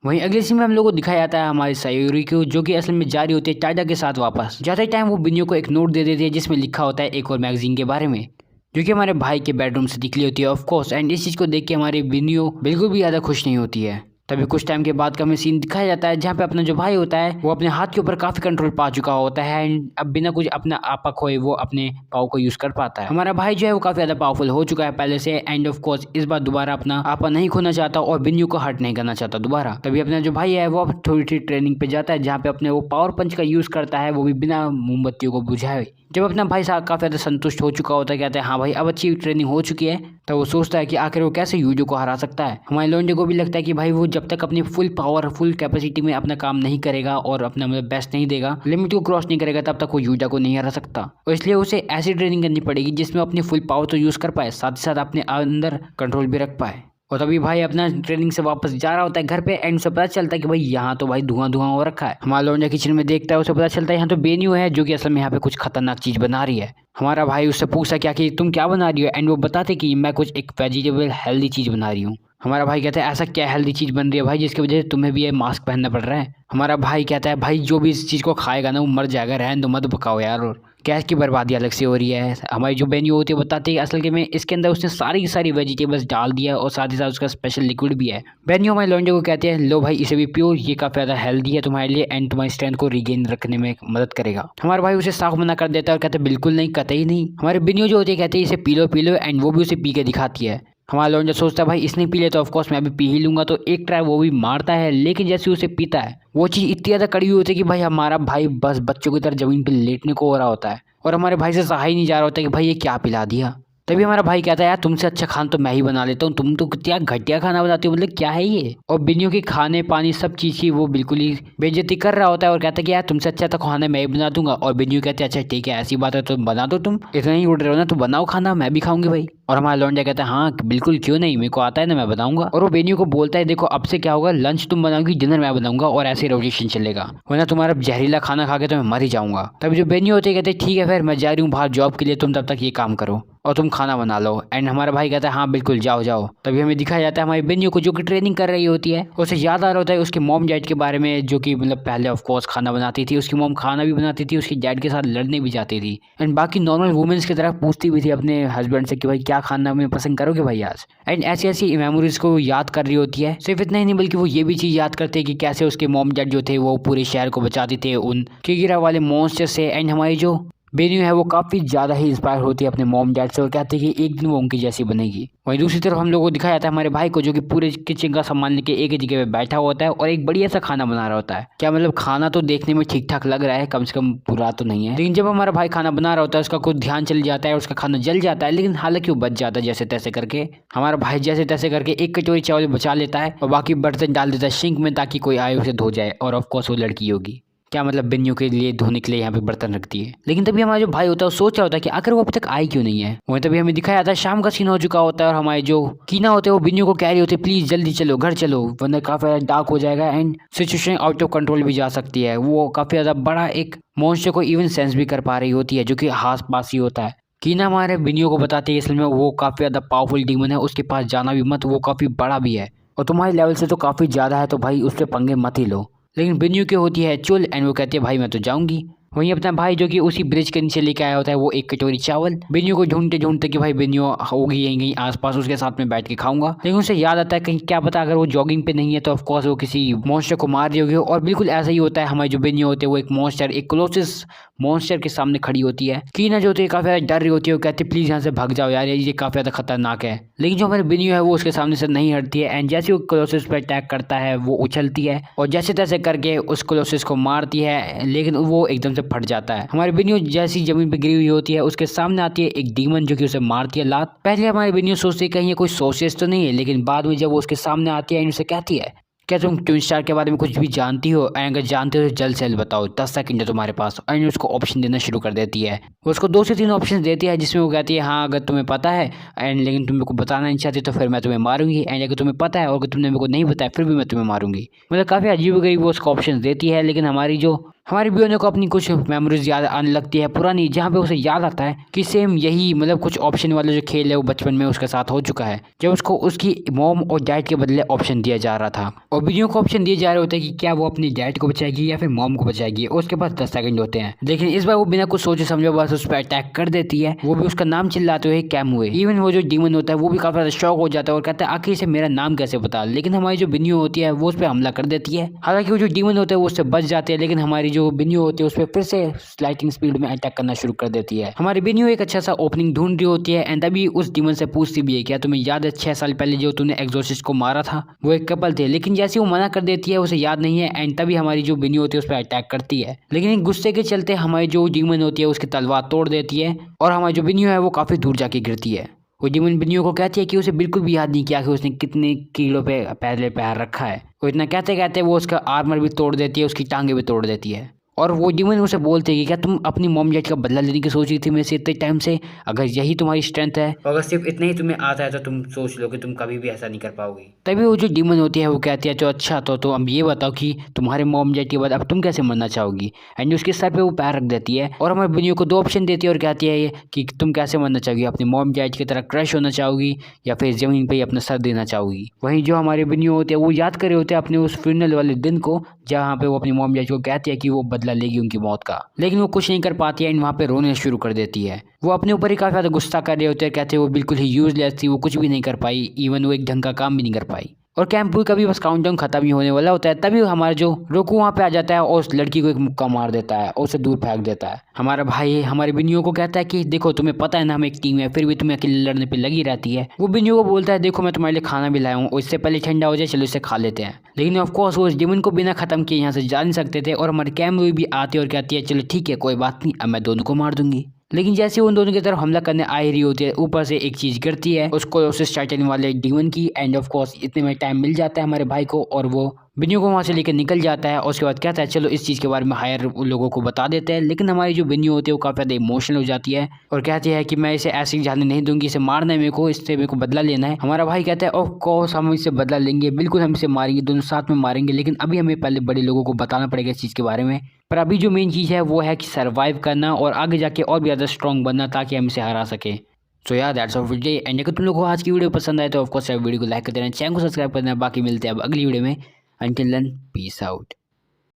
वहीं अगले सीन में हम लोग को दिखाया जाता है हमारी सायूरी को जो कि असल में जा रही होती है टाइडा के साथ वापस। जाते टाइम वो बिनियो को एक नोट दे देती है जिसमें लिखा होता है एक और मैगजीन के बारे में जो कि हमारे भाई के बेडरूम से निकली होती है ऑफ कोर्स। एंड इस चीज को देख के हमारी बिनियो बिल्कुल भी ज्यादा खुश नहीं होती है। तभी कुछ टाइम के बाद का हमें सीन दिखाया जाता है जहाँ पे अपना जो भाई होता है वो अपने हाथ के ऊपर काफी कंट्रोल पा चुका होता है एंड अब बिना कुछ अपना आपा खोए वो अपने पाव को यूज कर पाता है। हमारा भाई जो है वो काफी ज्यादा पावरफुल हो चुका है पहले से एंड ऑफ कोर्स इस बार दोबारा अपना आपा नहीं खोना चाहता और बिनियो को हर्ट नहीं करना चाहता दोबारा। तभी अपना जो भाई है वो थोड़ी थोड़ी ट्रेनिंग पे जाता है जहाँ पे अपने वो पावर पंच का यूज करता है, वो भी बिना मोमबत्तियों को बुझाए। जब अपना भाई साहब काफी ज्यादा संतुष्ट हो चुका होता है, कहते हैं हाँ भाई अब अच्छी ट्रेनिंग हो चुकी है, तो वो सोचता है कि आखिर वो कैसे यूजो को हरा सकता है। हमारे लोंडे को भी लगता है कि भाई वो जब तक अपनी फुल पावर फुल कैपेसिटी में अपना काम नहीं करेगा और अपना मतलब बेस्ट नहीं देगा, लिमिट को क्रॉस नहीं करेगा, तब तक वो यूजा को नहीं हरा सकता। और इसलिए उसे ऐसी ट्रेनिंग करनी पड़ेगी जिसमें अपनी फुल पावर तो यूज कर पाए, साथ ही साथ अपने अंदर कंट्रोल भी रख पाए। और तभी भाई अपना ट्रेनिंग से वापस जा रहा होता है घर पे एंड उसे पता चलता है कि भाई यहाँ तो भाई धुआं धुआं हो रखा है। हमारा लौंडा किचन में देखता है, उसे पता चलता है यहाँ तो बेन्यू है जो कि असल में यहाँ पे कुछ खतरनाक चीज बना रही है। हमारा भाई उससे पूछता क्या कि तुम क्या बना रही हो, एंड वो बताते कि मैं कुछ एक वेजिटेबल हेल्दी चीज बना रही हूँ। हमारा भाई कहता है ऐसा क्या हेल्दी चीज बन रही है भाई जिसकी वजह से तुम्हें भी ये मास्क पहनना पड़ रहा है। हमारा भाई कहता है भाई जो भी इस चीज को खाएगा ना वो मर जाएगा, रहने दो मत पकाओ यार, और गैस की बर्बादी अलग से हो रही है। हमारी जो मेन्यू होती है बताती है असल के में इसके अंदर उसने सारी की सारी वेजिटेबल्स डाल दिया और साथ ही साथ उसका स्पेशल लिक्विड भी है। मेन्यू हमारे लौंडे को कहते हैं लो भाई इसे भी पियो, ये काफी ज्यादा हेल्दी है तुम्हारे लिए एंड तुम्हारी स्ट्रेंथ को रिगेन रखने में मदद करेगा। हमारा भाई उसे साफ मना कर देता है और कहते हैं बिल्कुल नहीं, कतई नहीं। हमारे मेन्यू जो होती है कहते हैं इसे पी लो एंड वो भी उसे पी के दिखाती है। हमारा लौंडा सोचता है भाई इसने पी लिया तो ऑफकोर्स मैं भी पी ही लूंगा, तो एक ट्राई वो भी मारता है। लेकिन जैसे उसे पीता है वो चीज़ इतनी ज़्यादा कड़वी होती है कि भाई हमारा भाई बस बच्चों की तरह जमीन पर लेटने को हो रहा होता है और हमारे भाई से सहा ही नहीं जा रहा होता कि भाई ये क्या पिला दिया। तभी हमारा भाई कहता है यार तुमसे अच्छा खाना तो मैं ही बना लेता हूँ, तुम तो क्या घटिया खाना बनाते हो, मतलब क्या है ये। और बिन्नियों के खाने पानी सब चीज़ की वो बिल्कुल ही बेइज्जती कर रहा होता है और कहता है कि यार तुमसे अच्छा तो खाना मैं ही बना दूंगा। और बिन्नियों कहते हैं अच्छा ठीक है ऐसी बात है तो बना दो, तुम इतना ही उड़ रहे हो ना तो बनाओ खाना, मैं भी खाऊंगी भाई। और हमारा लौंडा कहता है हाँ बिल्कुल क्यों नहीं, मेरे को आता है ना मैं बताऊंगा। और वो बेनियो को बोलता है देखो अब से क्या होगा, लंच तुम बनाओगी डिनर मैं बनाऊंगा और ऐसे रोटेशन चलेगा, वरना तुम्हारा जहरीला खाना खा के तो मैं मर ही जाऊंगा। तभी जो बेनियो होते कहते ठीक है फिर मैं जा रही हूँ बाहर जॉब के लिए, तुम तब तक ये काम करो और तुम खाना बना लो। एंड हमारा भाई कहता है हाँ बिल्कुल जाओ जाओ। तभी हमें दिखाया जाता है हमारी बेनियो को जो कि ट्रेनिंग कर रही होती है, उसे याद आ रहा होता है उसके मॉम डैड के बारे में जो कि मतलब पहले ऑफ कोर्स खाना बनाती थी, उसकी मॉम खाना भी बनाती थी, उसकी डैड के साथ लड़ने भी जाती थी एंड बाकी नॉर्मल वुमेन्स की तरह पूछती भी थी अपने हस्बैंड से कि भाई क्या खाना में पसंद करोगे भाई आज। एंड ऐसी ऐसी मेमोरीज को याद कर रही होती है। सिर्फ इतना ही नहीं बल्कि वो ये भी चीज़ याद करते हैं कि कैसे उसके मॉम डैड जो थे वो पूरे शहर को बचाते थे उन किगिरा वाले मॉन्स्टर से। एंड हमारी जो बेन्यू है वो काफ़ी ज़्यादा ही इंस्पायर होती है अपने मॉम डैड से और कहते हैं कि एक दिन वो उनकी जैसी बनेगी। वहीं दूसरी तरफ हम लोगों को दिखाया जाता है हमारे भाई को जो कि पूरे किचन का सामान लेके एक ही जगह पे बैठा होता है और एक बढ़िया सा खाना बना रहा होता है। क्या मतलब खाना तो देखने में ठीक ठाक लग रहा है, कम से कम बुरा तो नहीं है, लेकिन जब हमारा भाई खाना बना रहा होता है उसका कुछ ध्यान चल जाता है और उसका खाना जल जाता है, लेकिन हालांकि वो बच जाता है जैसे तैसे करके। हमारा भाई जैसे तैसे करके एक कटोरी चावल बचा लेता है और बाकी बर्तन डाल देता है सिंक में ताकि कोई आए उसे धो जाए। और ऑफकोर्स वो लड़की होगी, क्या मतलब बिन्नियों के लिए धोने के लिए यहाँ पे बर्तन रखती है। लेकिन तभी हमारा जो भाई होता है वो सोच रहा होता है कि आखिर वो अभी तक आई क्यों नहीं है। वहीं तभी हमें दिखाया जाता है शाम का सीन हो चुका होता है और हमारे जो कीना होते हैं वो बिन्नियों को कह रही होती है प्लीज जल्दी चलो घर चलो वरना काफी ज्यादा डार्क हो जाएगा and situation out of control भी जा सकती है। वो काफी ज्यादा बड़ा एक मॉन्स्टर को इवन सेंस भी कर पा रही होती है जो कि आस पास ही होता है। कीना हमारे बिन्नियों को बताती है इसलिए में वो काफी ज्यादा पावरफुल डीमन है, उसके पास जाना भी मत, वो काफी बड़ा भी है और तुम्हारे लेवल से तो काफी ज्यादा है, तो भाई उससे पंगे मत ही लो। लेकिन बिन्यू की होती है चुल एंड वो कहती है भाई मैं तो जाऊंगी। वहीं अपना भाई जो कि उसी ब्रिज के नीचे लेके आया होता है वो एक कटोरी चावल बिन्यू को ढूंढते ढूंढते कि भाई बिन्यू होगी यहीं कहीं आसपास, उसके साथ में बैठ के खाऊंगा। लेकिन उसे याद आता है कहीं क्या पता अगर वो जॉगिंग पे नहीं है तो ऑफकोर्स वो किसी मॉन्स्टर को मार रही होगी। और बिल्कुल ऐसा ही होता है, हमारी जो बिन्यू होती है वो एक मॉन्स्टर एक क्लोजेस्ट मॉन्स्टर के सामने खड़ी होती है। कीना जो होती है काफी ज्यादा डर रही होती है, वो कहती है प्लीज यहाँ से भाग जाओ यार ये काफी ज्यादा खतरनाक है। लेकिन जो हमारी बिन्यू है वो उसके सामने से नहीं हटती है एंड जैसे वो क्लोसिस पर अटैक करता है वो उछलती है और जैसे तैसे करके उस क्लोसिस को मारती है, लेकिन वो एकदम से फट जाता है। हमारी बिन्यू जैसी जमीन पे गिरी हुई होती है उसके सामने आती है एक डीमन जो कि उसे मारती है लात। पहले हमारी बिन्यू सोचती है कहीं ये कोई सोसेस तो नहीं है, लेकिन बाद में जब वो उसके सामने आती है उसे कहती है क्या तुम ट्विन स्टार के बारे में कुछ भी जानती हो, अगर जानते हो तो जल्द से जल्द बताओ, 10 सेकंड है तुम्हारे पास। एंड उसको ऑप्शन देना शुरू कर देती है, वो उसको 2 से 3 ऑप्शन देती है जिसमें वो कहती है हाँ अगर तुम्हें पता है एंड लेकिन तुम मेरे को बताना नहीं चाहती तो फिर मैं तुम्हें मारूंगी, एंड अगर तुम्हें पता है और अगर तुमने मेरे को नहीं बताया फिर भी मैं तुम्हें मारूंगी। मतलब काफ़ी अजीब गरीब वो उसको ऑप्शन देती है। लेकिन हमारी बियोने को अपनी कुछ मेमोरीज याद आने लगती है पुरानी, जहाँ पे उसे याद आता है कि सेम यही मतलब कुछ ऑप्शन वाला जो खेल है वो बचपन में उसके साथ हो चुका है जब उसको उसकी मॉम और डैड के बदले ऑप्शन दिया जा रहा था। और बियो को ऑप्शन दिए जा रहे होते हैं कि क्या वो अपनी डैड को बचाएगी या फिर मॉम को बचाएगी, और उसके पास 10 सेकंड होते हैं। लेकिन इस बार वो बिना कुछ सोचे समझे बस उस पर अटैक कर देती है, वो भी उसका नाम चिल्लाते हुए कैमुए। इवन वो जो डीमन होता है वो भी काफी ज्यादा शॉक हो जाता है और कहता है आखिर से मेरा नाम कैसे पता। लेकिन हमारी जो बिन्यू होती है वो उस पर हमला कर देती है, हालांकि वो जो डीमन होते हैं वो उससे बच जाते हैं, लेकिन हमारी जो बिन्यू होती है उस पर फिर से स्लाइटिंग स्पीड में अटैक करना शुरू कर देती है। हमारी बिन्यू एक अच्छा सा ओपनिंग ढूंढ रही होती है एंड तभी उस डीमन से पूछती भी है क्या तुम्हें याद है 6 साल पहले जो तूने एग्जॉर्सिस्ट को मारा था वो एक कपल थे। लेकिन जैसे वो मना कर देती है उसे याद नहीं है एंड तभी हमारी जो बिन्यू होती है उस पर अटैक करती है। लेकिन एक गुस्से के चलते हमारी जो डीमन होती है उसकी तलवार तोड़ देती है और हमारी जो बिन्यू है वो काफी दूर जाके गिरती है। वो डीमन बिन्यू को कहती है कि उसे बिल्कुल भी याद नहीं किया कि उसने कितने कीड़ों पे पहले पैर रखा है। वो इतना कहते कहते वो उसका आर्मर भी तोड़ देती है, उसकी टांगे भी तोड़ देती है और वो डीमन उसे बोलते हैं कि क्या तुम अपनी मॉम डैड का बदला लेने की सोच रही थी मेरे से इतने टाइम से? अगर यही तुम्हारी स्ट्रेंथ है, अगर सिर्फ इतना ही तुम्हें आता है, तो तुम सोच लो कि तुम कभी भी ऐसा नहीं कर पाओगी। तभी वो जो डीमन होती है वो कहती है, तो अच्छा तो अब ये बताओ कि तुम्हारे मॉम डैड के बाद अब तुम कैसे मरना चाहोगी? एंड उसके सर पे वो पैर रख देती है और हमारे बिनियो को 2 ऑप्शन देती है और कहती है ये कि तुम कैसे मरना चाहोगी, अपनी मॉम डैड की तरह क्रश होना चाहोगी या फिर जमीन पे ही अपना सर देना चाहोगी। वहीं जो हमारे बिनियो होते हैं वो याद कर रहे होते हैं अपने उस फ्यूनरल वाले दिन को, जहाँ पे वो अपनी मॉम डैड को कहती है कि वो बदला लेगी उनकी मौत का, लेकिन वो कुछ नहीं कर पाती है एंड वहाँ पे रोने शुरू कर देती है। वो अपने ऊपर ही काफी ज्यादा गुस्सा कर रहे होते हैं, कहते हैं वो बिल्कुल ही यूजलेस थी, वो कुछ भी नहीं कर पाई, इवन वो एक ढंग का काम भी नहीं कर पाई। और कैंप का भी बस काउंटडाउन खत्म ही होने वाला होता है, तभी हमारा जो रोकू वहाँ पे आ जाता है और उस लड़की को एक मुक्का मार देता है और उसे दूर फेंक देता है। हमारा भाई हमारे बिनियो को कहता है कि देखो तुम्हें पता है ना हम एक टीम है, फिर भी तुम्हें अकेले लड़ने पे लगी रहती है। वो बिनियो को बोलता है देखो मैं तुम्हारे लिए खाना भी लाया हूँ और इससे पहले ठंडा हो जाए, चलो इसे खा लेते हैं। लेकिन ऑफकोर्स वो उस डिमन को बिना खत्म किए यहाँ से जा नहीं सकते थे और हमारे कैंप भी आती है और कहती है चलो ठीक है कोई बात नहीं, अब मैं दोनों को मार दूंगी। लेकिन जैसे उन दोनों की तरफ हमला करने आ रही होती है, ऊपर से एक चीज गिरती है उसको उसे स्टार्टिंग वाले डीमन की, एंड ऑफ कोर्स इतने में टाइम मिल जाता है हमारे भाई को और वो बिनियो को वहाँ से लेकर निकल जाता है। और उसके बाद कहता है चलो इस चीज़ के बारे में हायर लोगों को बता देते हैं। लेकिन हमारी जो बिनियो होती है वो काफ़ी ज़्यादा इमोशनल हो जाती है और कहती है कि मैं इसे ऐसे ही जाने नहीं दूंगी, इसे मारना है मेरे को, इससे मेरे को बदला लेना है। हमारा भाई कहता है ऑफ कोर्स हम इससे बदला लेंगे, बिल्कुल हम इसे मारेंगे, दोनों साथ में मारेंगे, लेकिन अभी हमें पहले बड़े लोगों को बताना पड़ेगा इस चीज़ के बारे में। पर अभी जो मेन चीज़ है वो है कि सर्वाइव करना और आगे जाके और भी ज़्यादा स्ट्रॉन्ग बनना ताकि हम इसे हरा सकें। सो यार that's all for today. And अगर तुम लोगों को आज की वीडियो पसंद आए तो ऑफकोर्स वीडियो को लाइक कर देना, चैनल को सब्सक्राइब कर देना। बाकी मिलते हैं अब अगली वीडियो में। Until then, peace out.